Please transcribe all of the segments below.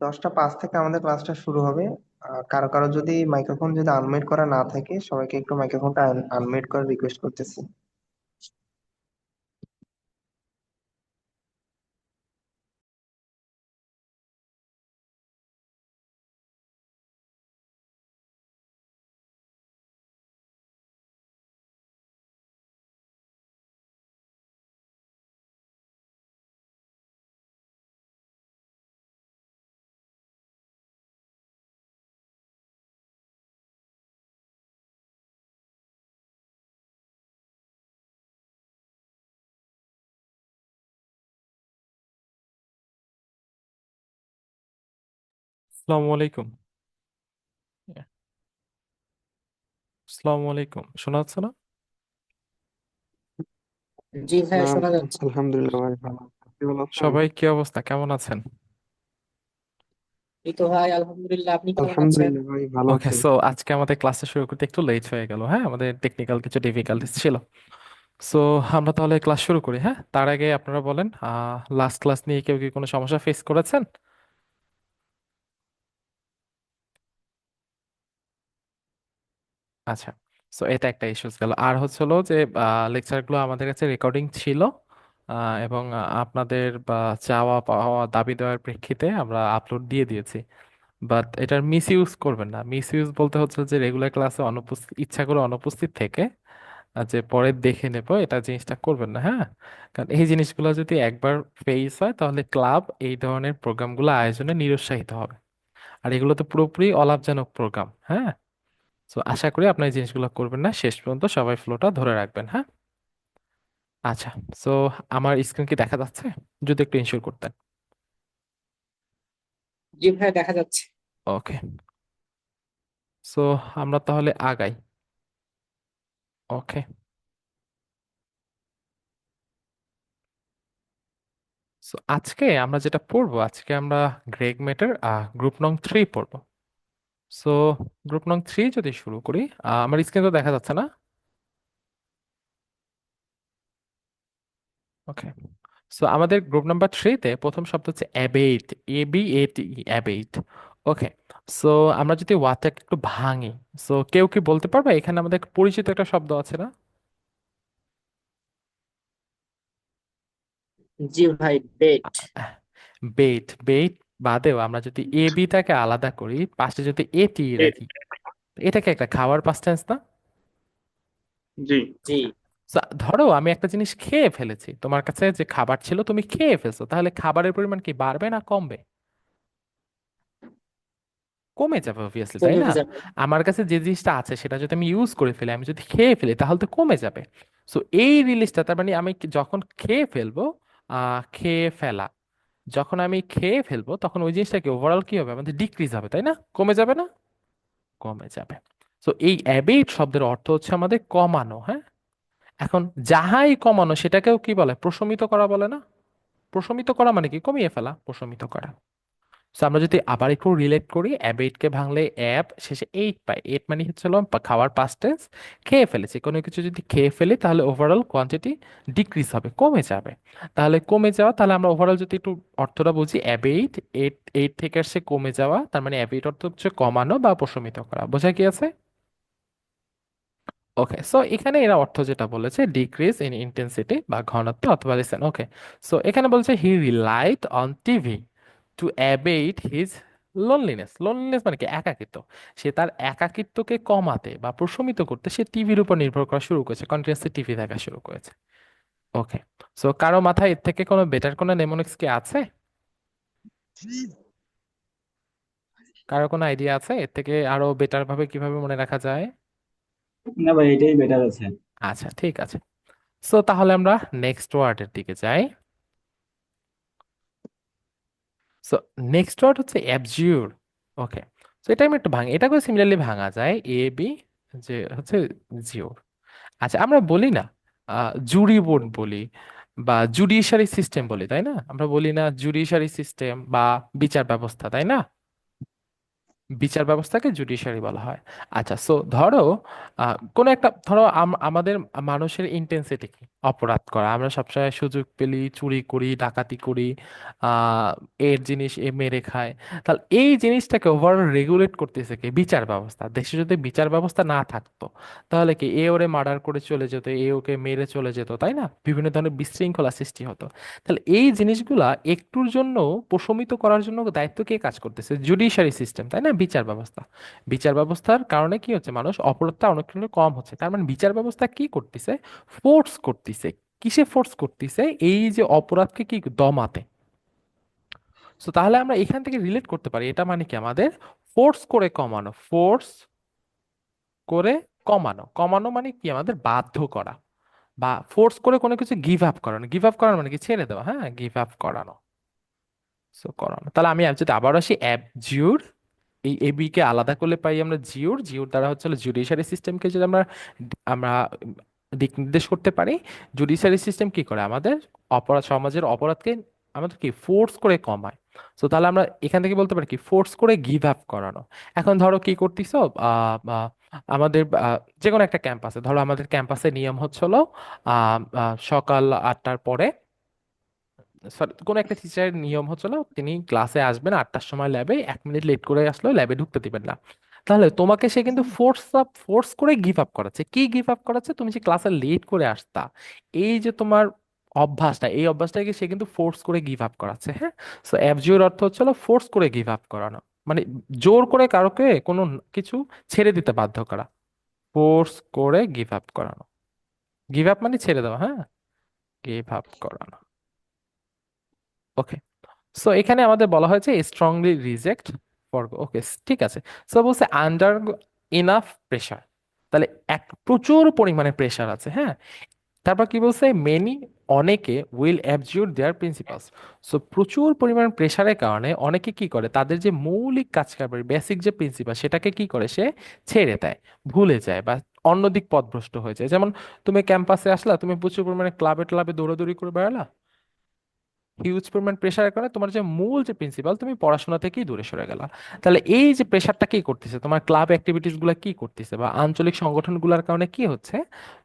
10টা 5 থেকে আমাদের ক্লাসটা শুরু হবে। কারো কারো যদি মাইক্রোফোন যদি আনমিউট করা না থাকে, সবাইকে একটু মাইক্রোফোনটা আনমিউট করে রিকোয়েস্ট করতেছি। আসসালামু আলাইকুম। আসসালামু আলাইকুম, শোনা যাচ্ছে না? জি হ্যাঁ, সালাম। শোনা যাচ্ছে। আলহামদুলিল্লাহ ভাই, ভালো আছি। আপনি ভালো আছেন? সবাই কি অবস্থা, কেমন আছেন? এই তো ভাই, আলহামদুলিল্লাহ। আপনি কেমন আছেন? আলহামদুলিল্লাহ ভাই, ভালো ওকে, আছি। সো আজকে আমাদের ক্লাসে শুরু করতে একটু লেট হয়ে গেল। হ্যাঁ, আমাদের টেকনিক্যাল কিছু ডিফিকাল্টিস ছিল। সো আমরা তাহলে ক্লাস শুরু করি। হ্যাঁ, তার আগে আপনারা বলেন, লাস্ট ক্লাস নিয়ে কেউ কি কোনো সমস্যা ফেস করেছেন? আচ্ছা, সো এটা একটা ইস্যুস গেল। আর হচ্ছে হলো যে লেকচারগুলো আমাদের কাছে রেকর্ডিং ছিল, এবং আপনাদের বা চাওয়া পাওয়া দাবি দেওয়ার প্রেক্ষিতে আমরা আপলোড দিয়ে দিয়েছি। বাট এটার মিস ইউজ করবেন না। মিস ইউজ বলতে হচ্ছে যে রেগুলার ক্লাসে অনুপস্থিত, ইচ্ছা করে অনুপস্থিত থেকে যে পরে দেখে নেব, এটা জিনিসটা করবেন না। হ্যাঁ, কারণ এই জিনিসগুলো যদি একবার ফেস হয় তাহলে ক্লাব এই ধরনের প্রোগ্রামগুলো আয়োজনে নিরুৎসাহিত হবে। আর এগুলো তো পুরোপুরি অলাভজনক প্রোগ্রাম। হ্যাঁ, সো আশা করি আপনার এই জিনিসগুলো করবেন না, শেষ পর্যন্ত সবাই ফ্লোটা ধরে রাখবেন, হ্যাঁ? আচ্ছা। সো আমার স্ক্রিন কি দেখা যাচ্ছে? যদি একটু ইনশিওর করতেন। জি ভাইয়া দেখা যাচ্ছে। ওকে। সো আমরা তাহলে আগাই। ওকে। সো আজকে আমরা যেটা পড়বো, আজকে আমরা গ্রেগ মেটের গ্রুপ নং 3 পড়বো। সো গ্রুপ নং 3 যদি শুরু করি, আমার স্ক্রিন তো দেখা যাচ্ছে না? ওকে। সো আমাদের গ্রুপ নাম্বার 3-তে প্রথম শব্দ হচ্ছে অ্যাবেইট, ABATE, অ্যাবেইট। ওকে। সো আমরা যদি ওয়াটাকে একটু ভাঙি, সো কেউ কি বলতে পারবে এখানে আমাদের পরিচিত একটা শব্দ আছে না? জি ভাই, বেট। বেট, বেট বাদেও আমরা যদি ABটাকে আলাদা করি, পাশে যদি AT রাখি, এটাকে একটা খাওয়ার পাস্ট টেন্স না? জি। জি ধরো আমি একটা জিনিস খেয়ে ফেলেছি, তোমার কাছে যে খাবার ছিল তুমি খেয়ে ফেলছো, তাহলে খাবারের পরিমাণ কি বাড়বে না কমবে? কমে যাবে অবভিয়াসলি, তাই কমে না? যাবে। আমার কাছে যে জিনিসটা আছে সেটা যদি আমি ইউজ করে ফেলি, আমি যদি খেয়ে ফেলি, তাহলে তো কমে যাবে। সো এই রিলিজটা, তার মানে আমি যখন খেয়ে ফেলবো, খেয়ে ফেলা, যখন আমি খেয়ে ফেলবো তখন ওই জিনিসটা কি ওভারঅল কি হবে, আমাদের ডিক্রিজ হবে, তাই না? কমে যাবে না? কমে যাবে। সো এই অ্যাবেট শব্দের অর্থ হচ্ছে আমাদের কমানো, হ্যাঁ? এখন যাহাই কমানো সেটাকেও কি বলে, প্রশমিত করা বলে না? প্রশমিত করা মানে কি, কমিয়ে ফেলা, প্রশমিত করা। তো আমরা যদি আবার একটু রিলেট করি, অ্যাবেট কে ভাঙলে অ্যাব, শেষে এইট পাই, এইট মানে হচ্ছে হলো খাওয়ার পাস্ট টেন্স। খেয়ে ফেলেছি, কোনো কিছু যদি খেয়ে ফেলি তাহলে ওভারঅল কোয়ান্টিটি ডিক্রিজ হবে, কমে যাবে। তাহলে কমে যাওয়া, তাহলে আমরা ওভারঅল যদি একটু অর্থটা বুঝি, অ্যাবেট, এইট, এইট থেকে আসছে কমে যাওয়া, তার মানে অ্যাবেট অর্থ হচ্ছে কমানো বা প্রশমিত করা। বোঝা কি আছে? ওকে। সো এখানে এরা অর্থ যেটা বলেছে, ডিক্রিজ ইন ইন্টেন্সিটি বা ঘনত্ব অথবা লিসেন। ওকে। সো এখানে বলছে he relied on TV to abate his loneliness. Loneliness মানে কি, একাকিত্ব। সে তার একাকিত্বকে কমাতে বা প্রশমিত করতে সে টিভির উপর নির্ভর করা শুরু করেছে, কন্টিনিউসলি টিভি দেখা শুরু করেছে। ওকে। সো কারো মাথায় এর থেকে কোনো বেটার কোনো নেমোনিক্স কি আছে? কারো কোনো আইডিয়া আছে এর থেকে আরো বেটার ভাবে কিভাবে মনে রাখা যায়? না ভাই, এটাই বেটার আছে। আচ্ছা, ঠিক আছে। সো তাহলে আমরা নেক্সট ওয়ার্ডের দিকে যাই। সো নেক্সট ওয়ার্ড হচ্ছে অ্যাবজিউর। ওকে। সো এটা আমি একটু ভাঙি, এটাকে সিমিলারলি ভাঙা যায়, বি, যে হচ্ছে জিওর। আচ্ছা, আমরা বলি না জুরি বোর্ড বলি বা জুডিশিয়ারি সিস্টেম বলি, তাই না? আমরা বলি না জুডিশিয়ারি সিস্টেম বা বিচার ব্যবস্থা, তাই না? বিচার ব্যবস্থাকে জুডিশিয়ারি বলা হয়। আচ্ছা, সো ধরো কোনো একটা, ধরো আমাদের মানুষের ইন্টেন্সিটি কি, অপরাধ করা, আমরা সবসময় সুযোগ পেলেই চুরি করি, ডাকাতি করি, আহ এর জিনিস এ মেরে খায়। তাহলে এই জিনিসটাকে ওভারঅল রেগুলেট করতেছে কি, বিচার ব্যবস্থা। দেশে যদি বিচার ব্যবস্থা না থাকতো, তাহলে কি এ ওরে মার্ডার করে চলে যেত, এ ওকে মেরে চলে যেত, তাই না? বিভিন্ন ধরনের বিশৃঙ্খলা সৃষ্টি হতো। তাহলে এই জিনিসগুলা একটুর জন্য প্রশমিত করার জন্য দায়িত্ব কে কাজ করতেছে? জুডিশিয়ারি সিস্টেম, তাই না? বিচার ব্যবস্থা। বিচার ব্যবস্থার কারণে কি হচ্ছে, মানুষ অপরাধটা অনেকটা কম হচ্ছে, তার মানে বিচার ব্যবস্থা কি করতেছে, ফোর্স করতেছে। কিসে ফোর্স করতেছে? এই যে অপরাধকে কি দমাতে। তো তাহলে আমরা এখান থেকে রিলেট করতে পারি, এটা মানে কি আমাদের ফোর্স করে কমানো, ফোর্স করে কমানো। কমানো মানে কি, আমাদের বাধ্য করা বা ফোর্স করে কোনো কিছু গিভ আপ করানো। গিভ আপ করানো মানে কি, ছেড়ে দেওয়া, হ্যাঁ, গিভ আপ করানো। সো করানো, তাহলে আমি যদি আবার আসি, অ্যাবজিউর, এই এবি কে আলাদা করলে পাই আমরা জিওর। জিওর দ্বারা হচ্ছে জুডিশিয়ারি সিস্টেমকে যদি আমরা আমরা দিক নির্দেশ করতে পারি। জুডিশিয়ারি সিস্টেম কি করে, আমাদের অপরাধ, সমাজের অপরাধকে আমাদের কি ফোর্স করে কমায়। তো তাহলে আমরা এখান থেকে বলতে পারি কি, ফোর্স করে গিভ আপ করানো। এখন ধরো কি করতেছো, আমাদের যে কোনো একটা ক্যাম্পাসে, ধরো আমাদের ক্যাম্পাসের নিয়ম হচ্ছে হলো সকাল 8টার পরে, সরি, কোন একটা টিচারের নিয়ম হচ্ছিল তিনি ক্লাসে আসবেন 8টার সময়, ল্যাবে 1 মিনিট লেট করে আসলেও ল্যাবে ঢুকতে দিবেন না। তাহলে তোমাকে সে কিন্তু ফোর্স করে গিভ আপ করাচ্ছে। কি গিভ আপ করাচ্ছে? তুমি যে ক্লাসে লেট করে আসতা, এই যে তোমার অভ্যাসটা, এই অভ্যাসটাকে সে কিন্তু ফোর্স করে গিভ আপ করাচ্ছে, হ্যাঁ। সো অ্যাবজিউর অর্থ হচ্ছিল ফোর্স করে গিভ আপ করানো, মানে জোর করে কারোকে কোনো কিছু ছেড়ে দিতে বাধ্য করা। ফোর্স করে গিভ আপ করানো। গিভ আপ মানে ছেড়ে দেওয়া, হ্যাঁ, গিভ আপ করানো। ওকে। সো এখানে আমাদের বলা হয়েছে স্ট্রংলি রিজেক্ট ফর। ওকে, ঠিক আছে। সো বলছে আন্ডার ইনাফ প্রেসার। তাহলে এক প্রচুর পরিমাণে প্রেসার আছে, হ্যাঁ। তারপর কি বলছে, মেনি, অনেকে will abjure there principles. So প্রচুর পরিমাণ প্রেসারের কারণে অনেকে কি করে, তাদের যে মৌলিক কাজ কারবার, বেসিক যে প্রিন্সিপাল, সেটাকে কি করে, সে ছেড়ে দেয়, ভুলে যায়, বা অন্যদিক পথভ্রষ্ট হয়ে যায়। যেমন তুমি ক্যাম্পাসে আসলা, তুমি প্রচুর পরিমাণে ক্লাবে ক্লাবে দৌড়াদৌড়ি করে বেড়ালা, হিউজ পরিমাণ প্রেশারের কারণে তোমার যে মূল যে প্রিন্সিপাল, তুমি পড়াশোনা থেকেই দূরে সরে গেলা। তাহলে এই যে প্রেশারটা কি করতেছে, তোমার ক্লাব অ্যাক্টিভিটিস গুলো কি করতেছে, বা আঞ্চলিক সংগঠনগুলোর কারণে কি হচ্ছে,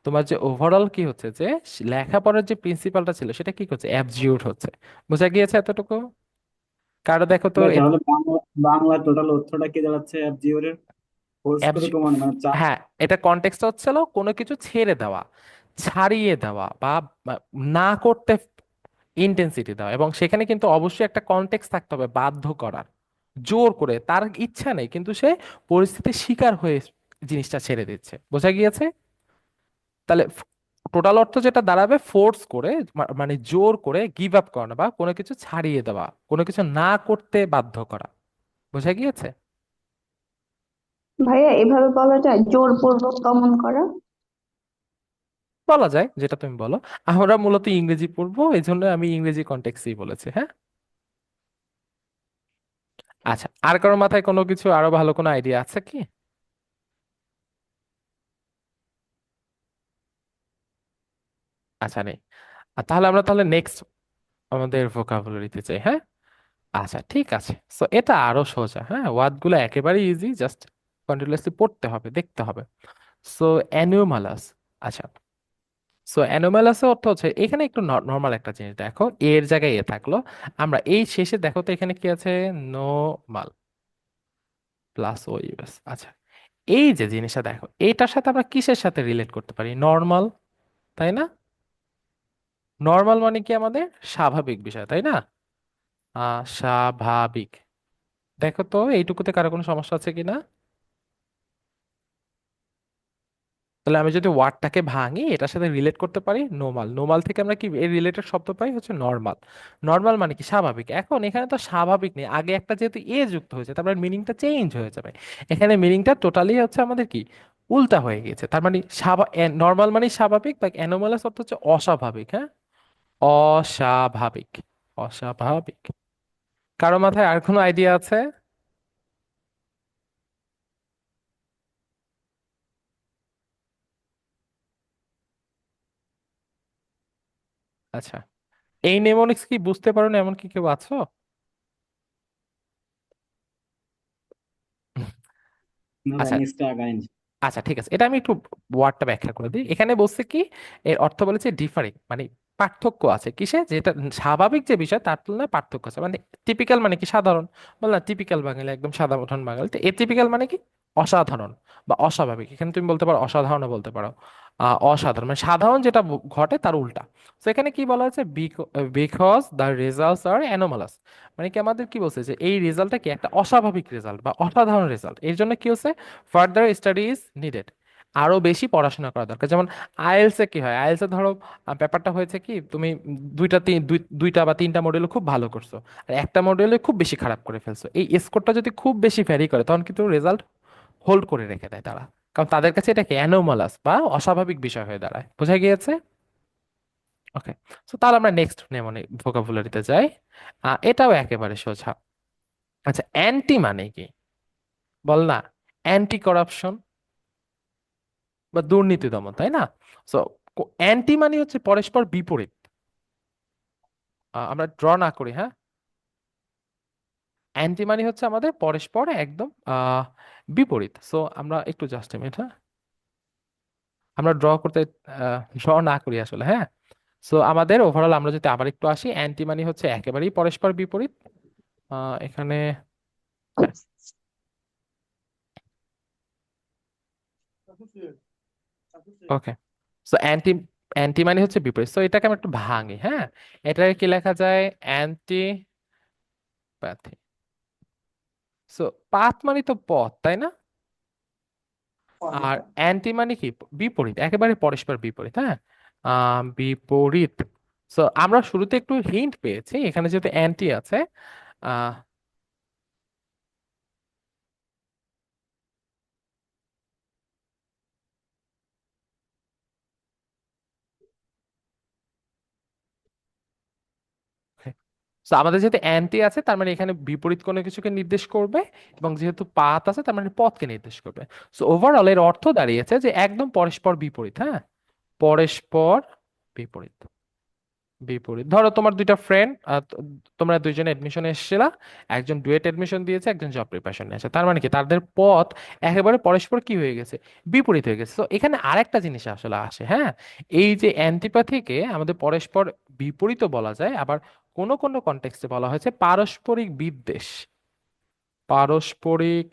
তোমার যে ওভারঅল কি হচ্ছে, যে লেখাপড়ার যে প্রিন্সিপালটা ছিল সেটা কি করছে, অ্যাবজিউট হচ্ছে। বোঝা গিয়েছে এতটুকু? কারো দেখো তো ভাই তাহলে বাংলা বাংলা টোটাল অর্থটা কি দাঁড়াচ্ছে এফজিওর? ফোর্স করে অ্যাবজি- কমানো মানে চাপ। হ্যাঁ, এটা কনটেক্সট হচ্ছিল কোনো কিছু ছেড়ে দেওয়া, ছাড়িয়ে দেওয়া, বা না করতে ইন্টেন্সিটি দেওয়া। এবং সেখানে কিন্তু অবশ্যই একটা কনটেক্সট থাকতে হবে, বাধ্য করার, জোর করে, তার ইচ্ছা নেই কিন্তু সে পরিস্থিতির শিকার হয়ে জিনিসটা ছেড়ে দিচ্ছে। বোঝা গিয়েছে? তাহলে টোটাল অর্থ যেটা দাঁড়াবে, ফোর্স করে, মানে জোর করে গিভ আপ করানো, বা কোনো কিছু ছাড়িয়ে দেওয়া, কোনো কিছু না করতে বাধ্য করা। বোঝা গিয়েছে? ভাইয়া এভাবে বলা যায় জোরপূর্বক দমন করা? বলা যায়, যেটা তুমি বলো। আমরা মূলত ইংরেজি পড়বো, এই জন্য আমি ইংরেজি কনটেক্সটই বলেছি, হ্যাঁ। আচ্ছা, আর কারোর মাথায় কোনো কিছু আরো ভালো কোনো আইডিয়া আছে কি? আচ্ছা, নেই। তাহলে আমরা তাহলে নেক্সট আমাদের ভোকাবুলারিতে যাই, হ্যাঁ। আচ্ছা, ঠিক আছে। সো এটা আরো সোজা, হ্যাঁ, ওয়ার্ড গুলো একেবারে ইজি, জাস্ট কন্টিনিউয়াসলি পড়তে হবে, দেখতে হবে। সো অ্যানুমালাস। আচ্ছা, সো অ্যানোমালাসের অর্থ হচ্ছে, এখানে একটু নর্মাল একটা জিনিস দেখো, এর জায়গায় এ থাকলো, আমরা এই শেষে দেখো তো এখানে কি আছে, নোমাল প্লাস ও ইউএস। আচ্ছা, এই যে জিনিসটা দেখো, এইটার সাথে আমরা কিসের সাথে রিলেট করতে পারি, নর্মাল, তাই না? নর্মাল মানে কি, আমাদের স্বাভাবিক বিষয়, তাই না? স্বাভাবিক। দেখো তো এইটুকুতে কারো কোনো সমস্যা আছে কিনা? তাহলে আমি যদি ওয়ার্ডটাকে ভাঙি, এটার সাথে রিলেট করতে পারি নর্মাল, নর্মাল থেকে আমরা কি এর রিলেটেড শব্দ পাই, হচ্ছে নর্মাল। নর্মাল মানে কি, স্বাভাবিক। এখন এখানে তো স্বাভাবিক নেই, আগে একটা যেহেতু এ যুক্ত হয়েছে, তারপরে মিনিংটা চেঞ্জ হয়ে যাবে। এখানে মিনিংটা টোটালি হচ্ছে আমাদের কি, উল্টা হয়ে গিয়েছে। তার মানে নর্মাল মানে স্বাভাবিক, বা অ্যানোমালাস অর্থ হচ্ছে অস্বাভাবিক, হ্যাঁ। অস্বাভাবিক, অস্বাভাবিক। কারো মাথায় আর কোনো আইডিয়া আছে? আচ্ছা, এই নেমোনিক্স কি বুঝতে পারো না, এমন কি কেউ আছো? না ভাই আচ্ছা, নেক্সটটা আগাইন। আচ্ছা, ঠিক আছে, এটা আমি একটু ওয়ার্ডটা ব্যাখ্যা করে দিই। এখানে বলছে কি, এর অর্থ বলেছে ডিফারিং, মানে পার্থক্য আছে কিসে, যেটা স্বাভাবিক যে বিষয় তার তুলনায় পার্থক্য আছে। মানে টিপিক্যাল মানে কি, সাধারণ। বললাম টিপিক্যাল বাঙালি, একদম সাধারণ বাঙালি। তো এটিপিক্যাল মানে কি, অসাধারণ বা অস্বাভাবিক। এখানে তুমি বলতে পারো অসাধারণও বলতে পারো। অসাধারণ মানে সাধারণ যেটা ঘটে তার উল্টা। তো এখানে কি বলা হয়েছে, because the results R anomalous. মানে কি, আমাদের কি বলছে, যে এই রেজাল্টটা কি একটা অস্বাভাবিক রেজাল্ট বা অসাধারণ রেজাল্ট, এর জন্য কি হচ্ছে, ফার্দার স্টাডি ইজ নিডেড, আরো বেশি পড়াশোনা করা দরকার। যেমন আইএলস এ কি হয়, আইএলস এ ধরো ব্যাপারটা হয়েছে কি, তুমি দুইটা বা তিনটা মডিউলে খুব ভালো করছো, আর একটা মডিউলে খুব বেশি খারাপ করে ফেলছো। এই স্কোরটা যদি খুব বেশি ভ্যারি করে, তখন কিন্তু রেজাল্ট হোল্ড করে রেখে দেয় তারা, কারণ তাদের কাছে এটা কি, অ্যানোমালাস বা অস্বাভাবিক বিষয় হয়ে দাঁড়ায়। বোঝা গিয়েছে? ওকে। তো তাহলে আমরা নেক্সট নেমনি ভোকাবুলারিতে যাই। এটাও একেবারে সোজা। আচ্ছা, অ্যান্টি মানে কি, বল না, অ্যান্টি করাপশন বা দুর্নীতি দমন, তাই না? সো অ্যান্টি মানে হচ্ছে পরস্পর বিপরীত। আমরা ড্র না করি, হ্যাঁ। অ্যান্টি মানে হচ্ছে আমাদের পরস্পর একদম বিপরীত। সো আমরা একটু জাস্ট মিনিট, হ্যাঁ, আমরা ড্র করতে, ড্র না করি আসলে, হ্যাঁ। সো আমাদের ওভারঅল আমরা যদি আবার একটু আসি, অ্যান্টি মানে হচ্ছে একেবারেই পরস্পর বিপরীত। এখানে, হ্যাঁ, ওকে। সো অ্যান্টি, অ্যান্টি মানে হচ্ছে বিপরীত। সো এটাকে আমি একটু ভাঙি, হ্যাঁ। এটাকে কি লেখা যায়, অ্যান্টিপ্যাথি। সো পাথ মানে তো পথ, তাই না? আর অ্যান্টি মানে কি, বিপরীত, একেবারে পরস্পর বিপরীত, হ্যাঁ। বিপরীত। সো আমরা শুরুতে একটু হিন্ট পেয়েছি, এখানে যেহেতু অ্যান্টি আছে, আহ তো আমাদের যেহেতু অ্যান্টি আছে তার মানে এখানে বিপরীত কোনো কিছুকে নির্দেশ করবে, এবং যেহেতু পাত আছে তার মানে পথকে নির্দেশ করবে। সো ওভারঅল এর অর্থ দাঁড়িয়েছে যে একদম পরস্পর বিপরীত, হ্যাঁ, পরস্পর বিপরীত। বিপরীত, ধরো তোমার দুইটা ফ্রেন্ড, তোমরা দুইজনে এডমিশনে এসেছিলা, একজন ডুয়েট এডমিশন দিয়েছে, একজন জব প্রিপারেশন নিয়েছে, তার মানে কি তাদের পথ একেবারে পরস্পর কি হয়ে গেছে, বিপরীত হয়ে গেছে। তো এখানে আরেকটা জিনিস আসলে আসে, হ্যাঁ, এই যে অ্যান্টিপ্যাথিকে আমাদের পরস্পর বিপরীত বলা যায়, আবার কোন কোন কনটেক্সটে বলা হয়েছে পারস্পরিক বিদ্বেষ। পারস্পরিক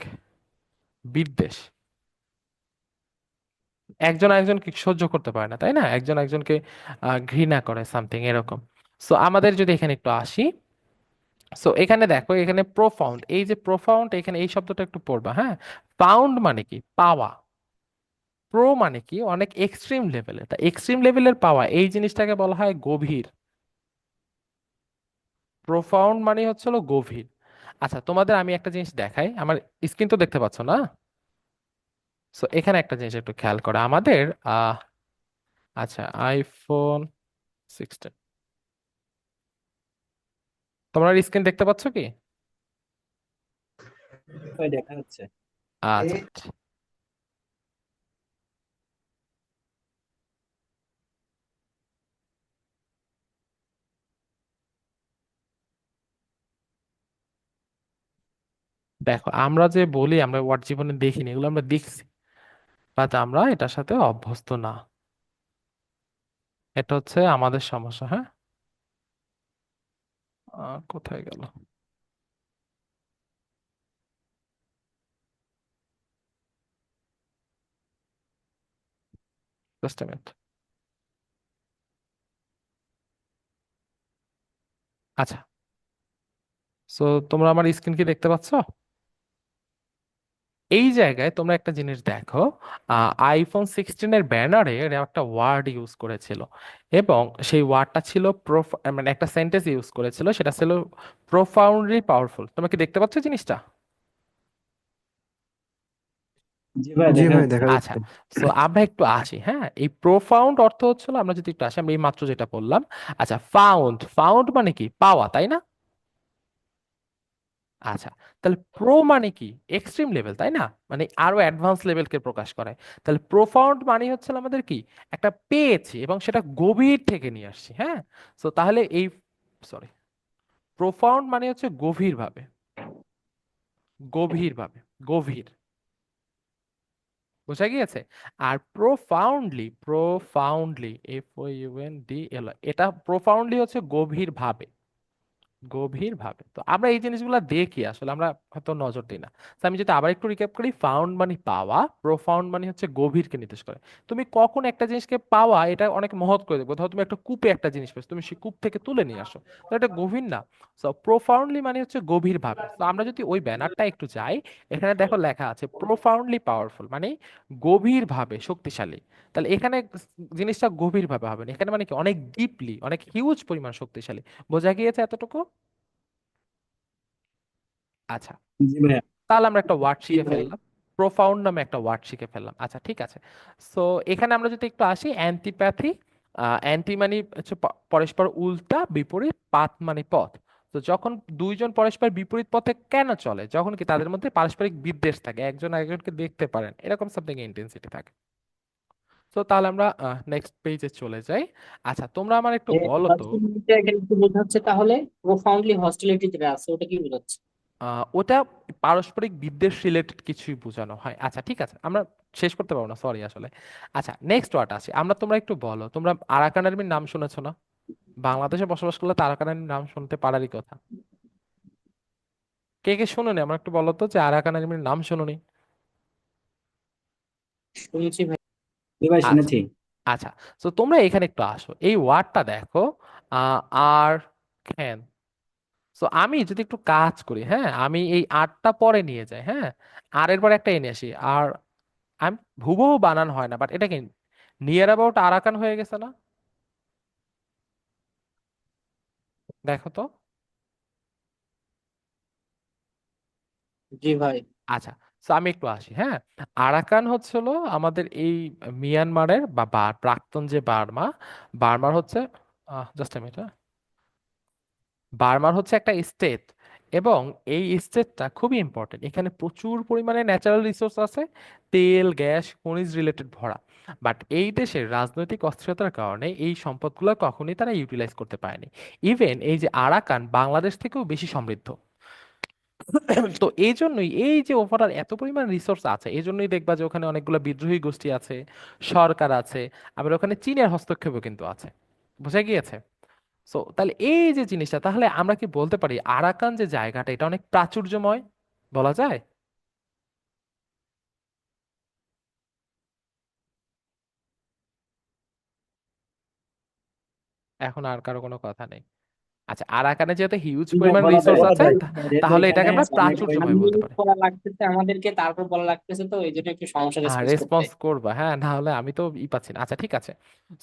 বিদ্বেষ, একজন একজনকে সহ্য করতে পারে না, তাই না, একজন একজনকে ঘৃণা করে, সামথিং এরকম। সো আমাদের যদি এখানে একটু আসি, সো এখানে দেখো, এখানে প্রোফাউন্ড, এই যে প্রোফাউন্ড, এখানে এই শব্দটা একটু পড়বা, হ্যাঁ। ফাউন্ড মানে কি, পাওয়া। প্রো মানে কি, অনেক এক্সট্রিম লেভেলে, তা এক্সট্রিম লেভেলের পাওয়া এই জিনিসটাকে বলা হয় গভীর। প্রোফাউন্ড মানে হচ্ছে হলো গভীর। আচ্ছা, তোমাদের আমি একটা জিনিস দেখাই, আমার স্ক্রিন তো দেখতে পাচ্ছ না? সো এখানে একটা জিনিস একটু খেয়াল করো আমাদের, আহ আচ্ছা, আইফোন 16, তোমরা স্ক্রিন দেখতে পাচ্ছ কি? ভাই দেখা যাচ্ছে। আচ্ছা, দেখো আমরা যে বলি আমরা ওয়ার্ড জীবনে দেখিনি, এগুলো আমরা দেখছি, বাট আমরা এটার সাথে অভ্যস্ত না। এটা হচ্ছে আমাদের সমস্যা, হ্যাঁ। কোথায় গেল? Just minute. আচ্ছা, সো তোমরা আমার স্ক্রিন কি দেখতে পাচ্ছ? এই জায়গায় তোমরা একটা জিনিস দেখো, আইফোন 16-এর ব্যানারে এরা একটা ওয়ার্ড ইউজ করেছিল, এবং সেই ওয়ার্ডটা ছিল মানে একটা সেন্টেন্স ইউজ করেছিল, সেটা ছিল প্রোফাউন্ডলি পাওয়ারফুল। তোমরা কি দেখতে পাচ্ছ জিনিসটা? জি ভাই জি দেখা ভাই যাচ্ছে। দেখা আচ্ছা, যাচ্ছে। সো আমরা একটু আসি, হ্যাঁ, এই প্রোফাউন্ড অর্থ হচ্ছিল, আমরা যদি একটু আসি, আমরা এই মাত্র যেটা বললাম। আচ্ছা, ফাউন্ড, ফাউন্ড মানে কি, পাওয়া, তাই না? আচ্ছা, তাহলে প্রো মানে কি, এক্সট্রিম লেভেল, তাই না, মানে আরো অ্যাডভান্স লেভেলকে প্রকাশ করে। তাহলে প্রোফাউন্ড মানে হচ্ছে আমাদের কি, একটা পেয়েছি এবং সেটা গভীর থেকে নিয়ে আসছি, হ্যাঁ। তো তাহলে এই, সরি, প্রোফাউন্ড মানে হচ্ছে গভীরভাবে, গভীরভাবে, গভীর, বোঝা গিয়েছে। আর প্রোফাউন্ডলি, প্রোফাউন্ডলি, FOUNDL, এটা প্রোফাউন্ডলি হচ্ছে গভীরভাবে, গভীরভাবে। তো আমরা এই জিনিসগুলো দেখি, আসলে আমরা হয়তো নজর দিই না। তো আমি যদি আবার একটু রিক্যাপ করি, ফাউন্ড মানে পাওয়া, প্রোফাউন্ড মানে হচ্ছে গভীরকে নির্দেশ করে। তুমি কখন একটা জিনিসকে পাওয়া, এটা অনেক মহৎ করে দেবো, ধরো তুমি একটা কূপে একটা জিনিস পেয়েছো, তুমি সেই কূপ থেকে তুলে নিয়ে আসো, তো এটা গভীর না? সো প্রোফাউন্ডলি মানে হচ্ছে গভীরভাবে। তো আমরা যদি ওই ব্যানারটা একটু যাই, এখানে দেখো লেখা আছে প্রোফাউন্ডলি পাওয়ারফুল, মানে গভীরভাবে শক্তিশালী। তাহলে এখানে জিনিসটা গভীরভাবে হবে না, এখানে মানে কি অনেক ডিপলি, অনেক হিউজ পরিমাণ শক্তিশালী। বোঝা গিয়েছে এতটুকু? আচ্ছা, জি ভাইয়া। তাহলে আমরা একটা ওয়ার্ড শিখে ফেললাম, প্রোফাউন্ড নামে একটা ওয়ার্ড শিখে ফেললাম। আচ্ছা, ঠিক আছে। সো এখানে আমরা যদি একটু আসি, অ্যান্টিপ্যাথি, অ্যান্টি মানে হচ্ছে পরস্পর উল্টা, বিপরীত, পাথ মানে পথ। তো যখন দুইজন পরস্পর বিপরীত পথে কেন চলে, যখন কি তাদের মধ্যে পারস্পরিক বিদ্বেষ থাকে, একজন একজনকে দেখতে পারেন, এরকম সামথিং ইন্টেন্সিটি থাকে। তো তাহলে আমরা নেক্সট পেজে চলে যাই। আচ্ছা, তোমরা আমার একটু বলো তো, হস্টিলিটিটা এখানে কি বোঝাচ্ছে তাহলে? প্রোফাউন্ডলি হস্টিলিটি যেটা আছে ওটা কি বোঝাচ্ছে? ওটা পারস্পরিক বিদ্বেষ রিলেটেড কিছুই বোঝানো হয়। আচ্ছা, ঠিক আছে, আমরা শেষ করতে পারবো না, সরি আসলে। আচ্ছা, নেক্সট ওয়ার্ড আছে, আমরা, তোমরা একটু বলো, তোমরা আরাকান আর্মির নাম শুনেছো না? বাংলাদেশে বসবাস করলে তো আরাকান আর্মির নাম শুনতে পারারই কথা। কে কে শুনোনি, আমার একটু বলো তো যে আরাকান আর্মির নাম শুনোনি? শুনছি ভাই। জি ভাই আচ্ছা, শুনেছি। আচ্ছা, তো তোমরা এখানে একটু আসো, এই ওয়ার্ডটা দেখো, আর ক্যান। তো আমি যদি একটু কাজ করি, হ্যাঁ, আমি এই আরটা পরে নিয়ে যাই, হ্যাঁ, আর এর পর একটা এনে আসি, আর আমি, হুবহু বানান হয় না, বাট এটা কি নিয়ার অ্যাবাউট আরাকান হয়ে গেছে না? দেখো তো। জি ভাই। আচ্ছা, তো আমি একটু আসি, হ্যাঁ। আরাকান হচ্ছিল আমাদের এই মিয়ানমারের প্রাক্তন যে বার্মা, বার্মার হচ্ছে, জাস্ট মিনিট, বার্মার হচ্ছে একটা স্টেট, এবং এই স্টেটটা খুবই ইম্পর্টেন্ট। এখানে প্রচুর পরিমাণে ন্যাচারাল রিসোর্স আছে, তেল গ্যাস খনিজ রিলেটেড ভরা। বাট এই দেশের রাজনৈতিক অস্থিরতার কারণে এই সম্পদগুলো কখনোই তারা ইউটিলাইজ করতে পারেনি। ইভেন এই যে আরাকান বাংলাদেশ থেকেও বেশি সমৃদ্ধ। তো এই জন্যই এই যে ওভারঅল এত পরিমাণ রিসোর্স আছে, এই জন্যই দেখবা যে ওখানে অনেকগুলো বিদ্রোহী গোষ্ঠী আছে, সরকার আছে, আবার ওখানে চীনের হস্তক্ষেপও কিন্তু আছে। বুঝা গিয়েছে? সো তাহলে এই যে জিনিসটা, তাহলে আমরা কি বলতে পারি আরাকান যে জায়গাটা এটা অনেক প্রাচুর্যময় বলা যায়? এখন আর কারো কোনো কথা নেই। আচ্ছা, আরাকানে যেহেতু হিউজ পরিমাণ বলা যায় রিসোর্স বলা আছে, যায়, যেহেতু তাহলে এখানে এটাকে আমরা অনেক প্রাচুর্যময় বলতে আনমিউট পারি। করা লাগতেছে আমাদেরকে, তারপর বলা লাগতেছে, তো এই জন্য একটু সমস্যা রেসপন্স করতে। রেসপন্স করবা, হ্যাঁ, না হলে আমি তো পাচ্ছি না। আচ্ছা ঠিক আছে।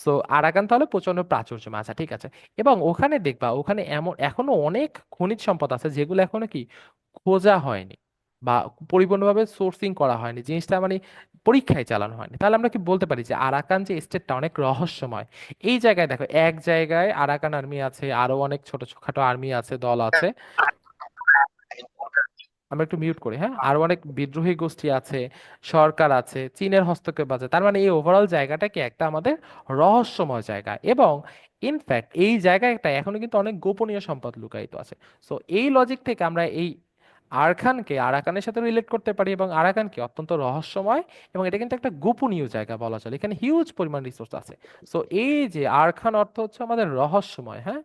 সো আরাকান তাহলে প্রচন্ড প্রাচুর্যময়, আচ্ছা ঠিক আছে। এবং ওখানে দেখবা ওখানে এমন এখনো অনেক খনিজ সম্পদ আছে যেগুলো এখনো কি খোঁজা হয়নি, বা পরিপূর্ণভাবে সোর্সিং করা হয়নি, জিনিসটা মানে পরীক্ষায় চালানো হয়নি। তাহলে আমরা কি বলতে পারি যে আরাকান যে স্টেটটা অনেক রহস্যময়? এই জায়গায় দেখো, এক জায়গায় আরাকান আর্মি আছে, আরো অনেক ছোট ছোটখাটো আর্মি আছে, দল আছে। আমরা একটু মিউট করি, হ্যাঁ, আরো অনেক বিদ্রোহী গোষ্ঠী আছে, সরকার আছে, চীনের হস্তক্ষেপ আছে। তার মানে এই ওভারঅল জায়গাটা কি একটা আমাদের রহস্যময় জায়গা, এবং ইনফ্যাক্ট এই জায়গাটা এখনো কিন্তু অনেক গোপনীয় সম্পদ লুকায়িত আছে। সো এই লজিক থেকে আমরা এই আরাকানকে আরাকানের সাথে রিলেট করতে পারি, এবং আরাকানকে অত্যন্ত রহস্যময়, এবং এটা কিন্তু একটা গোপনীয় জায়গা বলা চলে, এখানে হিউজ পরিমাণ রিসোর্স আছে। সো এই যে আরাকান অর্থ হচ্ছে আমাদের রহস্যময়, হ্যাঁ,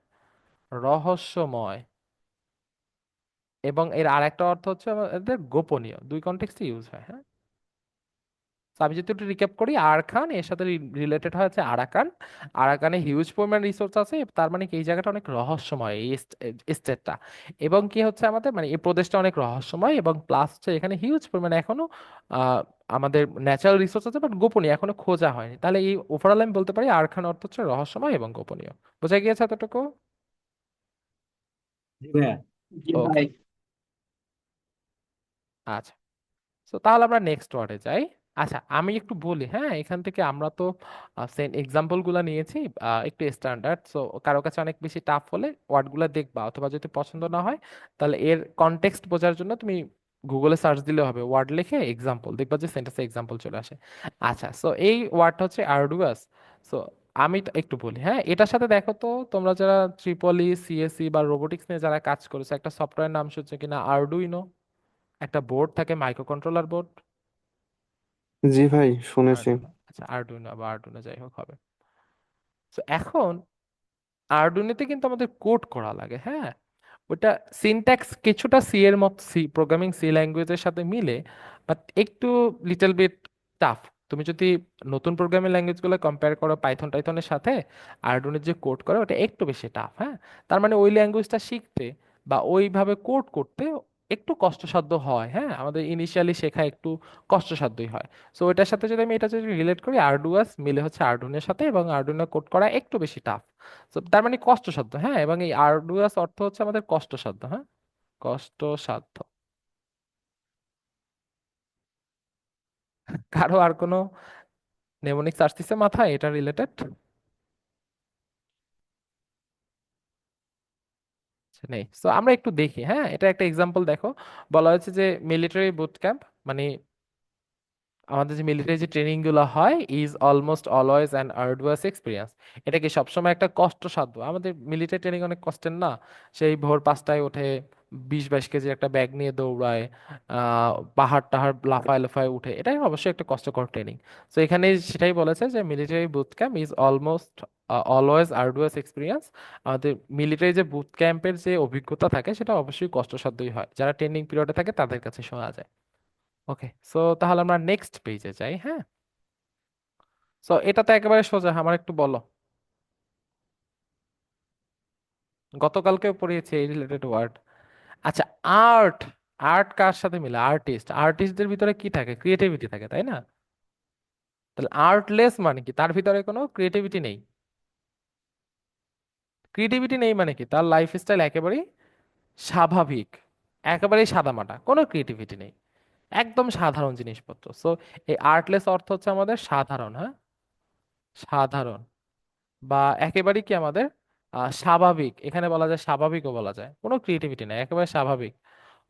রহস্যময়। এবং এর আরেকটা অর্থ হচ্ছে আমাদের গোপনীয়, দুই কনটেক্সটে ইউজ হয়, হ্যাঁ। তো আমি যদি একটু রিক্যাপ করি, আরাকান এর সাথে রিলেটেড হচ্ছে আরাকান। আরাকানে হিউজ পরিমাণ রিসোর্স আছে, তার মানে কি এই জায়গাটা অনেক রহস্যময়, এই স্টেটটা। এবং কি হচ্ছে আমাদের মানে এই প্রদেশটা অনেক রহস্যময়, এবং প্লাস হচ্ছে এখানে হিউজ পরিমাণে এখনো আহ, আমাদের ন্যাচারাল রিসোর্স আছে, বাট গোপনীয়, এখনো খোঁজা হয়নি। তাহলে এই ওভারঅল আমি বলতে পারি আরাকান অর্থ হচ্ছে রহস্যময় এবং গোপনীয়। বোঝা গিয়েছে এতটুকু? জি ভাইয়া। জি ওকে, ভাই। আচ্ছা। তো তাহলে আমরা নেক্সট ওয়ার্ডে যাই। আচ্ছা আমি একটু বলি, হ্যাঁ, এখান থেকে আমরা তো সেম এক্সাম্পল গুলা নিয়েছি, একটু স্ট্যান্ডার্ড। সো কারো কাছে অনেক বেশি টাফ হলে ওয়ার্ড গুলা দেখবা, অথবা যদি পছন্দ না হয় তাহলে এর কনটেক্সট বোঝার জন্য তুমি গুগলে সার্চ দিলে হবে, ওয়ার্ড লিখে এক্সাম্পল, দেখবা যে সেন্টেন্সে এক্সাম্পল চলে আসে। আচ্ছা, সো এই ওয়ার্ডটা হচ্ছে আর্ডুয়াস। সো আমি তো একটু বলি, হ্যাঁ, এটার সাথে দেখো তো তোমরা যারা ট্রিপলি সিএসসি বা রোবোটিক্স নিয়ে যারা কাজ করেছে, একটা সফটওয়্যার নাম শুনছে কিনা আর্ডুইনো? একটা বোর্ড থাকে, মাইক্রো কন্ট্রোলার বোর্ড। জি ভাই, শুনেছি। আর্ডুইনো, আচ্ছা আর্ডুইনো বা আর্ডুইনো যাই হোক হবে। তো এখন আর্ডুইনোতে কিন্তু আমাদের কোড করা লাগে, হ্যাঁ। ওটা সিনট্যাক্স কিছুটা সি এর মত, সি প্রোগ্রামিং সি ল্যাঙ্গুয়েজের সাথে মিলে, বাট একটু লিটল বিট টাফ। তুমি যদি নতুন প্রোগ্রামিং ল্যাঙ্গুয়েজগুলো কম্পেয়ার করো পাইথন টাইথনের সাথে, আর্ডুইনোর যে কোড করে ওটা একটু বেশি টাফ, হ্যাঁ। তার মানে ওই ল্যাঙ্গুয়েজটা শিখতে বা ওইভাবে কোড করতে একটু কষ্টসাধ্য হয়, হ্যাঁ, আমাদের ইনিশিয়ালি শেখা একটু কষ্টসাধ্যই হয়। সো এটার সাথে যদি আমি এটা যদি রিলেট করি, আর্ডুয়াস মিলে হচ্ছে আর্ডুইনোর সাথে, এবং আর্ডুইনো কোড করা একটু বেশি টাফ। তো তার মানে কষ্টসাধ্য, হ্যাঁ, এবং এই আর্ডুয়াস অর্থ হচ্ছে আমাদের কষ্টসাধ্য, হ্যাঁ, কষ্টসাধ্য। কারো আর কোনো নেমোনিক্স আসতেছে মাথায় এটা রিলেটেড? নেই। তো আমরা একটু দেখি, হ্যাঁ, এটা একটা এক্সাম্পল দেখো। বলা হয়েছে যে মিলিটারি বুট ক্যাম্প, মানে আমাদের যে মিলিটারি যে ট্রেনিং গুলো হয়, is almost always an arduous experience. এটা কি সবসময় একটা কষ্টসাধ্য? আমাদের মিলিটারি ট্রেনিং অনেক কষ্টের না? সেই ভোর 5টায় উঠে 20-22 কেজি একটা ব্যাগ নিয়ে দৌড়ায়, পাহাড় টাহাড় লাফায় লাফায় উঠে, এটাই অবশ্যই একটা কষ্টকর ট্রেনিং। তো এখানে সেটাই বলেছে যে military boot camp is almost always arduous experience. আমাদের মিলিটারি যে বুট ক্যাম্পের যে অভিজ্ঞতা থাকে সেটা অবশ্যই কষ্টসাধ্যই হয়, যারা ট্রেনিং পিরিয়ডে থাকে তাদের কাছে শোনা যায়। ওকে, সো তাহলে আমরা নেক্সট পেজে যাই, হ্যাঁ। সো এটা তো একেবারে সোজা, আমার একটু বলো। গতকালকেও পড়িয়েছি এই রিলেটেড ওয়ার্ড। আচ্ছা, আর্ট। আর্ট কার সাথে মিলে? আর্টিস্ট, আর্টিস্টদের ভিতরে কি থাকে? ক্রিয়েটিভিটি থাকে, তাই না? তাহলে আর্টলেস মানে কি? তার ভিতরে কোনো ক্রিয়েটিভিটি নেই। ক্রিয়েটিভিটি নেই মানে কি? তার লাইফস্টাইল একেবারেই স্বাভাবিক, একেবারেই সাদামাটা, কোনো ক্রিয়েটিভিটি নেই, একদম সাধারণ জিনিসপত্র। সো এই আর্টলেস অর্থ হচ্ছে আমাদের সাধারণ, হ্যাঁ, সাধারণ, বা একেবারেই কি আমাদের স্বাভাবিক, এখানে বলা যায় স্বাভাবিকও বলা যায়, কোনো ক্রিয়েটিভিটি নাই, একেবারে স্বাভাবিক।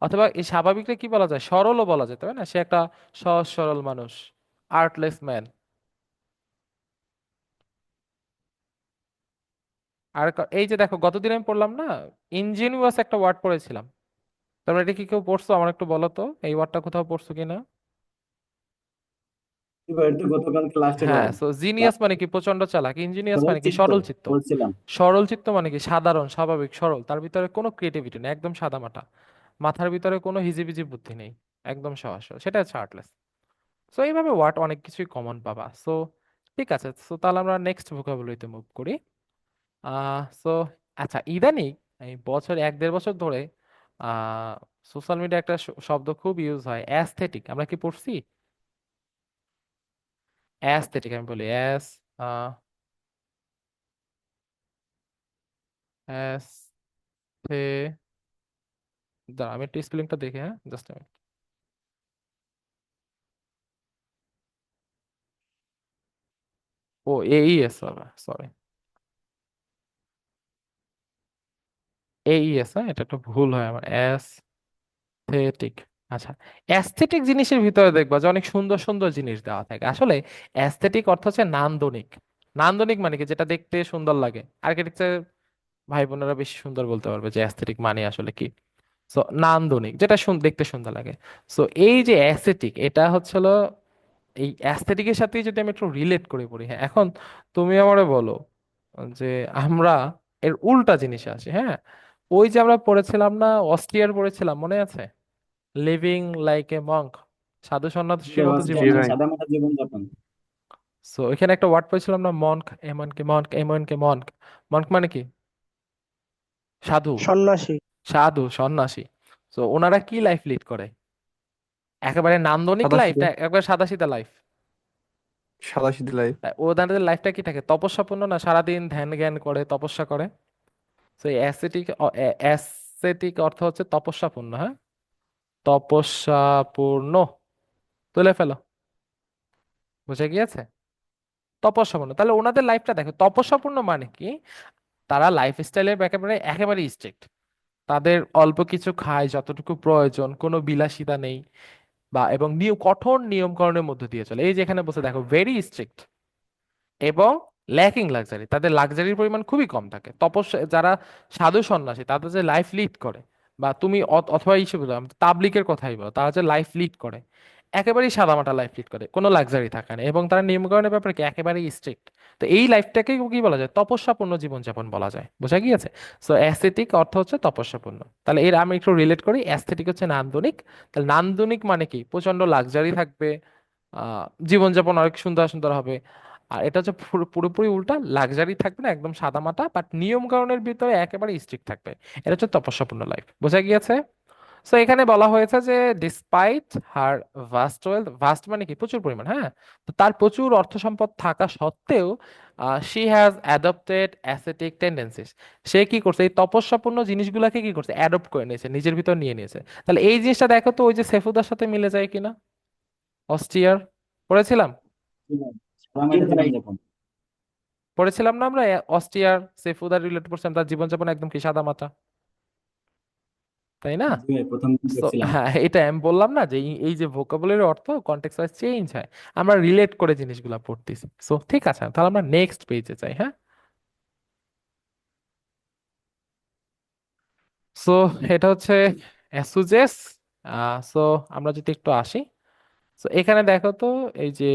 অথবা এই স্বাভাবিকটা কি বলা যায়, সরলও বলা যায়, তাই না? সে একটা সহজ সরল মানুষ, আর্টলেস ম্যান। আর এই যে দেখো, গতদিন আমি পড়লাম না, ইনজিনিয়াস একটা ওয়ার্ড পড়েছিলাম, তোমরা এটা কি কেউ পড়ছো? আমার একটু বলো তো এই ওয়ার্ডটা কোথাও পড়ছো কিনা। এবার তো গতকাল ক্লাসে হ্যাঁ, সো জিনিয়াস মানে কি? প্রচন্ড চালাক। ইনজিনিয়াস মানে কি? চিত্ত সরল চিত্ত। বলছিলাম। সরল চিত্ত মানে কি? সাধারণ, স্বাভাবিক, সরল, তার ভিতরে কোনো ক্রিয়েটিভিটি নেই, একদম সাদামাটা, মাথার ভিতরে কোনো হিজিবিজি বুদ্ধি নেই, একদম সহজ সরল। সেটা হচ্ছে আর্টলেস। সো এইভাবে ওয়ার্ড অনেক কিছুই কমন পাবা। সো ঠিক আছে, সো তাহলে আমরা নেক্সট ভোকাবুলারিতে মুভ করি। সো আচ্ছা, ইদানিং এই বছর 1-1.5 বছর ধরে সোশ্যাল মিডিয়া একটা শব্দ খুব ইউজ হয়, অ্যাস্থেটিক। আমরা কি পড়ছি? অ্যাস্থেটিক, আমি বলি অ্যাস অ্যাস্থে দাঁড়া, আমি একটু স্পেলিংটা দেখি, হ্যাঁ, জাস্ট। ও, এইএস, সরি, এইএস, হ্যাঁ, এটা একটু ভুল হয় আমার, অ্যাস্থেটিক। আচ্ছা, অ্যাস্থেটিক জিনিসের ভিতরে দেখবা যে অনেক সুন্দর সুন্দর জিনিস দেওয়া থাকে। আসলে অ্যাস্থেটিক অর্থ হচ্ছে নান্দনিক। নান্দনিক মানে কি? যেটা দেখতে সুন্দর লাগে। আর্কিটেকচার ভাই বোনেরা বেশি সুন্দর বলতে পারবে যে অ্যাস্থেটিক মানে আসলে কি। সো নান্দনিক, যেটা দেখতে সুন্দর লাগে। সো এই যে অ্যাস্থেটিক, এটা হচ্ছে হলো এই অ্যাস্থেটিকের সাথে যদি আমি একটু রিলেট করে পড়ি, হ্যাঁ, এখন তুমি আমারে বলো যে আমরা এর উল্টা জিনিস আছে, হ্যাঁ। ওই যে আমরা পড়েছিলাম না, অস্ট্রিয়ার পড়েছিলাম, মনে আছে? লিভিং লাইক এ মঙ্ক, সাধু সন্ন্যাসীর মতো জি জীবন। হস্টেলে ভাই। সাদামাটা জীবনযাপন। সো এখানে একটা ওয়ার্ড পড়েছিলাম না, মনক, এমন কি মনক, এমন কি মনক। মনক মানে কি? সাধু। সন্ন্যাসী। সাধু, সন্ন্যাসী। তো ওনারা কি লাইফ লিড করে? একেবারে নান্দনিক লাইফ সাদাসিধে না একেবারে সাদাসিধা লাইফ? সাদাসিধে লাইফ। ওনাদের লাইফটা কি থাকে? তপস্যাপূর্ণ না? সারাদিন ধ্যান জ্ঞান করে, তপস্যা করে। তো এই অ্যাসেটিক, অ্যাসেটিক অর্থ হচ্ছে তপস্যাপূর্ণ, হ্যাঁ, তপস্যাপূর্ণ। তুলে ফেলো, বুঝে গিয়েছে? তপস্যাপূর্ণ, তাহলে ওনাদের লাইফটা দেখো, তপস্যাপূর্ণ মানে কি? তারা লাইফ স্টাইলের একেবারে একেবারে স্ট্রিক্ট। তাদের অল্প কিছু খায়, যতটুকু প্রয়োজন, কোনো বিলাসিতা নেই, বা এবং কঠোর নিয়ম কানুনের মধ্যে দিয়ে চলে। এই যে এখানে বসে দেখো, ভেরি স্ট্রিক্ট, এবং ল্যাকিং লাক্সারি, তাদের লাক্সারির পরিমাণ খুবই কম থাকে। তপস্যা যারা সাধু সন্ন্যাসী, তাদের যে লাইফ লিড করে, বা তুমি অথবা হিসেবে বলো, তাবলিকের কথাই বলো, তারা যে লাইফ লিড করে, একেবারেই সাদামাটা লাইফ লিড করে, কোনো লাক্সারি থাকে না, এবং তারা নিয়মকানুনের ব্যাপারে কি একেবারেই স্ট্রিক্ট। তো এই লাইফটাকে কি বলা যায়? তপস্যাপূর্ণ জীবনযাপন বলা যায়। বোঝা গিয়েছে? সো অ্যাস্থেটিক অর্থ হচ্ছে তপস্যাপূর্ণ। তাহলে এর আমি একটু রিলেট করি, অ্যাস্থেটিক হচ্ছে নান্দনিক। তাহলে নান্দনিক মানে কি? প্রচন্ড লাক্সারি থাকবে, জীবনযাপন অনেক সুন্দর সুন্দর হবে। আর এটা হচ্ছে পুরোপুরি উল্টা, লাক্সারি থাকবে না, একদম সাদামাটা, বাট নিয়ম কানুনের ভিতরে একেবারে স্ট্রিক্ট থাকবে। এটা হচ্ছে তপস্যাপূর্ণ লাইফ। বোঝা গিয়েছে? সো এখানে বলা হয়েছে যে ডিসপাইট হার ভাস্ট ওয়েলথ, ভাস্ট মানে কি? প্রচুর পরিমাণ, হ্যাঁ। তো তার প্রচুর অর্থ সম্পদ থাকা সত্ত্বেও শি হ্যাজ অ্যাডপ্টেড অ্যাসেটিক টেন্ডেন্সিস। সে কি করছে? এই তপস্যাপূর্ণ জিনিসগুলোকে কি করছে? অ্যাডপ্ট করে নিয়েছে, নিজের ভিতর নিয়ে নিয়েছে। তাহলে এই জিনিসটা দেখো তো, ওই যে সেফুদার সাথে মিলে যায় কিনা? অস্ট্রিয়ার পড়েছিলাম, জি সাদামাটা ভাই। জীবনযাপন। পড়েছিলাম না আমরা? অস্ট্রিয়ার সেফুদার রিলেট করছিলাম, তার জীবনযাপন একদম কি সাদা মাটা, তাই না? জি ভাই, প্রথম দিন So, দেখছিলাম। হ্যাঁ, এটা আমি বললাম না যে এই যে ভোকাবুলারির অর্থ কনটেক্সট ওয়াইজ চেঞ্জ হয়, আমরা রিলেট করে জিনিসগুলো পড়তেছি। সো ঠিক আছে, তাহলে আমরা নেক্সট পেজে যাই, হ্যাঁ। সো এটা হচ্ছে অ্যাসুজেস। সো আমরা যদি একটু আসি, সো এখানে দেখো তো, এই যে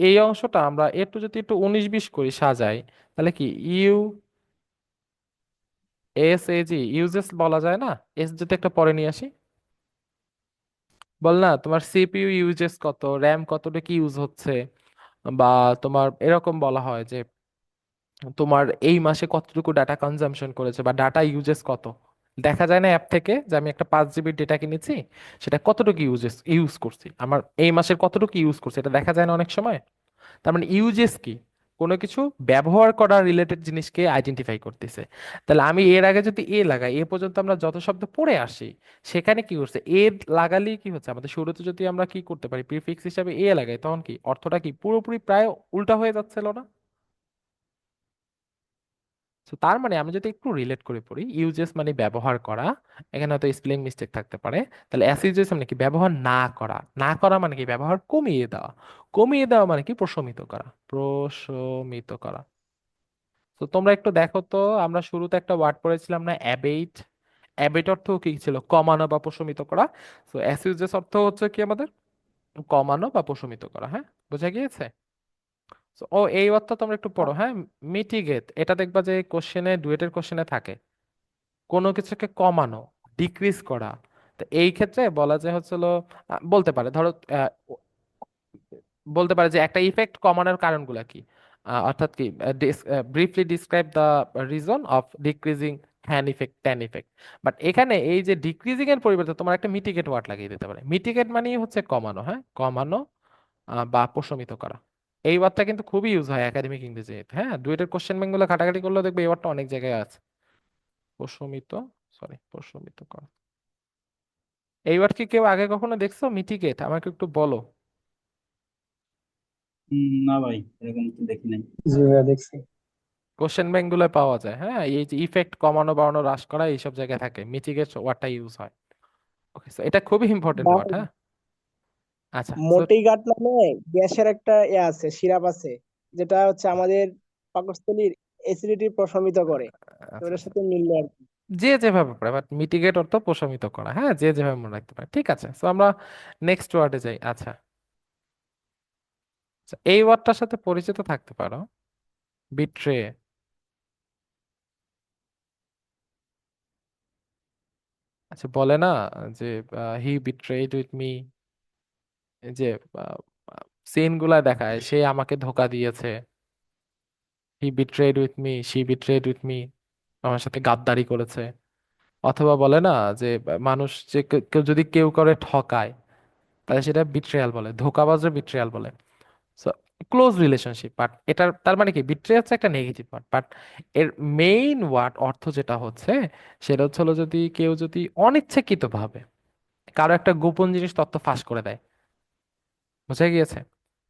এই অংশটা আমরা একটু যদি একটু 19-20 করি, সাজাই, তাহলে কি U S A G uses বলা যায় না? এস যদি একটা পরে নিয়ে আসি, বল না তোমার সিপিইউ ইউজেস কত, র্যাম কতটুকু ইউজ হচ্ছে, বা তোমার এরকম বলা হয় যে তোমার এই মাসে কতটুকু ডাটা কনজাম্পশন করেছে, বা ডাটা ইউজেস কত। দেখা যায় না অ্যাপ থেকে যে আমি একটা 5 জিবির ডেটা কিনেছি, সেটা কতটুকু ইউজ করছি, আমার এই মাসের কতটুকু ইউজ করছি, এটা দেখা যায় না অনেক সময়? তার মানে ইউজেস কি? কোনো কিছু ব্যবহার করা রিলেটেড জিনিসকে আইডেন্টিফাই করতেছে। তাহলে আমি এর আগে যদি এ লাগাই, এ পর্যন্ত আমরা যত শব্দ পড়ে আসি, সেখানে কি করছে? এ লাগালেই কি হচ্ছে, আমাদের শুরুতে যদি আমরা কি করতে পারি, প্রিফিক্স হিসাবে এ লাগাই, তখন কি অর্থটা কি পুরোপুরি প্রায় উল্টা হয়ে যাচ্ছিল না? তো তার মানে আমি যদি একটু রিলেট করে পড়ি, ইউজেস মানে ব্যবহার করা, এখানে হয়তো স্পেলিং মিস্টেক থাকতে পারে। তাহলে অ্যাসিউজেস মানে কি? ব্যবহার না করা। না করা মানে কি? ব্যবহার কমিয়ে দেওয়া। কমিয়ে দেওয়া মানে কি? প্রশমিত করা। প্রশমিত করা। তো তোমরা একটু দেখো তো, আমরা শুরুতে একটা ওয়ার্ড পড়েছিলাম না, অ্যাবেট? অ্যাবেট অর্থ কি ছিল? কমানো বা প্রশমিত করা। তো অ্যাসিউজেস অর্থ হচ্ছে কি আমাদের? কমানো বা প্রশমিত করা। হ্যাঁ, বোঝা গিয়েছে? So, ও এই অর্থ তোমরা একটু পড়ো। হ্যাঁ, মিটিগেট, এটা দেখবা যে কোশ্চেনে, ডুয়েটের কোশ্চেনে থাকে। কোনো কিছুকে কমানো, ডিক্রিজ করা। তো এই ক্ষেত্রে বলা যায় হচ্ছিল, বলতে পারে ধরো, বলতে পারে যে একটা ইফেক্ট কমানোর কারণগুলো কি। অর্থাৎ কি, briefly describe the reason of decreasing হ্যান ইফেক্ট, ট্যান ইফেক্ট। বাট এখানে এই যে ডিক্রিজিং এর পরিবর্তে তোমার একটা মিটিগেট ওয়ার্ড লাগিয়ে দিতে পারে। মিটিগেট মানেই হচ্ছে কমানো। হ্যাঁ, কমানো বা প্রশমিত করা। এই ওয়ার্ডটা কিন্তু খুবই ইউজ হয় একাডেমিক ইংরেজি। হ্যাঁ, ডুয়েটের কোশ্চেন ব্যাংকগুলো ঘাটাঘাটি করলেও দেখবে এই ওয়ার্ডটা অনেক জায়গায় আছে। প্রশমিত, সরি, প্রশমিত করা। এই ওয়ার্ড কি কেউ আগে কখনো দেখছো? মিটিগেট, আমাকে একটু বলো। না ভাই, এরকম তো দেখি নাই। জি ভাইয়া, দেখছি। কোশ্চেন ব্যাংকগুলো পাওয়া যায়। হ্যাঁ, এই যে ইফেক্ট কমানো, বাড়ানো, হ্রাস করা, এইসব জায়গায় থাকে, মিটিগেট ওয়ার্ডটা ইউজ হয়। ওকে, এটা খুবই ইম্পর্টেন্ট ওয়ার্ড। ভাই, হ্যাঁ, আচ্ছা, so, মটিগাট নামে গ্যাসের একটা আছে, সিরাপ আছে, যেটা হচ্ছে আমাদের পাকস্থলীর অ্যাসিডিটি প্রশমিত করে। তো আচ্ছা এটার আচ্ছা, সাথে মিললে আর কি। যে যেভাবে পারে, বাট মিটিগেট অর্থ প্রশমিত করা। হ্যাঁ, যে যেভাবে মনে রাখতে পারে। ঠিক আছে, তো আমরা নেক্সট ওয়ার্ডে যাই। আচ্ছা, আচ্ছা, এই ওয়ার্ডটার সাথে পরিচিত থাকতে পারো, বিট্রে। আচ্ছা, বলে না যে হি বিট্রেড উইথ মি, যে সিন গুলা দেখায়, সে আমাকে ধোকা দিয়েছে। He betrayed with me, she betrayed with me, আমার সাথে গাদ্দারি করেছে। অথবা বলে না যে মানুষ যে কেউ যদি কেউ করে ঠকায়, তাহলে সেটা বিট্রেয়াল বলে, ধোঁকাবাজের বিট্রেয়াল বলে। Close relationship. বাট এটার তার মানে কি, বিট্রে হচ্ছে একটা নেগেটিভ ওয়ার্ড, বাট এর মেইন ওয়ার্ড অর্থ যেটা হচ্ছে, সেটা হচ্ছে হলো যদি কেউ যদি অনিচ্ছাকৃত ভাবে কারো একটা গোপন জিনিস, তথ্য ফাঁস করে দেয়। বুঝা গিয়েছে?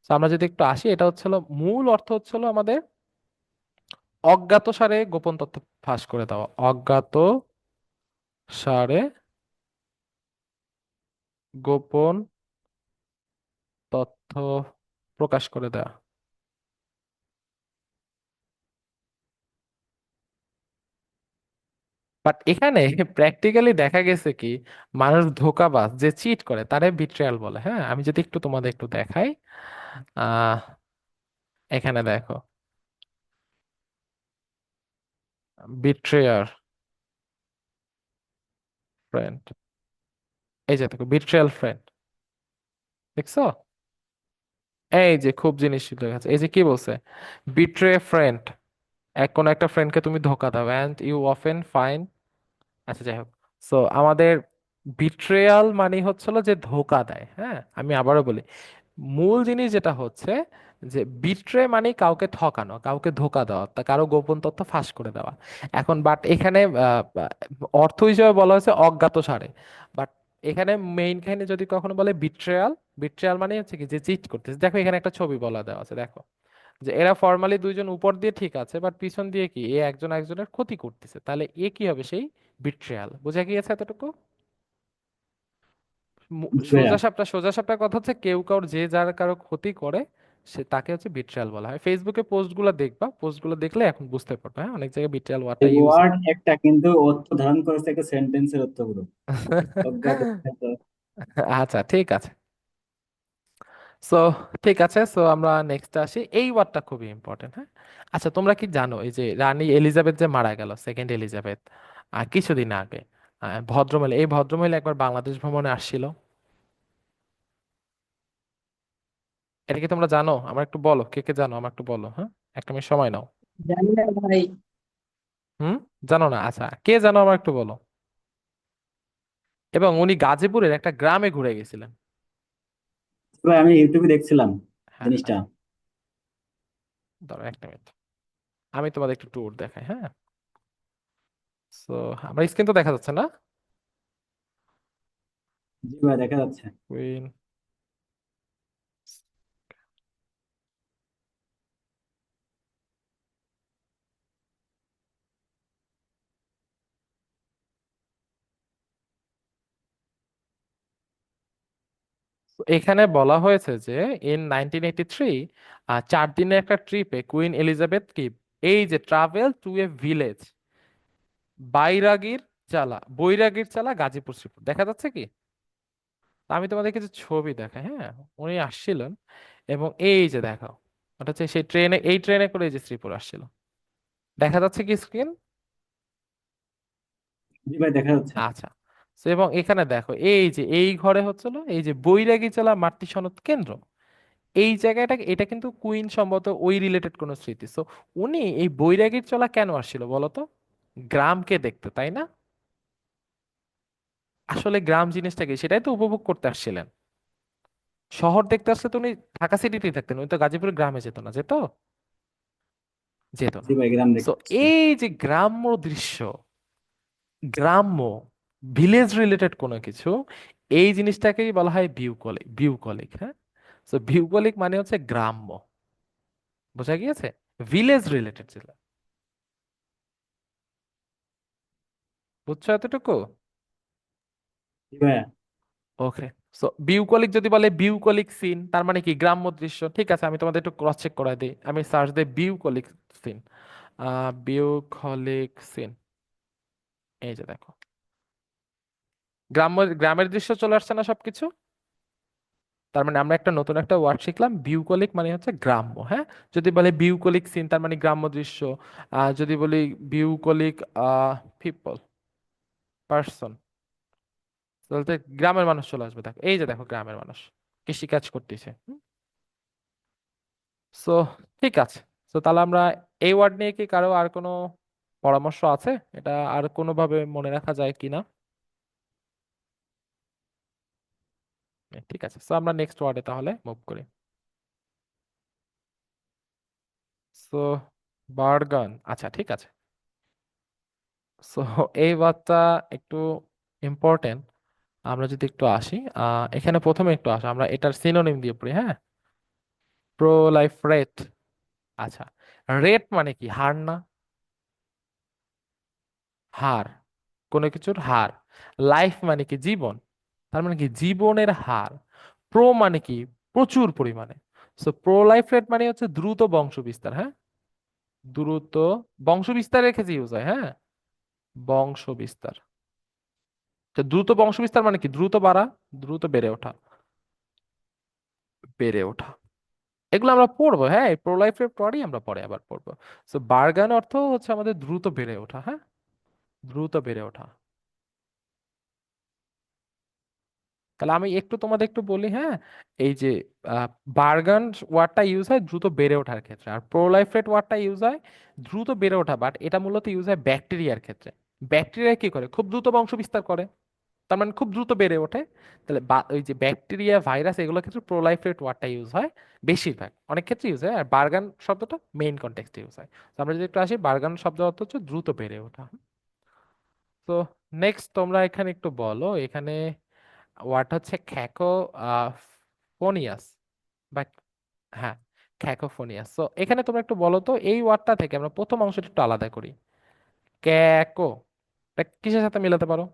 তো আমরা যদি একটু আসি, এটা হচ্ছে হলো মূল অর্থ হচ্ছে হলো আমাদের অজ্ঞাতসারে গোপন তথ্য ফাঁস করে দেওয়া। অজ্ঞাত সারে গোপন তথ্য প্রকাশ করে দেওয়া। বাট এখানে প্র্যাকটিক্যালি দেখা গেছে কি, মানুষ ধোঁকাবাজ যে চিট করে তারে বিট্রেয়াল বলে। হ্যাঁ, আমি যদি একটু তোমাদের একটু দেখাই, আহ এখানে দেখো, বিট্রেয়ার ফ্রেন্ড, এই যে দেখো, বিট্রেয়াল ফ্রেন্ড, দেখছো? এই যে খুব জিনিস লেখা আছে, এই যে কি বলছে, বিট্রে ফ্রেন্ড, কোন একটা ফ্রেন্ডকে তুমি ধোকা দাও, অ্যান্ড ইউ অফেন ফাইন। আচ্ছা, যাই হোক। সো আমাদের বিট্রেয়াল মানে হচ্ছিল যে ধোকা দেয়। হ্যাঁ, আমি আবারও বলি, মূল জিনিস যেটা হচ্ছে যে বিট্রে মানে কাউকে ঠকানো, কাউকে ধোকা দেওয়া, তা কারো গোপন তথ্য ফাঁস করে দেওয়া। এখন বাট এখানে অর্থ হিসেবে বলা হয়েছে অজ্ঞাতসারে। বাট এখানে মেইন কাহিনী যদি কখনো বলে বিট্রেয়াল, বিট্রেয়াল মানে হচ্ছে কি, যে চিট করতেছে। দেখো এখানে একটা ছবি বলা দেওয়া আছে, দেখো যে এরা ফর্মালি দুইজন উপর দিয়ে ঠিক আছে, বাট পিছন দিয়ে কি এ একজন একজনের ক্ষতি করতেছে, তাহলে এ কি হবে? সেই বিট্রেয়াল। বুঝা গিয়েছে এতটুকু? জি ভাইয়া। সোজা সাপটা কথা হচ্ছে, কেউ কারোর, যে যার কারো ক্ষতি করে, সে তাকে হচ্ছে বিট্রায়াল বলা হয়। ফেসবুকে পোস্টগুলো দেখবা, পোস্টগুলো দেখলে এখন বুঝতে পারবে। হ্যাঁ, অনেক জায়গায় বিট্রায়াল ওয়ার্ডটা এই ইউজ ওয়ার্ড হয়। একটা, কিন্তু অর্থ ধারণ করেছে একটা সেন্টেন্সের অর্থ পুরো অজ্ঞাত। আচ্ছা, ঠিক আছে। সো ঠিক আছে, সো আমরা নেক্সট আসি। এই ওয়ার্ডটা খুবই ইম্পর্টেন্ট। হ্যাঁ, আচ্ছা, তোমরা কি জানো এই যে রানী এলিজাবেথ যে মারা গেল, সেকেন্ড এলিজাবেথ, কিছুদিন আগে, ভদ্রমহিলা, এই ভদ্রমহিলা একবার বাংলাদেশ ভ্রমণে আসছিল। এটা কি তোমরা জানো? আমার একটু বলো, কে কে জানো, আমার একটু বলো। হ্যাঁ, একটা মিনিট সময় নাও। জানি না ভাই। হুম, জানো না? আচ্ছা, কে জানো আমার একটু বলো। এবং উনি গাজীপুরের একটা গ্রামে ঘুরে গেছিলেন। ভাই, আমি ইউটিউবে দেখছিলাম হ্যাঁ জিনিসটা। হ্যাঁ, ধরো একটা মিনিট, আমি তোমাদের একটু ট্যুর দেখাই। হ্যাঁ, সো আমার স্ক্রিন তো দেখা যাচ্ছে না? জি ভাই, দেখা যাচ্ছে। কুইন, তো এখানে বলা হয়েছে যে ইন 1983 4 দিনের একটা ট্রিপে কুইন এলিজাবেথ কি এই যে ট্রাভেল টু এ ভিলেজ বৈরাগীর চালা গাজীপুর শ্রীপুর দেখা যাচ্ছে কি? তা আমি তোমাদের কিছু ছবি দেখাই, হ্যাঁ। উনি আসছিলেন এবং এই যে দেখো, ওটা হচ্ছে সেই ট্রেনে, এই ট্রেনে করে এই যে শ্রীপুর আসছিল, দেখা যাচ্ছে কি স্ক্রিন? জি ভাই, দেখা যাচ্ছে। আচ্ছা। So, এবং এখানে দেখো এই যে এই ঘরে হচ্ছিল এই যে বৈরাগীচালা মাতৃ সনদ কেন্দ্র, এই জায়গাটা, এটা কিন্তু কুইন সম্ভবত ওই রিলেটেড কোন স্মৃতি। সো উনি এই বৈরাগীর চলা কেন আসছিল বলতো? গ্রামকে দেখতে, তাই না? আসলে গ্রাম জিনিসটা কি সেটাই তো উপভোগ করতে আসছিলেন। শহর দেখতে আসলে তো উনি ঢাকা সিটিতেই থাকতেন, উনি তো গাজীপুরের গ্রামে যেত না, যেত? যেত না। জি ভাই, গ্রাম সো দেখতে আসছে। এই যে গ্রাম্য দৃশ্য, গ্রাম্য ভিলেজ রিলেটেড কোনো কিছু, এই জিনিসটাকেই বলা হয় বিউকলিক, হ্যাঁ। তো বিউকলিক মানে হচ্ছে গ্রাম্য, বোঝা গিয়েছে? ভিলেজ রিলেটেড ছিল, বুঝছো এতটুকু? জি ভাইয়া। ওকে। সো বিউকলিক যদি বলে বিউকলিক সিন, তার মানে কি গ্রাম্য দৃশ্য। ঠিক আছে, আমি তোমাদের একটু ক্রস চেক করে দিই, আমি সার্চ দিই বিউকলিক সিন। বিউকলিক সিন, এই যে দেখো গ্রামের দৃশ্য চলে আসছে না সবকিছু। তার মানে আমরা একটা নতুন একটা ওয়ার্ড শিখলাম, বিউকলিক মানে হচ্ছে গ্রাম্য, হ্যাঁ। যদি বলে বিউকলিক সিন তার মানে গ্রাম্য দৃশ্য। যদি বলি বিউকলিক পিপল, পার্সন, তাহলে তো গ্রামের মানুষ চলে আসবে। দেখো এই যে দেখো গ্রামের মানুষ কৃষিকাজ করতেছে। সো ঠিক আছে। তো তাহলে আমরা এই ওয়ার্ড নিয়ে কি কারো আর কোনো পরামর্শ আছে, এটা আর কোনোভাবে মনে রাখা যায় কিনা? ঠিক আছে, সো আমরা নেক্সট ওয়ার্ডে তাহলে মুভ করি। সো বার্গান, আচ্ছা ঠিক আছে। সো এই ওয়ার্ডটা একটু ইম্পর্টেন্ট, আমরা যদি একটু আসি এখানে প্রথমে একটু আসি, আমরা এটার সিনোনিম দিয়ে পড়ি, হ্যাঁ। প্রো লাইফ রেট, আচ্ছা। রেট মানে কি? হার না? হার, কোনো কিছুর হার। লাইফ মানে কি? জীবন, তার মানে কি জীবনের হার। প্রো মানে কি? প্রচুর পরিমাণে। সো প্রো লাইফ রেট মানে হচ্ছে দ্রুত বংশ বিস্তার, হ্যাঁ। দ্রুত বংশ বিস্তার রেখেছি ইউজ হয়, হ্যাঁ। বংশ বিস্তার, তো দ্রুত বংশ বিস্তার মানে কি? দ্রুত বাড়া, দ্রুত বেড়ে ওঠা, বেড়ে ওঠা। এগুলো আমরা পড়বো, হ্যাঁ। প্রো লাইফ রেট পরই আমরা পরে আবার পড়বো। সো বার্গান অর্থ হচ্ছে আমাদের দ্রুত বেড়ে ওঠা, হ্যাঁ। দ্রুত বেড়ে ওঠা। তাহলে আমি একটু তোমাদের একটু বলি, হ্যাঁ। এই যে বার্গান ওয়ার্ডটা ইউজ হয় দ্রুত বেড়ে ওঠার ক্ষেত্রে, আর প্রোলাইফেট ওয়ার্ডটা ইউজ হয় দ্রুত বেড়ে ওঠা, বাট এটা মূলত ইউজ হয় ব্যাকটেরিয়ার ক্ষেত্রে। ব্যাকটেরিয়া কি করে? খুব দ্রুত বংশ বিস্তার করে, তার মানে খুব দ্রুত বেড়ে ওঠে। তাহলে ওই যে ব্যাকটেরিয়া, ভাইরাস, এগুলোর ক্ষেত্রে প্রোলাইফেট ওয়ার্ডটা ইউজ হয় বেশিরভাগ, অনেক ক্ষেত্রে ইউজ হয়। আর বার্গান শব্দটা মেইন কনটেক্সটে ইউজ হয়। তো আমরা যদি একটু আসি, বার্গান শব্দের অর্থ হচ্ছে দ্রুত বেড়ে ওঠা। তো নেক্সট তোমরা এখানে একটু বলো, এখানে ওয়ার্ড হচ্ছে খ্যাকো ফোনিয়াস, বা হ্যাঁ, খ্যাকোফোনিয়াস। তো এখানে তোমরা একটু বলো তো, এই ওয়ার্ডটা থেকে আমরা প্রথম অংশটা একটু আলাদা করি। ক্যাকো, এটা কিসের সাথে মিলাতে পারো?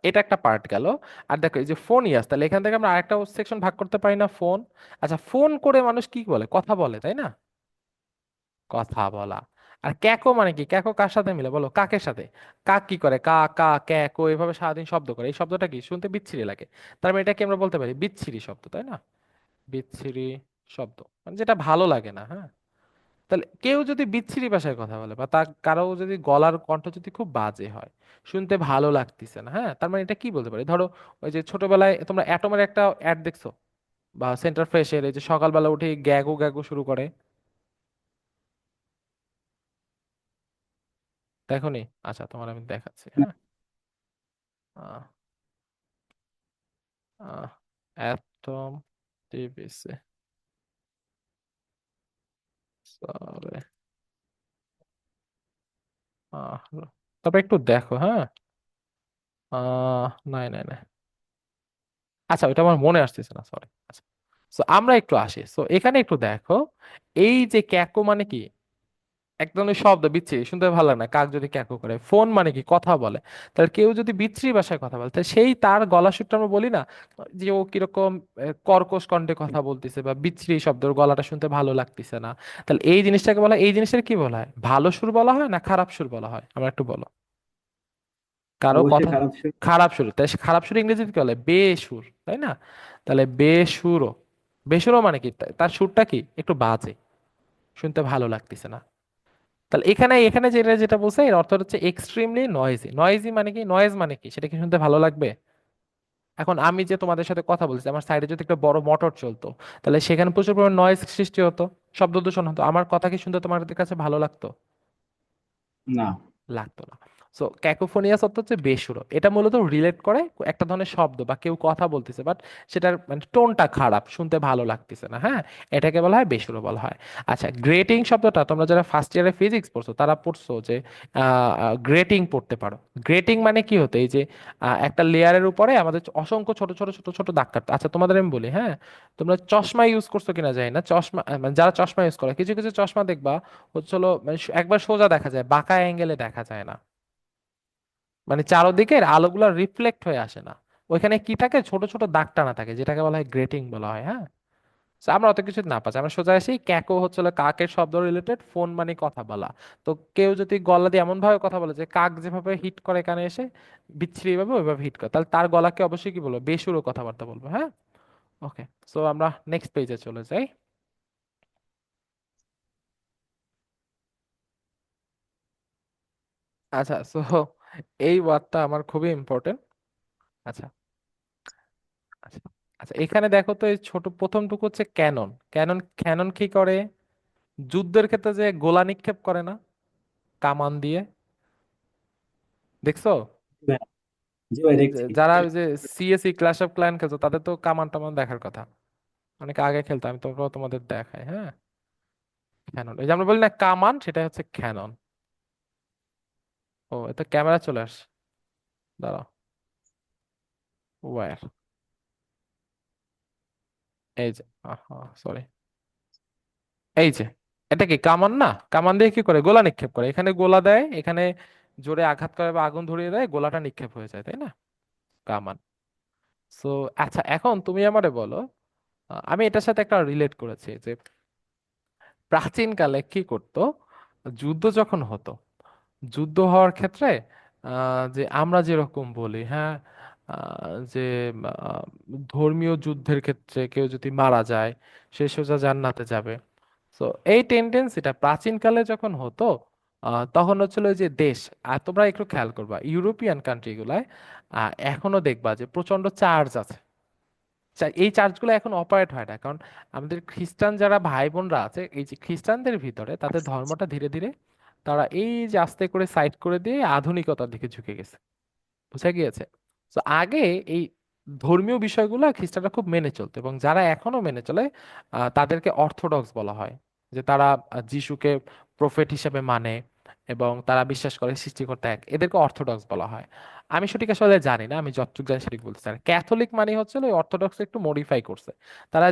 এটা একটা পার্ট গেল। আর দেখো এই যে ফোনিয়াস, তাহলে এখান থেকে আমরা আরেকটা সেকশন ভাগ করতে পারি না? ফোন। আচ্ছা, ফোন করে মানুষ কি বলে? কথা বলে, তাই না? কথা বলা। আর ক্যাকো মানে কি? ক্যাকো কার সাথে মিলে বলো? কাকের সাথে। কাক কি করে? কা কা ক্যাকো এভাবে সারাদিন শব্দ করে, এই শব্দটা কি শুনতে বিচ্ছিরি লাগে, তার মানে এটা কি আমরা বলতে পারি বিচ্ছিরি শব্দ, তাই না? বিচ্ছিরি শব্দ মানে যেটা ভালো লাগে না, হ্যাঁ। তাহলে কেউ যদি বিচ্ছিরি ভাষায় কথা বলে, বা তার কারো যদি গলার কণ্ঠ যদি খুব বাজে হয়, শুনতে ভালো লাগতেছে না, হ্যাঁ, তার মানে এটা কি বলতে পারি? ধরো ওই যে ছোটবেলায় তোমরা অ্যাটমের একটা অ্যাড দেখছো, বা সেন্টার ফ্রেশের, এই যে সকালবেলা উঠে গ্যাগো গ্যাগো শুরু করে, দেখোনি? আচ্ছা, তোমার আমি দেখাচ্ছি, হ্যাঁ। আহ আহ অ্যাটম টিভিসি, সরি। আহ তবে একটু দেখো, হ্যাঁ। নাই নাই নাই, আচ্ছা ওইটা আমার মনে আসতেছে না, সরি। আচ্ছা, তো আমরা একটু আসি, তো এখানে একটু দেখো, এই যে ক্যাকো মানে কি? এক ধরনের শব্দ বিচ্ছিরি, শুনতে ভালো লাগে না। কাক যদি ক্যাকো করে, ফোন মানে কি কথা বলে, তাহলে কেউ যদি বিচ্ছিরি ভাষায় কথা বলে তাহলে সেই তার গলা সুরটা আমরা বলি না যে ও কিরকম কর্কশ কণ্ঠে কথা বলতেছে বা বিচ্ছিরি শব্দ, ওর গলাটা শুনতে ভালো লাগতেছে না। তাহলে এই জিনিসটাকে বলা হয়, এই জিনিসটাকে কি বলা হয়, ভালো সুর বলা হয় না খারাপ সুর বলা হয়, আমরা একটু বলো। কারো অবশ্যই কথা, খারাপ সুর। খারাপ সুর, তাই খারাপ সুর ইংরেজিতে কি বলে, বেসুর, তাই না? তাহলে বেসুরো, বেসুরো মানে কি, তার সুরটা কি একটু বাজে, শুনতে ভালো লাগতেছে না। তাহলে এখানে এখানে যেটা যেটা বলছে এর অর্থ হচ্ছে এক্সট্রিমলি নয়েজি। নয়েজি মানে কি, নয়েজ মানে কি, সেটা কি শুনতে ভালো লাগবে? এখন আমি যে তোমাদের সাথে কথা বলছি, আমার সাইডে যদি একটা বড় মোটর চলতো, তাহলে সেখানে প্রচুর পরিমাণ নয়েজ সৃষ্টি হতো, শব্দ দূষণ হতো, আমার কথা কি শুনতে তোমাদের কাছে ভালো লাগতো? না। লাগতো না। সো ক্যাকোফোনিয়াস অর্থ হচ্ছে বেসুরো, এটা মূলত রিলেট করে একটা ধরনের শব্দ বা কেউ কথা বলতেছে বাট সেটার মানে টোনটা খারাপ, শুনতে ভালো লাগতেছে না, হ্যাঁ, এটাকে বলা হয় বেসুরো বলা হয়। আচ্ছা, গ্রেটিং শব্দটা তোমরা যারা ফার্স্ট ইয়ারে ফিজিক্স পড়ছো তারা পড়ছো যে গ্রেটিং পড়তে পারো। গ্রেটিং মানে কি হতো, এই যে একটা লেয়ারের উপরে আমাদের অসংখ্য ছোট ছোট ছোট ছোট দাগ কাটতো। আচ্ছা তোমাদের আমি বলি, হ্যাঁ, তোমরা চশমা ইউজ করছো কিনা জানি না, চশমা মানে যারা চশমা ইউজ করে কিছু কিছু চশমা দেখবা হচ্ছিল মানে একবার সোজা দেখা যায়, বাঁকা অ্যাঙ্গেলে দেখা যায় না, মানে চারদিকের আলোগুলো রিফ্লেক্ট হয়ে আসে না, ওইখানে কি থাকে, ছোট ছোট দাগ টানা থাকে, যেটাকে বলা হয় গ্রেটিং বলা হয়, হ্যাঁ। So, আমরা অত কিছু না পাচ্ছি, আমরা সোজা আসি, ক্যাকো হচ্ছিল কাকের শব্দ রিলেটেড, ফোন মানে কথা বলা। তো কেউ যদি গলা দিয়ে এমন ভাবে কথা বলে যে কাক যেভাবে হিট করে কানে এসে বিচ্ছিরি ভাবে ওইভাবে হিট করে, তাহলে তার গলাকে অবশ্যই কি বলবো, বেসুরো কথাবার্তা বলবো, হ্যাঁ। ওকে, সো আমরা নেক্সট পেজে চলে যাই। আচ্ছা, সো এই ওয়ার্ডটা আমার খুবই ইম্পর্টেন্ট। আচ্ছা, আচ্ছা, আচ্ছা, এখানে দেখো তো এই ছোট প্রথমটুকু হচ্ছে ক্যানন। ক্যানন, ক্যানন কি করে, যুদ্ধের ক্ষেত্রে যে গোলা নিক্ষেপ করে না কামান দিয়ে, দেখছো? জি ভাই দেখছি। যারা ওই যে সিএসি ক্ল্যাশ অফ ক্ল্যান খেলছো তাদের তো কামান টামান দেখার কথা, অনেক আগে খেলতো, আমি তো তোমাদের দেখাই, হ্যাঁ। ক্যানন, এই যে আমরা বলি না কামান, সেটা হচ্ছে ক্যানন। ও, এটা ক্যামেরা চলে আসছে, দাঁড়াও, ওয়ার, এই যে, সরি, এই যে, এটা কি কামান না? কামান দিয়ে কি করে, গোলা নিক্ষেপ করে, এখানে গোলা দেয়, এখানে জোরে আঘাত করে বা আগুন ধরিয়ে দেয়, গোলাটা নিক্ষেপ হয়ে যায়, তাই না? কামান। সো আচ্ছা, এখন তুমি আমারে বলো, আমি এটার সাথে একটা রিলেট করেছি যে প্রাচীনকালে কি করতো, যুদ্ধ যখন হতো, যুদ্ধ হওয়ার ক্ষেত্রে যে আমরা যেরকম বলি, হ্যাঁ, যে আহ, ধর্মীয় যুদ্ধের ক্ষেত্রে কেউ যদি মারা যায় সে সোজা জান্নাতে যাবে। তো এই টেন্ডেন্সিটা প্রাচীনকালে যখন হতো, তখন হচ্ছিল ওই যে দেশ, আর তোমরা একটু খেয়াল করবা ইউরোপিয়ান কান্ট্রি গুলায় এখনো দেখবা যে প্রচন্ড চার্চ আছে। এই চার্চগুলো এখন অপারেট হয় না, কারণ আমাদের খ্রিস্টান যারা ভাই বোনরা আছে, এই যে খ্রিস্টানদের ভিতরে তাদের ধর্মটা ধীরে ধীরে তারা এই যে আস্তে করে সাইড করে দিয়ে আধুনিকতার দিকে ঝুঁকে গেছে, বুঝা গিয়েছে। তো আগে এই ধর্মীয় বিষয়গুলো খ্রিস্টানরা খুব মেনে চলতো, এবং যারা এখনো মেনে চলে তাদেরকে অর্থোডক্স বলা হয়, যে তারা যিশুকে প্রফেট হিসেবে মানে এবং তারা বিশ্বাস করে সৃষ্টিকর্তা এক, এদেরকে অর্থোডক্স বলা হয়। আমি সঠিক আসলে জানি না, আমি যতটুকু জানি সেটাই বলতে চাই। ক্যাথলিক মানে হচ্ছে ওই অর্থোডক্স একটু মডিফাই করছে, তারা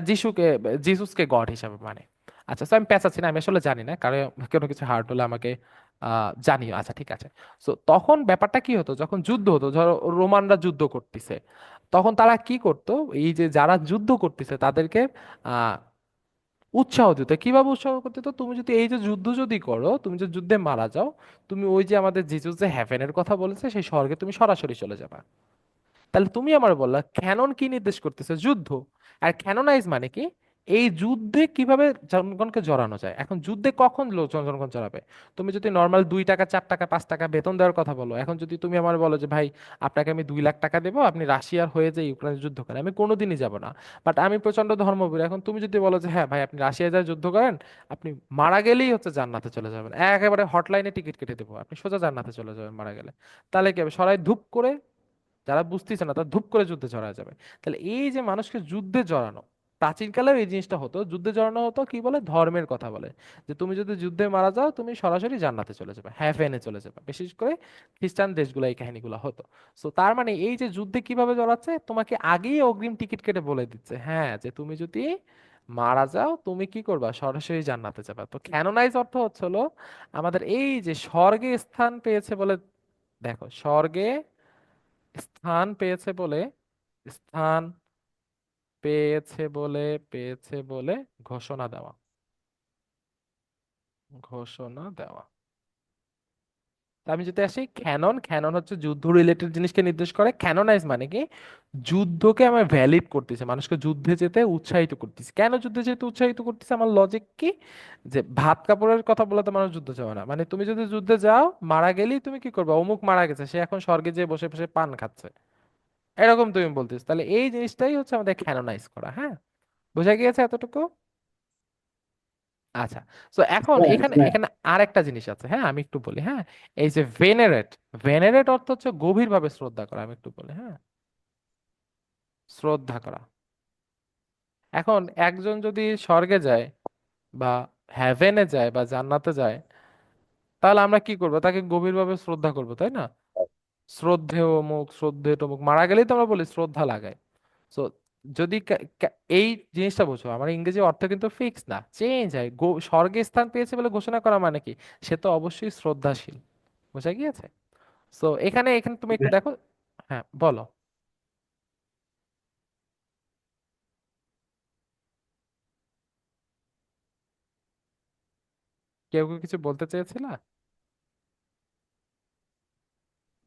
জিসুসকে গড হিসাবে মানে। আচ্ছা, তো আমি পেঁচাচ্ছি না, আমি আসলে জানি না, কারণ কোনো কিছু হার্ড হলে আমাকে জানিও, আচ্ছা ঠিক আছে। তো তখন ব্যাপারটা কি হতো, যখন যুদ্ধ হতো, ধরো রোমানরা যুদ্ধ করতেছে, তখন তারা কি করতো, এই যে যারা যুদ্ধ করতেছে তাদেরকে আহ উৎসাহ দিত। কিভাবে উৎসাহ করতে, তো তুমি যদি এই যে যুদ্ধ যদি করো, তুমি যে যুদ্ধে মারা যাও, তুমি ওই যে আমাদের জিজুস যে হেভেনের কথা বলেছে সেই স্বর্গে তুমি সরাসরি চলে যাবে। তাহলে তুমি আমার বললা ক্যানন কি নির্দেশ করতেছে, যুদ্ধ। আর ক্যানোনাইজ মানে কি, এই যুদ্ধে কিভাবে জনগণকে জড়ানো যায়। এখন যুদ্ধে কখন লোকজন জনগণ জড়াবে, তুমি যদি নর্মাল 2 টাকা 4 টাকা 5 টাকা বেতন দেওয়ার কথা বলো, এখন যদি তুমি আমার বলো যে ভাই আপনাকে আমি 2 লাখ টাকা দেবো, আপনি রাশিয়ার হয়ে যে ইউক্রেনে যুদ্ধ করেন, আমি কোনোদিনই যাব না। বাট আমি প্রচন্ড ধর্মভীর, এখন তুমি যদি বলো যে হ্যাঁ ভাই আপনি রাশিয়ায় যায় যুদ্ধ করেন, আপনি মারা গেলেই হচ্ছে জান্নাতে চলে যাবেন, একেবারে হটলাইনে টিকিট কেটে দেবো, আপনি সোজা জান্নাতে চলে যাবেন মারা গেলে, তাহলে কি হবে, সরাই ধূপ করে, যারা বুঝতেছে না তারা ধূপ করে যুদ্ধে জড়ায় যাবে। তাহলে এই যে মানুষকে যুদ্ধে জড়ানো, প্রাচীনকালেও এই জিনিসটা হতো, যুদ্ধে জড়ানো হতো কি বলে, ধর্মের কথা বলে, যে তুমি যদি যুদ্ধে মারা যাও তুমি সরাসরি জান্নাতে চলে যাবে, হেভেনে চলে যাবে। বিশেষ করে খ্রিস্টান দেশগুলো এই কাহিনীগুলো হতো। সো তার মানে এই যে যুদ্ধে কিভাবে জড়াচ্ছে, তোমাকে আগেই অগ্রিম টিকিট কেটে বলে দিচ্ছে, হ্যাঁ, যে তুমি যদি মারা যাও, তুমি কি করবা? সরাসরি জান্নাতে যাবা। তো ক্যানোনাইজ অর্থ হচ্ছে হলো আমাদের এই যে স্বর্গে স্থান পেয়েছে বলে, দেখো স্বর্গে স্থান পেয়েছে বলে, স্থান পেয়েছে বলে ঘোষণা দেওয়া, ঘোষণা দেওয়া। তা আমি যদি আসি ক্যানন, ক্যানন হচ্ছে যুদ্ধ রিলেটেড জিনিসকে নির্দেশ করে। ক্যানোনাইজ মানে কি? যুদ্ধকে আমার ভ্যালিড করতেছে, মানুষকে যুদ্ধে যেতে উৎসাহিত করতেছে। কেন যুদ্ধে যেতে উৎসাহিত করতেছে? আমার লজিক কি? যে ভাত কাপড়ের কথা বলে তো মানুষ যুদ্ধ যাবে না। মানে তুমি যদি যুদ্ধে যাও, মারা গেলেই তুমি কি করবে? অমুক মারা গেছে, সে এখন স্বর্গে যেয়ে বসে বসে পান খাচ্ছে, এরকম তুমি বলতেছ। তাহলে এই জিনিসটাই হচ্ছে আমাদের ক্যানোনাইজ করা। হ্যাঁ, বোঝা গিয়েছে এতটুকু? আচ্ছা, তো এখন হ্যাঁ এখানে হ্যাঁ। এখানে আরেকটা জিনিস আছে, হ্যাঁ আমি একটু বলি। হ্যাঁ, এই যে ভেনারেট, ভেনারেট অর্থ হচ্ছে গভীরভাবে শ্রদ্ধা করা। আমি একটু বলি, হ্যাঁ, শ্রদ্ধা করা। এখন একজন যদি স্বর্গে যায় বা হ্যাভেনে যায় বা জান্নাতে যায়, তাহলে আমরা কি করবো? তাকে গভীরভাবে শ্রদ্ধা করবো, তাই না? শ্রদ্ধেয় অমুক, শ্রদ্ধে তমুক, মারা গেলেই তো আমরা বলি শ্রদ্ধা লাগাই। তো যদি এই জিনিসটা বুঝো, আমার ইংরেজি অর্থ কিন্তু ফিক্স না, চেঞ্জ হয়। স্বর্গে স্থান পেয়েছে বলে ঘোষণা করা মানে কি? সে তো অবশ্যই শ্রদ্ধাশীল। বোঝা গিয়েছে? তো এখানে এখানে তুমি একটু দেখো। হ্যাঁ বলো। কেউ কেউ কিছু বলতে চেয়েছিল?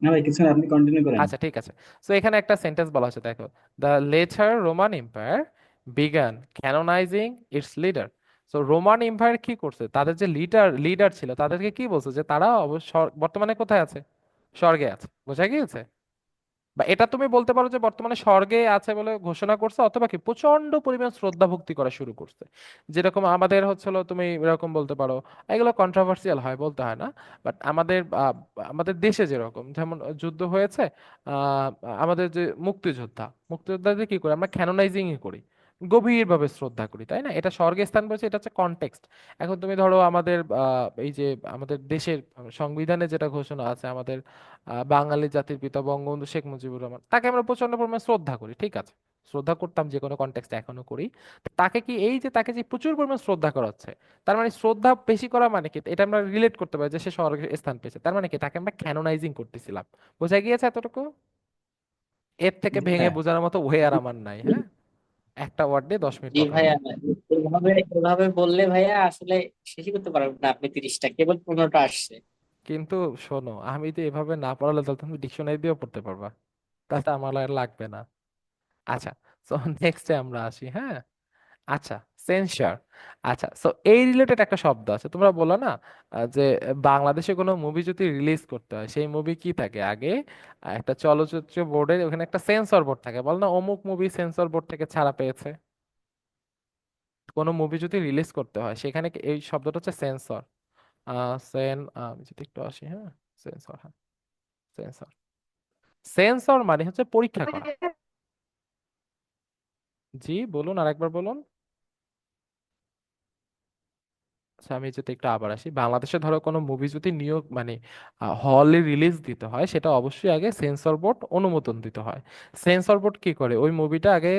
না ভাই কিছু না, আপনি কন্টিনিউ করেন। আচ্ছা ঠিক আছে। তো এখানে একটা সেন্টেন্স বলা হচ্ছে, দেখো, the later Roman Empire began canonizing its leader. তো রোমান এম্পায়ার কি করছে? তাদের যে লিডার লিডার ছিল তাদেরকে কি বলছে? যে তারা অবশ্য বর্তমানে কোথায় আছে? স্বর্গে আছে। বোঝা গিয়েছে? বা এটা তুমি বলতে পারো যে বর্তমানে স্বর্গে আছে বলে ঘোষণা করছে, অথবা কি প্রচন্ড পরিমাণ শ্রদ্ধা ভক্তি করা শুরু করছে। যেরকম আমাদের হচ্ছিল, তুমি এরকম বলতে পারো। এগুলো কন্ট্রোভার্সিয়াল হয়, বলতে হয় না। বাট আমাদের আমাদের দেশে যেরকম যেমন যুদ্ধ হয়েছে, আহ, আমাদের যে মুক্তিযোদ্ধা, মুক্তিযোদ্ধাদের কি করি আমরা? ক্যানোনাইজিং করি, গভীরভাবে শ্রদ্ধা করি, তাই না? এটা স্বর্গে স্থান পেয়েছে, এটা হচ্ছে কনটেক্সট। এখন তুমি ধরো আমাদের এই যে আমাদের দেশের সংবিধানে যেটা ঘোষণা আছে, আমাদের বাঙালি জাতির পিতা বঙ্গবন্ধু শেখ মুজিবুর রহমান, তাকে আমরা প্রচন্ড পরিমাণে শ্রদ্ধা করি, ঠিক আছে? শ্রদ্ধা করতাম, যে কোনো কনটেক্সটে এখনো করি। তো তাকে কি, এই যে তাকে যে প্রচুর পরিমাণে শ্রদ্ধা করা হচ্ছে, তার মানে শ্রদ্ধা বেশি করা মানে কি? এটা আমরা রিলেট করতে পারি যে সে স্বর্গে স্থান পেয়েছে, তার মানে কি? তাকে আমরা ক্যানোনাইজিং করতেছিলাম। বোঝা গিয়েছে এতটুকু? এর থেকে ভেঙে হ্যাঁ বোঝানোর মতো ওয়ে আর আমার নাই। হ্যাঁ, একটা ওয়ার্ড দিয়ে 10 মিনিট জি কথা ভাইয়া, বলা। এভাবে এভাবে বললে ভাইয়া আসলে শেষই করতে পারবেন না, আপনি 30টা কেবল 15টা আসছে। কিন্তু শোনো, আমি তো এভাবে না পড়ালে তাহলে তুমি ডিকশনারি দিয়েও পড়তে পারবা, তাতে আমার আর লাগবে না। আচ্ছা, তো নেক্সটে আমরা আসি। হ্যাঁ, আচ্ছা, সেন্সর। আচ্ছা, সো এই রিলেটেড একটা শব্দ আছে, তোমরা বলো না, যে বাংলাদেশে কোনো মুভি যদি রিলিজ করতে হয়, সেই মুভি কি থাকে আগে? একটা চলচ্চিত্র বোর্ডের ওখানে একটা সেন্সর বোর্ড থাকে, বল না অমুক মুভি সেন্সর বোর্ড থেকে ছাড়া পেয়েছে। কোনো মুভি যদি রিলিজ করতে হয় সেখানে এই শব্দটা হচ্ছে সেন্সর। আমি যদি একটু আসি, হ্যাঁ, সেন্সর, হ্যাঁ, সেন্সর। সেন্সর মানে হচ্ছে পরীক্ষা করা। জি বলুন, আরেকবার বলুন। আচ্ছা, আমি যদি একটু আবার আসি, বাংলাদেশে ধরো কোনো মুভি যদি নিয়োগ মানে হলে রিলিজ দিতে হয়, সেটা অবশ্যই আগে সেন্সর বোর্ড অনুমোদন দিতে হয়। সেন্সর বোর্ড কি করে? ওই মুভিটা আগে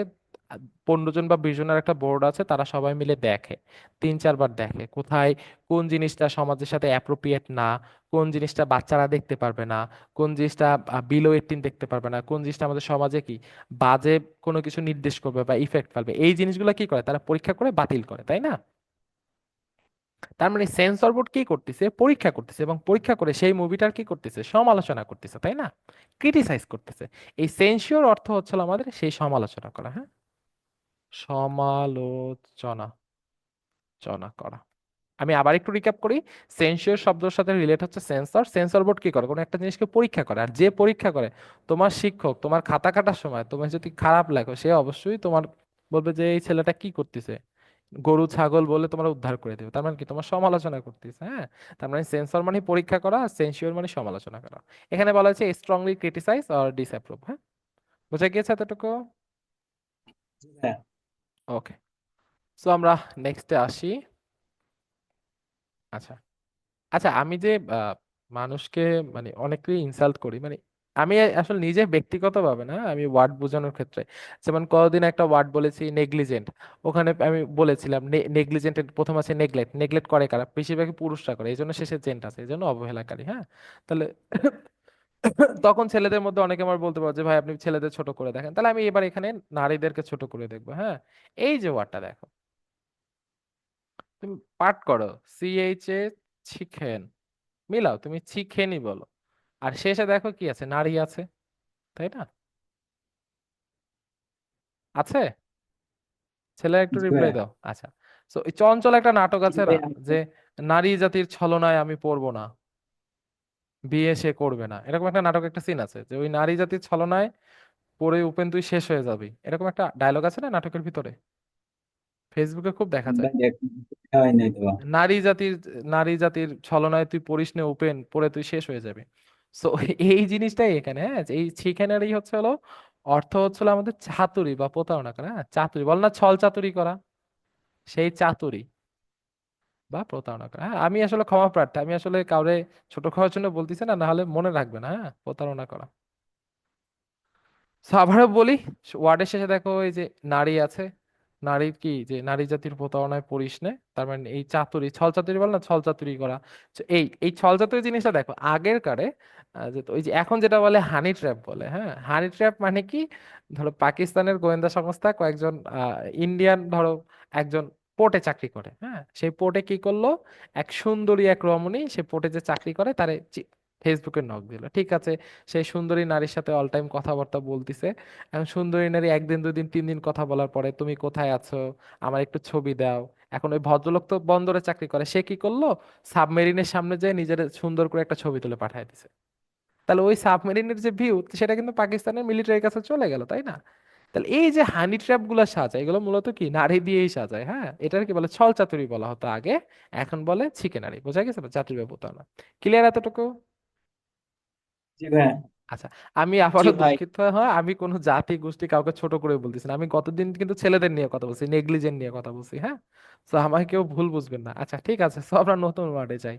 15 জন বা 20 জনের একটা বোর্ড আছে, তারা সবাই মিলে দেখে, 3-4 বার দেখে কোথায় কোন জিনিসটা সমাজের সাথে অ্যাপ্রোপ্রিয়েট না, কোন জিনিসটা বাচ্চারা দেখতে পারবে না, কোন জিনিসটা বিলো 18 দেখতে পারবে না, কোন জিনিসটা আমাদের সমাজে কি বাজে কোনো কিছু নির্দেশ করবে বা ইফেক্ট ফেলবে, এই জিনিসগুলো কি করে? তারা পরীক্ষা করে বাতিল করে, তাই না? তার মানে সেন্সর বোর্ড কি করতেছে? পরীক্ষা করতেছে, এবং পরীক্ষা করে সেই মুভিটার কি করতেছে? সমালোচনা করতেছে, তাই না? ক্রিটিসাইজ করতেছে। এই সেন্সিওর অর্থ হচ্ছে আমাদের সেই সমালোচনা করা। হ্যাঁ, সমালোচনা চনা করা। আমি আবার একটু রিক্যাপ করি। সেন্সিওর শব্দের সাথে রিলেট হচ্ছে সেন্সর। সেন্সর বোর্ড কি করে? কোনো একটা জিনিসকে পরীক্ষা করে, আর যে পরীক্ষা করে, তোমার শিক্ষক তোমার খাতা কাটার সময় তুমি যদি খারাপ লেখো, সে অবশ্যই তোমার বলবে যে এই ছেলেটা কি করতেছে, গরু ছাগল বলে তোমার উদ্ধার করে দেবে। তার মানে কি? তোমার সমালোচনা করতেছে। হ্যাঁ, তার মানে সেন্সর মানে পরীক্ষা করা, আর সেন্সিওর মানে সমালোচনা করা। এখানে বলা হয়েছে স্ট্রংলি ক্রিটিসাইজ অর ডিসঅ্যাপ্রুভ। হ্যাঁ, বুঝা গিয়েছে এতটুকু? হ্যাঁ। ওকে, সো আমরা নেক্সটে আসি। আচ্ছা, আচ্ছা, আমি যে মানুষকে মানে অনেকেই ইনসাল্ট করি, মানে আমি আসলে নিজে ব্যক্তিগত ভাবে না, আমি ওয়ার্ড বোঝানোর ক্ষেত্রে, যেমন কতদিন একটা ওয়ার্ড বলেছি নেগলিজেন্ট, ওখানে আমি বলেছিলাম নেগলিজেন্টের প্রথম আছে নেগলেক্ট, নেগলেক্ট করে কারা, বেশিরভাগই পুরুষরা করে, এই জন্য শেষে জেন্ট আছে, এই জন্য অবহেলাকারী। হ্যাঁ, তাহলে তখন ছেলেদের মধ্যে অনেকে আমার বলতে পারো যে ভাই আপনি ছেলেদের ছোট করে দেখেন, তাহলে আমি এবার এখানে নারীদেরকে ছোট করে দেখবো। হ্যাঁ, এই যে ওয়ার্ডটা দেখো, তুমি পাঠ করো, CH চিকেন, মিলাও, তুমি চিকেনই বলো, আর শেষে দেখো কি আছে, নারী আছে, তাই না? আছে? ছেলে একটু জি রিপ্লাই ভাইয়া। দাও। আচ্ছা, তো এই চঞ্চল একটা নাটক জি আছে না, ভাইয়া আছে। যে নারী জাতির ছলনায় আমি পড়বো না, বিয়ে সে করবে না, এরকম একটা নাটক, একটা সিন আছে যে ওই নারী জাতির ছলনায় পড়ে উপেন তুই শেষ হয়ে যাবি, এরকম একটা ডায়লগ আছে না নাটকের ভিতরে, ফেসবুকে খুব দেখা যায়। ভাই হয় নাই তো। নারী জাতির নারী জাতির ছলনায় তুই পড়িস না উপেন, পড়ে তুই শেষ হয়ে যাবে। সো এই জিনিসটাই এখানে, হ্যাঁ, যে এই শিখানেরই হচ্ছে হলো অর্থ হচ্ছে হলো আমাদের চাতুরি বা প্রতারণা করা। হ্যাঁ, চাতুরি বল না, ছল চাতুরি করা, সেই চাতুরি বা প্রতারণা করা। হ্যাঁ, আমি আসলে ক্ষমা প্রার্থী, আমি আসলে কাউরে ছোট করার জন্য বলতেছি না, না হলে মনে রাখবে না। হ্যাঁ, প্রতারণা করা। So, আবারও বলি, ওয়ার্ডের শেষে দেখো এই যে নারী আছে, নারীর কি, যে নারী জাতির প্রতারণায় পড়িস নে, তার মানে এই চাতুরি, ছল চাতুরি বল না, ছল চাতুরি করা। So, এই ছল চাতুরি জিনিসটা দেখো আগের কারে, যে ওই যে এখন যেটা বলে হানি ট্র্যাপ বলে। হ্যাঁ, হানি ট্র্যাপ মানে কি, ধরো পাকিস্তানের গোয়েন্দা সংস্থা কয়েকজন ইন্ডিয়ান, ধরো একজন পোর্টে চাকরি করে। হ্যাঁ, সেই পোর্টে কি করলো, এক সুন্দরী এক রমণী সে পোর্টে যে চাকরি করে তারে ফেসবুকে নক দিল। ঠিক আছে, সেই সুন্দরী নারীর সাথে অল টাইম কথাবার্তা বলতিছে। এখন সুন্দরী নারী একদিন দুই দিন তিন দিন কথা বলার পরে, তুমি কোথায় আছো, আমার একটু ছবি দাও। এখন ওই ভদ্রলোক তো বন্দরে চাকরি করে, সে কি করলো, সাবমেরিনের সামনে যেয়ে নিজের সুন্দর করে একটা ছবি তুলে পাঠিয়ে দিছে। তাহলে ওই সাবমেরিনের যে ভিউ, সেটা কিন্তু পাকিস্তানের মিলিটারির কাছে চলে গেল, তাই না? তাহলে এই যে হানি ট্র্যাপ গুলো সাজায়, এগুলো মূলত কি নারী দিয়েই সাজায়। হ্যাঁ, এটার কি বলে, ছল চাতুরি বলা হতো আগে, এখন বলে ছিকেনারি। বোঝা গেছে না, চাতুরি বা প্রতারণা। ক্লিয়ার এতটুকু? জি ভাইয়া। আচ্ছা, আমি জি আবারও ভাই। দুঃখিত, হয় আমি কোনো জাতি গোষ্ঠী কাউকে ছোট করে বলতেছি না, আমি গতদিন কিন্তু ছেলেদের নিয়ে কথা বলছি, নেগলিজেন্ট নিয়ে কথা বলছি। হ্যাঁ, তো আমাকে কেউ ভুল বুঝবেন না। আচ্ছা ঠিক আছে, তো আমরা নতুন ওয়ার্ডে যাই।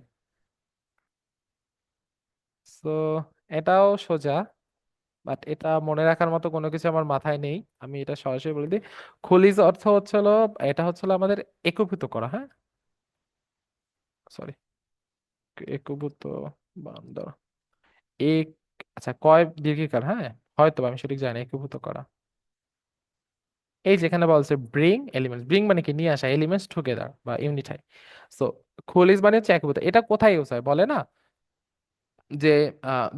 তো এটাও সোজা, বাট এটা মনে রাখার মতো কোনো কিছু আমার মাথায় নেই, আমি এটা সরাসরি বলে দিই। খলিজ অর্থ হচ্ছিল, এটা হচ্ছিল আমাদের একীভূত করা। হ্যাঁ, সরি, একীভূত বান্দর, এক, আচ্ছা কয় দীর্ঘিকার, হ্যাঁ হয়তো আমি সঠিক জানি না, একীভূত করা। এই যেখানে বলছে ব্রিং এলিমেন্টস, ব্রিং মানে কি নিয়ে আসা, এলিমেন্টস টুগেদার বা ইউনিটাই। সো খলিজ মানে হচ্ছে একীভূত। এটা কোথায় ইউজ হয় বলে না, যে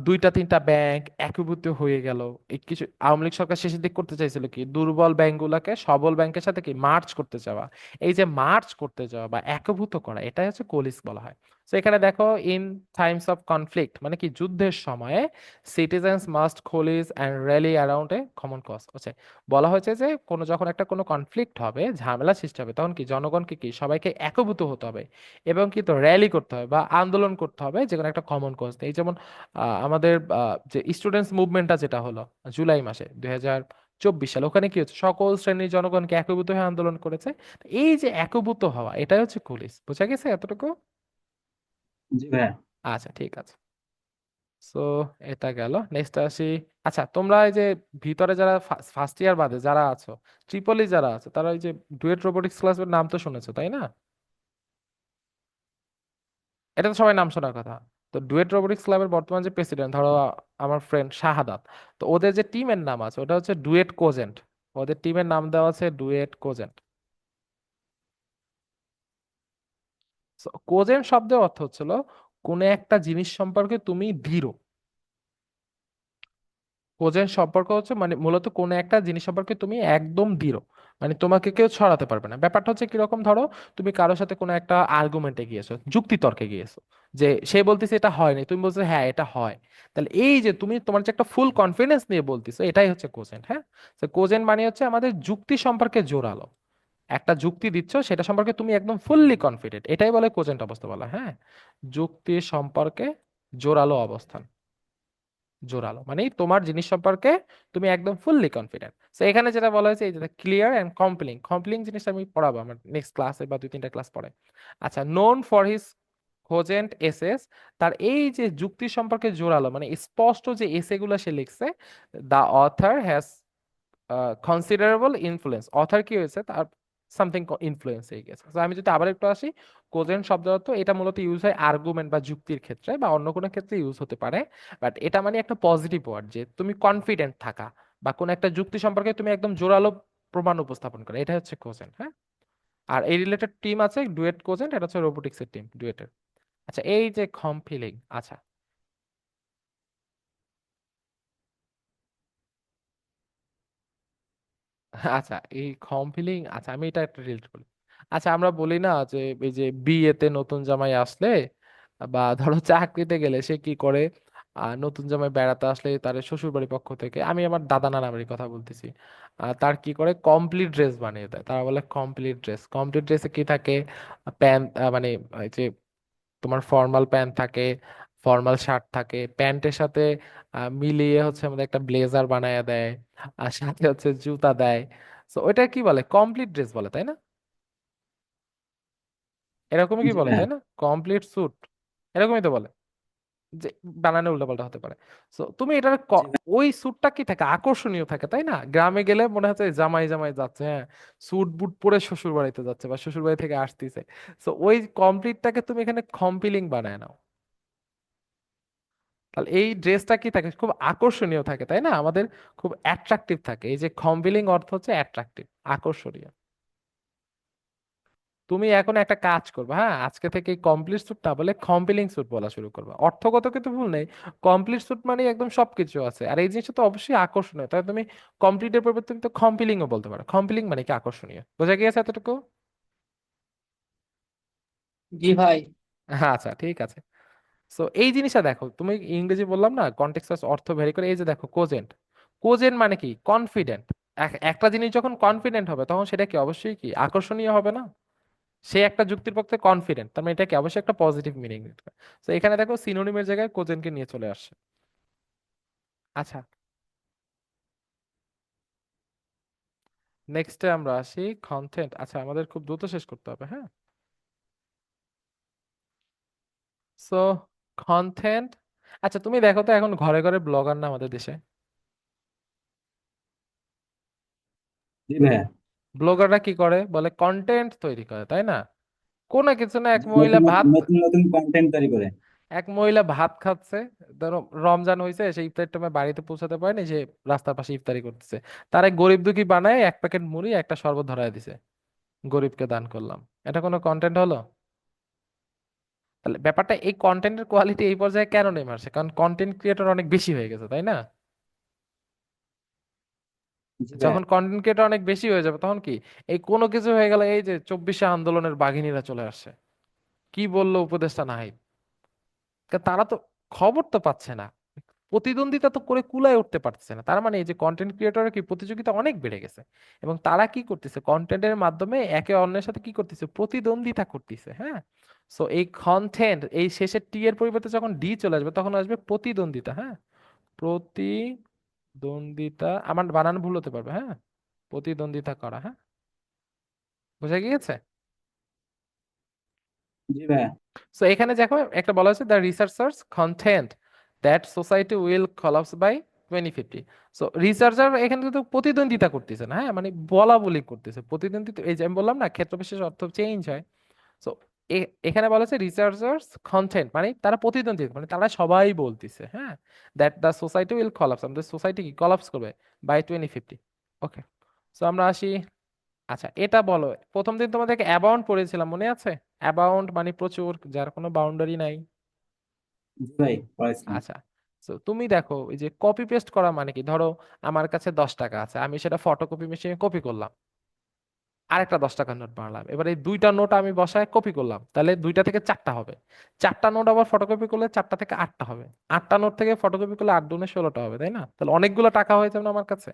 দুইটা তিনটা ব্যাংক একীভূত হয়ে গেল। এই কিছু আওয়ামী লীগ সরকার শেষের দিক করতে চাইছিল কি, দুর্বল ব্যাংকগুলোকে সবল ব্যাংকের সাথে কি মার্চ করতে চাওয়া। এই যে মার্চ করতে যাওয়া বা একীভূত করা, এটাই হচ্ছে কোলিস বলা হয়। তো এখানে দেখো, ইন টাইমস অফ কনফ্লিক্ট মানে কি, যুদ্ধের সময়ে citizens must coalesce and rally around a common cause. হচ্ছে বলা হয়েছে যে কোনো যখন একটা কোনো কনফ্লিক্ট হবে, ঝামেলা সৃষ্টি হবে, তখন কি জনগণকে কি সবাইকে একীভূত হতে হবে, এবং কিন্তু র্যালি করতে হবে বা আন্দোলন করতে হবে যে কোনো একটা কমন কজ। এই যেমন আমাদের যে স্টুডেন্টস মুভমেন্টটা যেটা হলো জুলাই মাসে 2024 সালে, ওখানে কি হচ্ছে, সকল শ্রেণীর জনগণকে একীভূত হয়ে আন্দোলন করেছে। এই যে একীভূত হওয়া, এটাই হচ্ছে পুলিশ। বোঝা গেছে এতটুকু? জি ভাইয়া। আচ্ছা ঠিক আছে, সো এটা গেল। নেক্সট আসি। আচ্ছা, তোমরা এই যে ভিতরে যারা ফার্স্ট ইয়ার বাদে যারা আছো, ট্রিপলি যারা আছে, তারা এই যে ডুয়েট রোবোটিক্স ক্লাসের নাম তো শুনেছো, তাই না? এটা তো সবাই নাম শোনার কথা। তো ডুয়েট রোবোটিক্স ক্লাবের বর্তমান যে প্রেসিডেন্ট, ধরো আমার ফ্রেন্ড শাহাদাত, তো ওদের যে টিমের নাম আছে ওটা হচ্ছে ডুয়েট কোজেন্ট। ওদের টিমের নাম দেওয়া আছে ডুয়েট কোজেন্ট। কোজেন্ট শব্দের অর্থ হচ্ছিল কোন একটা জিনিস সম্পর্কে তুমি দৃঢ়। কোজেন্ট সম্পর্ক হচ্ছে মানে মূলত কোন একটা জিনিস সম্পর্কে তুমি একদম দৃঢ়, মানে তোমাকে কেউ ছড়াতে পারবে না। ব্যাপারটা হচ্ছে কিরকম, ধরো তুমি কারোর সাথে কোনো একটা আর্গুমেন্টে গিয়েছো, যুক্তি তর্কে গিয়েছো, যে সে বলতেছে এটা হয়নি, তুমি বলছো হ্যাঁ এটা হয়। তাহলে এই যে তুমি তোমার যে একটা ফুল কনফিডেন্স নিয়ে বলতেছো, এটাই হচ্ছে কোজেন্ট। হ্যাঁ, তো কোজেন্ট মানে হচ্ছে আমাদের যুক্তি সম্পর্কে জোরালো। একটা যুক্তি দিচ্ছ, সেটা সম্পর্কে তুমি একদম ফুললি কনফিডেন্ট, এটাই বলে কোজেন্ট অবস্থা বলা। হ্যাঁ, যুক্তি সম্পর্কে জোরালো অবস্থান, জোরালো মানে তোমার জিনিস সম্পর্কে তুমি একদম ফুললি কনফিডেন্ট। তো এখানে যেটা বলা হয়েছে, এই যে ক্লিয়ার এন্ড কম্পেলিং, কম্পেলিং জিনিসটা আমি পড়াবো আমার নেক্সট ক্লাসে বা দুই তিনটা ক্লাস পরে। আচ্ছা, নোন ফর হিজ কোজেন্ট এসেস, তার এই যে যুক্তি সম্পর্কে জোরালো মানে স্পষ্ট যে এসে গুলো সে লিখছে, the author has considerable influence, author কি হয়েছে তার সামথিং ইনফ্লুয়েন্স হয়ে গেছে। তো আমি যদি আবার একটু আসি, কোজেন্ট শব্দ অর্থ এটা মূলত ইউজ হয় আর্গুমেন্ট বা যুক্তির ক্ষেত্রে বা অন্য কোনো ক্ষেত্রে ইউজ হতে পারে, বাট এটা মানে একটা পজিটিভ ওয়ার্ড যে তুমি কনফিডেন্ট থাকা বা কোনো একটা যুক্তি সম্পর্কে তুমি একদম জোরালো প্রমাণ উপস্থাপন করে, এটা হচ্ছে কোজেন্ট। হ্যাঁ, আর এই রিলেটেড টিম আছে ডুয়েট কোজেন্ট, এটা হচ্ছে রোবোটিক্স এর টিম ডুয়েটের। আচ্ছা, এই যে কম্পিলিং, আচ্ছা আচ্ছা এই কম্পিলিং, আচ্ছা আমি এটা একটা রিলেট করি। আচ্ছা আমরা বলি না যে এই যে বিয়েতে নতুন জামাই আসলে বা ধরো চাকরিতে গেলে সে কি করে, নতুন জামাই বেড়াতে আসলে তার শ্বশুর বাড়ির পক্ষ থেকে, আমি আমার দাদা নানার বাড়ির কথা বলতেছি, তার কি করে কমপ্লিট ড্রেস বানিয়ে দেয়, তারা বলে কমপ্লিট ড্রেস। কমপ্লিট ড্রেসে কি থাকে, প্যান্ট মানে এই যে তোমার ফর্মাল প্যান্ট থাকে, ফর্মাল শার্ট থাকে, প্যান্টের সাথে মিলিয়ে হচ্ছে আমাদের একটা ব্লেজার বানায় দেয়, আর সাথে হচ্ছে জুতা দেয়। তো ওইটা কি বলে, কমপ্লিট ড্রেস বলে তাই না? এরকমই কি জি বলে ভাইয়া। তাই না, কমপ্লিট স্যুট, এরকমই তো বলে, যে বানানো উল্টাপাল্টা হতে পারে। তো তুমি এটার জি ভাইয়া। ওই স্যুটটা কি থাকে, আকর্ষণীয় থাকে তাই না, গ্রামে গেলে মনে হচ্ছে জামাই জামাই যাচ্ছে, হ্যাঁ স্যুট বুট পরে শ্বশুর বাড়িতে যাচ্ছে বা শ্বশুর বাড়ি থেকে আসতেছে। তো ওই কমপ্লিটটাকে তুমি এখানে কম্পিলিং বানায় নাও, তাহলে এই ড্রেসটা কি থাকে, খুব আকর্ষণীয় থাকে তাই না, আমাদের খুব অ্যাট্রাকটিভ থাকে। এই যে কম্পিলিং অর্থ হচ্ছে অ্যাট্রাকটিভ, আকর্ষণীয়। তুমি এখন একটা কাজ করবে, হ্যাঁ আজকে থেকে কমপ্লিট স্যুট না বলে কম্পিলিং স্যুট বলা শুরু করবে, অর্থগত কিন্তু ভুল নেই। কমপ্লিট স্যুট মানে একদম সবকিছু আছে, আর এই জিনিসটা তো অবশ্যই আকর্ষণীয়, তাই তুমি কমপ্লিটের পরিবর্তে তুমি তো কম্পিলিংও বলতে পারো। কম্পিলিং মানে কি, আকর্ষণীয়। বোঝা গিয়েছে এতটুকু? জি ভাই। আচ্ছা ঠিক আছে। সো এই জিনিসটা দেখো, তুমি ইংরেজি বললাম না কনটেক্সট অর্থ ভ্যারি করে, এই যে দেখো কোজেন্ট, কোজেন্ট মানে কি কনফিডেন্ট। একটা জিনিস যখন কনফিডেন্ট হবে তখন সেটা কি অবশ্যই কি আকর্ষণীয় হবে না, সে একটা যুক্তির পক্ষে কনফিডেন্ট, তার মানে এটা কি অবশ্যই একটা পজিটিভ মিনিং। তো এখানে দেখো সিনোনিমের জায়গায় কোজেনকে নিয়ে চলে আসছে। আচ্ছা, নেক্সটে আমরা আসি কন্টেন্ট। আচ্ছা আমাদের খুব দ্রুত শেষ করতে হবে, হ্যাঁ। সো কন্টেন্ট, আচ্ছা তুমি দেখো তো এখন ঘরে ঘরে ব্লগার না আমাদের দেশে, জি ভাইয়া। ব্লগাররা কি করে বলে কন্টেন্ট তৈরি করে তাই না, কোনো কিছু না, এক জি, মহিলা নতুন ভাত, নতুন নতুন কন্টেন্ট তৈরি করে। এক মহিলা ভাত খাচ্ছে, ধরো রমজান হয়েছে, সেই ইফতারের টাইমে বাড়িতে পৌঁছাতে পারেনি, সে রাস্তার পাশে ইফতারি করতেছে, তার এক গরিব দুঃখী বানায় এক প্যাকেট মুড়ি একটা শরবত ধরায় দিছে, গরিবকে দান করলাম, এটা কোনো কন্টেন্ট হলো? তাহলে ব্যাপারটা এই কন্টেন্টের কোয়ালিটি এই পর্যায়ে কেন নেমে আসে, কারণ কন্টেন্ট ক্রিয়েটর অনেক বেশি হয়ে গেছে তাই না। জি ভাইয়া। যখন কন্টেন্ট ক্রিয়েটর অনেক বেশি হয়ে যাবে তখন কি, এই কোনো কিছু হয়ে গেলে এই যে 24শে আন্দোলনের বাঘিনীরা চলে আসছে, কি বললো উপদেষ্টা নাহিদ, তারা তো খবর তো পাচ্ছে না, প্রতিদ্বন্দ্বিতা তো করে কুলায় উঠতে পারতেছে না, তার মানে এই যে কন্টেন্ট ক্রিয়েটরের কি প্রতিযোগিতা অনেক বেড়ে গেছে, এবং তারা কি করতেছে কন্টেন্টের মাধ্যমে একে অন্যের সাথে কি করতেছে, প্রতিদ্বন্দ্বিতা করতেছে। হ্যাঁ, সো এই কন্টেন্ট এই শেষের টি এর পরিবর্তে যখন ডি চলে আসবে তখন আসবে প্রতিদ্বন্দ্বিতা। হ্যাঁ, প্রতিদ্বন্দ্বিতা, আমার বানান ভুল হতে পারবে, হ্যাঁ, প্রতিদ্বন্দ্বিতা করা। হ্যাঁ, বোঝা গিয়েছে? জি ভাইয়া। সো এখানে দেখো একটা বলা হয়েছে the researchers contend that society will collapse by 2050। So researcher এখানে কিন্তু প্রতিদ্বন্দ্বিতা করতেছে না, হ্যাঁ মানে বলা বলি করতেছে, প্রতিদ্বন্দ্বিতা এই যে আমি বললাম না ক্ষেত্র বিশেষ অর্থ চেঞ্জ হয়। সো এখানে বলা হচ্ছে রিসার্চার্স কন্টেন্ট মানে তারা প্রতিদ্বন্দ্বিতা মানে তারা সবাই বলতেছে, হ্যাঁ that the society will collapse, আমাদের সোসাইটি কি কলাপস করবে বাই 2050। ওকে, সো আমরা আসি। আচ্ছা এটা বলো, প্রথম দিন তোমাদেরকে অ্যাবাউন্ড পড়েছিলাম মনে আছে, অ্যাবাউন্ড মানে প্রচুর, যার কোনো বাউন্ডারি নাই। জি ভাই, পড়াইছিলাম। আচ্ছা, তো তুমি দেখো এই যে কপি পেস্ট করা মানে কি, ধরো আমার কাছে 10 টাকা আছে, আমি সেটা ফটোকপি মেশিনে কপি করলাম, আরেকটা 10 টাকার নোট বানালাম, এবার এই দুইটা নোট আমি বসায় কপি করলাম, তাহলে দুইটা থেকে চারটা হবে, চারটা নোট আবার ফটোকপি করলে চারটা থেকে আটটা হবে, আটটা নোট থেকে ফটোকপি করলে 8 দুগুণে 16টা হবে তাই না, তাহলে অনেকগুলো টাকা হয়ে যাবে না আমার কাছে।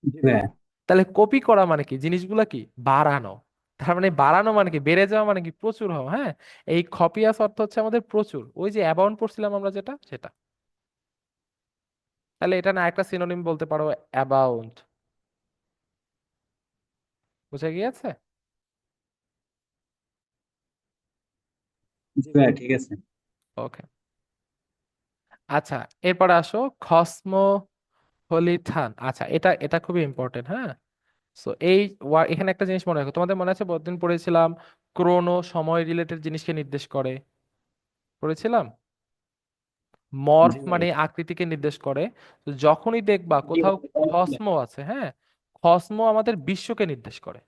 জি ভাইয়া। তাহলে কপি করা মানে কি, জিনিসগুলা কি বাড়ানো, তার মানে বাড়ানো মানে কি বেড়ে যাওয়া মানে কি প্রচুর হওয়া। হ্যাঁ, এই খপিয়াস অর্থ হচ্ছে আমাদের প্রচুর, ওই যে অ্যাবাউন্ড পড়ছিলাম আমরা যেটা সেটা। তাহলে এটা না একটা সিনোনিম বলতে পারো, অ্যাবাউন্ড। বুঝে গিয়েছে? জি ভাইয়া, ঠিক আছে। ওকে। আচ্ছা, এরপরে আসো কসমোপলিথান। আচ্ছা, এটা এটা খুবই ইম্পর্টেন্ট, হ্যাঁ। সো এখানে একটা জিনিস মনে রাখো, তোমাদের মনে আছে বহুদিন পড়েছিলাম ক্রোনো সময় রিলেটেড জিনিসকে নির্দেশ করে, পড়েছিলাম। মর্ফ জি ভাই। মানে আকৃতিকে নির্দেশ করে। তো যখনই দেখবা জি কোথাও ভাই, পড়াচ্ছিলেন। কসমো আছে, হ্যাঁ, কসমো আমাদের বিশ্বকে নির্দেশ করে।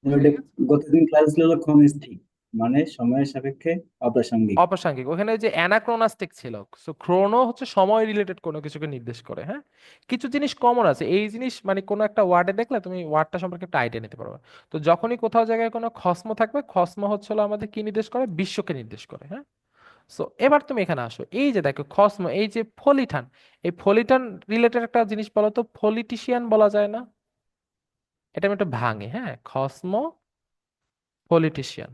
বুঝে ওটা গেছে? গতদিন ক্লাস ছিল হলো ক্ষণস্থায়ী, মানে সময়ের সাপেক্ষে অপ্রাসঙ্গিক। অপ্রাসঙ্গিক ওখানে যে অ্যানাক্রোনাস্টিক ছিল। সো ক্রোনো হচ্ছে সময় রিলেটেড কোনো কিছুকে নির্দেশ করে, হ্যাঁ। কিছু জিনিস কমন আছে, এই জিনিস মানে কোনো একটা ওয়ার্ডে দেখলে তুমি ওয়ার্ডটা সম্পর্কে একটা আইডিয়া নিতে পারবে। তো যখনই কোথাও জায়গায় কোনো খসমো থাকবে, খসমো হচ্ছে হলো আমাদের কি নির্দেশ করে, বিশ্বকে নির্দেশ করে, হ্যাঁ। সো এবার তুমি এখানে আসো, এই যে দেখো খসমো, এই যে ফলিঠান, এই ফলিঠান রিলেটেড একটা জিনিস বলো তো, পলিটিশিয়ান বলা যায় না? এটা আমি একটু ভাঙি, হ্যাঁ, খসমো পলিটিশিয়ান,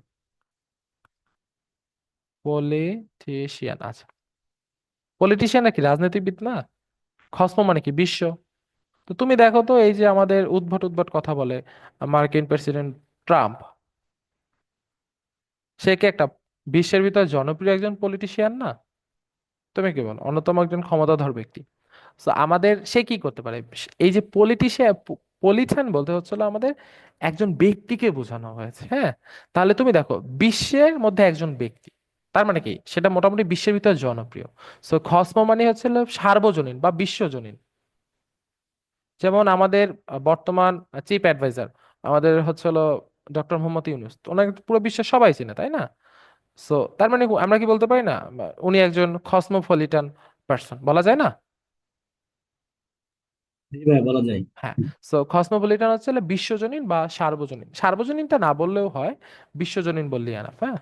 পলিটিশিয়ান। আচ্ছা, পলিটিশিয়ান কি রাজনীতিবিদ না? খসমো মানে কি বিশ্ব। তো তুমি দেখো তো, এই যে আমাদের উদ্ভট উদ্ভট কথা বলে মার্কিন প্রেসিডেন্ট ট্রাম্প, সে কি একটা বিশ্বের ভিতর জনপ্রিয় একজন পলিটিশিয়ান না? তুমি কি বলো, অন্যতম একজন ক্ষমতাধর ব্যক্তি। তো আমাদের সে কি করতে পারে, এই যে পলিটিশিয়ান, পলিটিশিয়ান বলতে হচ্ছিল আমাদের একজন ব্যক্তিকে বোঝানো হয়েছে, হ্যাঁ। তাহলে তুমি দেখো বিশ্বের মধ্যে একজন ব্যক্তি, তার মানে কি সেটা মোটামুটি বিশ্বের ভিতরে জনপ্রিয়। সো খসমো মানে হচ্ছে হলো সার্বজনীন বা বিশ্বজনীন। যেমন আমাদের বর্তমান চিফ অ্যাডভাইজার আমাদের হচ্ছে হলো ডক্টর মোহাম্মদ ইউনূস, তো ওনাকে তো পুরো বিশ্বের সবাই চেনে, তাই না? সো তার মানে আমরা কি বলতে পারি না উনি একজন কসমোপলিটান পার্সন, বলা যায় না? জি ভাই, বলা যায়। হ্যাঁ। সো কসমোপলিটান হচ্ছে হলো বিশ্বজনীন বা সার্বজনীন, সার্বজনীনটা না বললেও হয়, বিশ্বজনীন বললেই এনাফ, হ্যাঁ।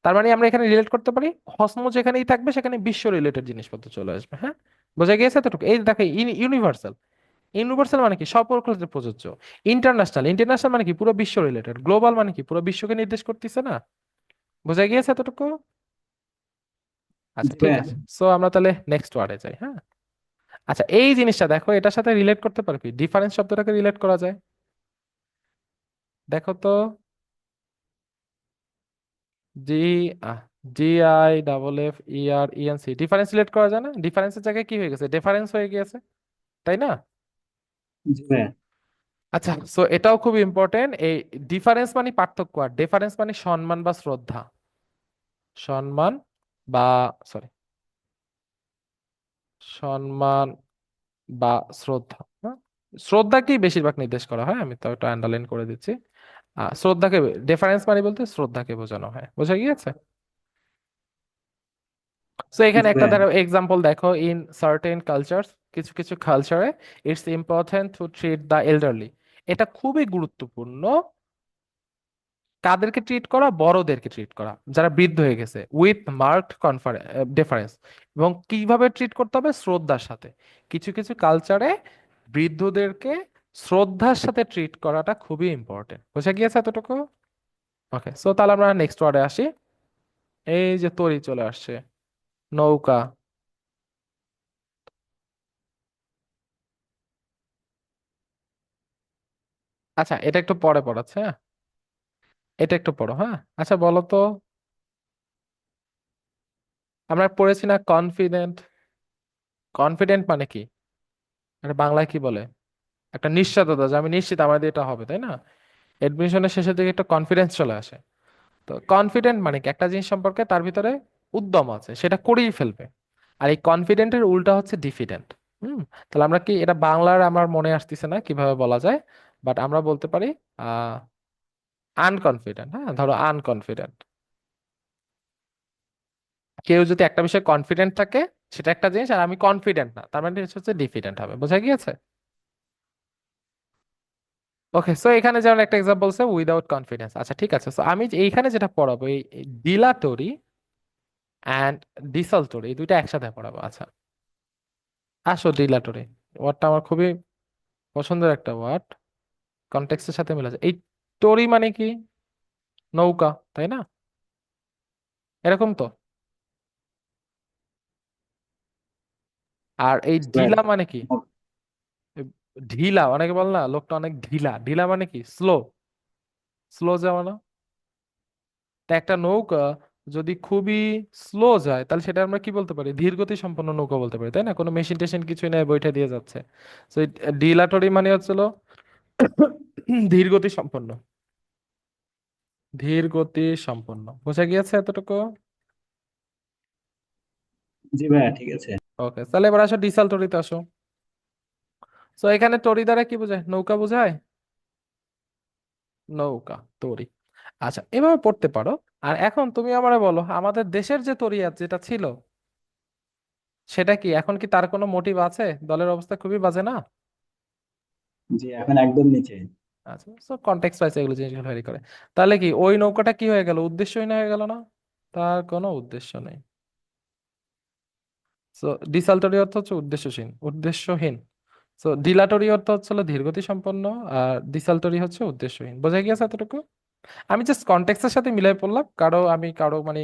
তার মানে আমরা এখানে রিলেট করতে পারি, কসমো যেখানেই থাকবে সেখানে বিশ্ব রিলেটেড জিনিসপত্র চলে আসবে, হ্যাঁ। বোঝা গিয়েছে এতটুকু? এই দেখো, ইউনিভার্সাল, ইউনিভার্সাল মানে কি সব ক্ষেত্রে প্রযোজ্য। ইন্টারন্যাশনাল, ইন্টারন্যাশনাল মানে কি পুরো বিশ্ব রিলেটেড। গ্লোবাল মানে কি পুরো বিশ্বকে নির্দেশ করতেছে না? বোঝা গিয়েছে এতটুকু? আচ্ছা, জি ঠিক ভাইয়া। আছে। সো আমরা তাহলে নেক্সট ওয়ার্ডে যাই, হ্যাঁ। আচ্ছা, এই জিনিসটা দেখো, এটার সাথে রিলেট করতে পারে কি, ডিফারেন্স শব্দটাকে রিলেট করা যায়। দেখো তো, G G I double F E R E N C, difference relate করা যায় না? ডিফারেন্সের জায়গায় কি হয়ে গেছে, ডিফারেন্স হয়ে গিয়েছে, তাই না? জি ভাইয়া। আচ্ছা, সো এটাও খুব ইম্পর্টেন্ট। এই ডিফারেন্স মানে পার্থক্য, আর ডিফারেন্স মানে সম্মান বা শ্রদ্ধা। সম্মান বা, সরি, সম্মান বা শ্রদ্ধা, হ্যাঁ? শ্রদ্ধাকেই বেশিরভাগ নির্দেশ করা হয়, আমি তো একটা আন্ডারলাইন করে দিচ্ছি। শ্রদ্ধাকে, ডিফারেন্স মানে বলতে শ্রদ্ধাকে বোঝানো হয়। বোঝা গিয়েছে? তো এখানে জি একটা ভাইয়া। ধরো এক্সাম্পল দেখো, ইন সার্টেন কালচার, কিছু কিছু কালচারে it's important to treat the elderly. এটা খুবই গুরুত্বপূর্ণ কাদেরকে ট্রিট করা, বড়দেরকে ট্রিট করা যারা বৃদ্ধ হয়ে গেছে, উইথ মার্কড ডিফারেন্স। এবং কিভাবে ট্রিট করতে হবে, শ্রদ্ধার সাথে। কিছু কিছু কালচারে বৃদ্ধদেরকে শ্রদ্ধার সাথে ট্রিট করাটা খুবই ইম্পর্টেন্ট। বুঝা গিয়েছে এতটুকু? ওকে, সো তাহলে আমরা নেক্সট ওয়ার্ডে আসি। এই যে তরি চলে আসছে, নৌকা। আচ্ছা, এটা একটু পরে পড়াচ্ছে, হ্যাঁ, এটা একটু পড়ো, হ্যাঁ। আচ্ছা বলো তো, আমরা পড়েছি না কনফিডেন্ট, কনফিডেন্ট মানে কি, এটা বাংলায় কি বলে? একটা নিশ্চয়তা, যে আমি নিশ্চিত আমার দিয়ে এটা হবে, তাই না? এডমিশনের শেষের দিকে একটা কনফিডেন্স চলে আসে। তো কনফিডেন্ট মানে কি, একটা জিনিস সম্পর্কে তার ভিতরে উদ্যম আছে, সেটা করেই ফেলবে। আর এই কনফিডেন্টের উল্টা হচ্ছে ডিফিডেন্ট। তাহলে আমরা কি, এটা বাংলার আমার মনে আসতেছে না কিভাবে বলা যায়, বাট আমরা বলতে পারি আহ আনকনফিডেন্ট, হ্যাঁ। ধরো আনকনফিডেন্ট, কেউ যদি একটা বিষয়ে কনফিডেন্ট থাকে সেটা একটা জিনিস, আর আমি কনফিডেন্ট না, তার মানে হচ্ছে ডিফিডেন্ট হবে। বোঝা গিয়েছে? ওকে, সো এখানে যেমন একটা এক্সাম্পল বলছে উইদাউট কনফিডেন্স। আচ্ছা, ঠিক আছে। সো আমি এইখানে যেটা পড়াবো, এই ডিলাটোরি অ্যান্ড ডিসালটোরি, এই দুইটা একসাথে পড়াবো। আচ্ছা, আসো ডিলাটোরি ওয়ার্ডটা আমার খুবই পছন্দের একটা ওয়ার্ড, কনটেক্সটের সাথে মিলে যায়। এই টোরি মানে কি, নৌকা, তাই না? এরকম তো। আর এই জি ভাইয়া। ডিলা মানে কি, এই ঢিলা, অনেকে বল না লোকটা অনেক ঢিলা, ঢিলা মানে কি স্লো, স্লো যাওয়া না? তা একটা নৌকা যদি খুবই স্লো যায় তাহলে সেটা আমরা কি বলতে পারি? ধীর গতি সম্পন্ন নৌকা বলতে পারি, তাই না? কোনো মেশিন টেশিন কিছুই নাই, বইটা দিয়ে যাচ্ছে। তো ডিলাটরি মানে হচ্ছিল ধীর গতি সম্পন্ন। ধীর গতি সম্পন্ন, বোঝা গিয়েছে এতটুকু? জি ভাইয়া, ঠিক আছে। ওকে, তাহলে এবার আসো ডিসালটরিতে আসো। তো এখানে তরি দ্বারা কি বোঝায়? নৌকা বোঝায়, নৌকা, তরি। আচ্ছা, এভাবে পড়তে পারো। আর এখন তুমি আমারে বলো, আমাদের দেশের যে তরি যেটা ছিল সেটা কি এখন? কি তার কোনো মোটিভ আছে? দলের অবস্থা খুবই বাজে না? জি, এখন একদম নিচে। আচ্ছা, তো কনটেক্সট ওয়াইজ এগুলো জিনিসগুলো ভ্যারি করে। তাহলে কি ওই নৌকাটা কি হয়ে গেল? উদ্দেশ্যহীন হয়ে গেল না? তার কোনো উদ্দেশ্য নেই। সো ডিসালটরি অর্থ হচ্ছে উদ্দেশ্যহীন, উদ্দেশ্যহীন। সো ডিলাটরি অর্থ হচ্ছে হলো ধীরগতি সম্পন্ন, আর ডিসালটরি হচ্ছে উদ্দেশ্যহীন। বোঝা গিয়েছে এতটুকু? আমি জাস্ট কনটেক্সটের সাথে মিলাই পড়লাম, আমি কারো মানে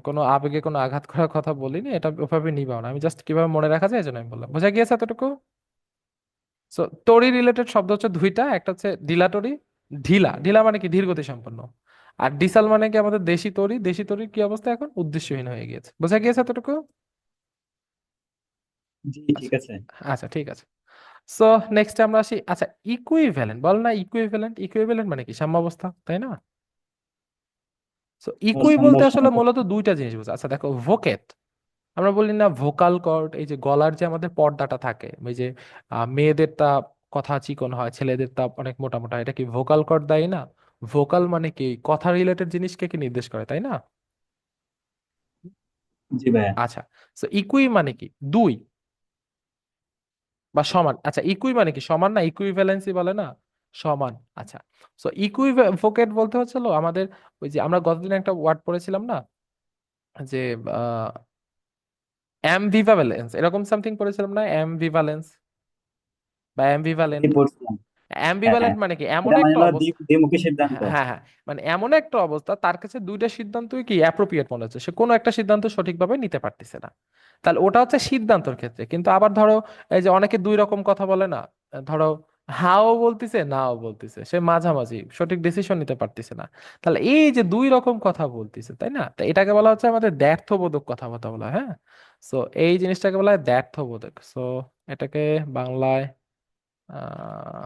কোনো আবেগে কোনো আঘাত করার কথা বলিনি, এটা ওভাবে নিবাও না। আমি জাস্ট কিভাবে মনে রাখা যায় এই জন্য আমি বললাম। বোঝা গিয়েছে এতটুকু? সো টরি রিলেটেড শব্দ হচ্ছে দুইটা, একটা হচ্ছে ডিলাটরি, ঢিলা, ঢিলা মানে কি? ধীর গতি সম্পন্ন। আর ডিসাল মানে কি? আমাদের দেশি তরি, দেশি তরির কি অবস্থা এখন? উদ্দেশ্যহীন হয়ে গিয়েছে। বোঝা গিয়েছে এতটুকু? জি, ঠিক আচ্ছা, আছে। আচ্ছা, ঠিক আছে। সো নেক্সট আমরা আসি। আচ্ছা, ইকুইভ্যালেন্ট বল না? ইকুইভ্যালেন্ট, ইকুইভ্যালেন্ট মানে কি? সাম্যাবস্থা, তাই না? সো ও, ইকুই বলতে সম্ভব আসলে সম্ভব। মূলত দুইটা জিনিস বোঝায়। আচ্ছা দেখো, ভোকেট, আমরা বলি না ভোকাল কর্ড, এই যে গলার যে আমাদের পর্দাটা থাকে, ওই যে মেয়েদের তা কথা চিকন হয়, ছেলেদের তা অনেক মোটা মোটা, এটা কি ভোকাল কর্ড দেয় না? ভোকাল মানে কি? কথা রিলেটেড জিনিসকে কি নির্দেশ করে, তাই না? জি ভাইয়া। আচ্ছা, সো ইকুই মানে কি? দুই বা সমান। আচ্ছা, ইকুই মানে কি? সমান না? ইকুইভ্যালেন্সি বলে না, সমান। আচ্ছা, সো ইকুইভোকেট বলতে হচ্ছিল আমাদের ওই যে আমরা গতদিন একটা ওয়ার্ড পড়েছিলাম না, যে অ্যামবিভ্যালেন্স, এরকম সামথিং পড়েছিলাম না? অ্যামবিভ্যালেন্স বা জি, অ্যাম্বিভ্যালেন্ট। পড়ছিলাম। হ্যাঁ, হ্যাঁ। অ্যাম্বিভ্যালেন্ট মানে কি? এমন এটা মানে একটা হলো অবস্থা, দ্বিমুখী সিদ্ধান্ত। হ্যাঁ, হ্যাঁ, হ্যাঁ, মানে এমন একটা অবস্থা তার কাছে দুইটা সিদ্ধান্তই কি অ্যাপ্রোপ্রিয়েট মনে হচ্ছে, সে কোনো একটা সিদ্ধান্ত সঠিকভাবে নিতে পারতেছে না। তাহলে ওটা হচ্ছে সিদ্ধান্তর ক্ষেত্রে। কিন্তু আবার ধরো, এই যে অনেকে দুই রকম কথা বলে না, ধরো হাও বলতিছে, নাও বলতিছে, সে মাঝামাঝি সঠিক ডিসিশন নিতে পারতেছে না। তাহলে এই যে দুই রকম কথা বলতিছে, তাই না? তো এটাকে বলা হচ্ছে আমাদের দ্ব্যর্থবোধক কথাবার্তা বলা, হ্যাঁ। সো এই জিনিসটাকে বলা হয় দ্ব্যর্থবোধক। সো এটাকে বাংলায় আহ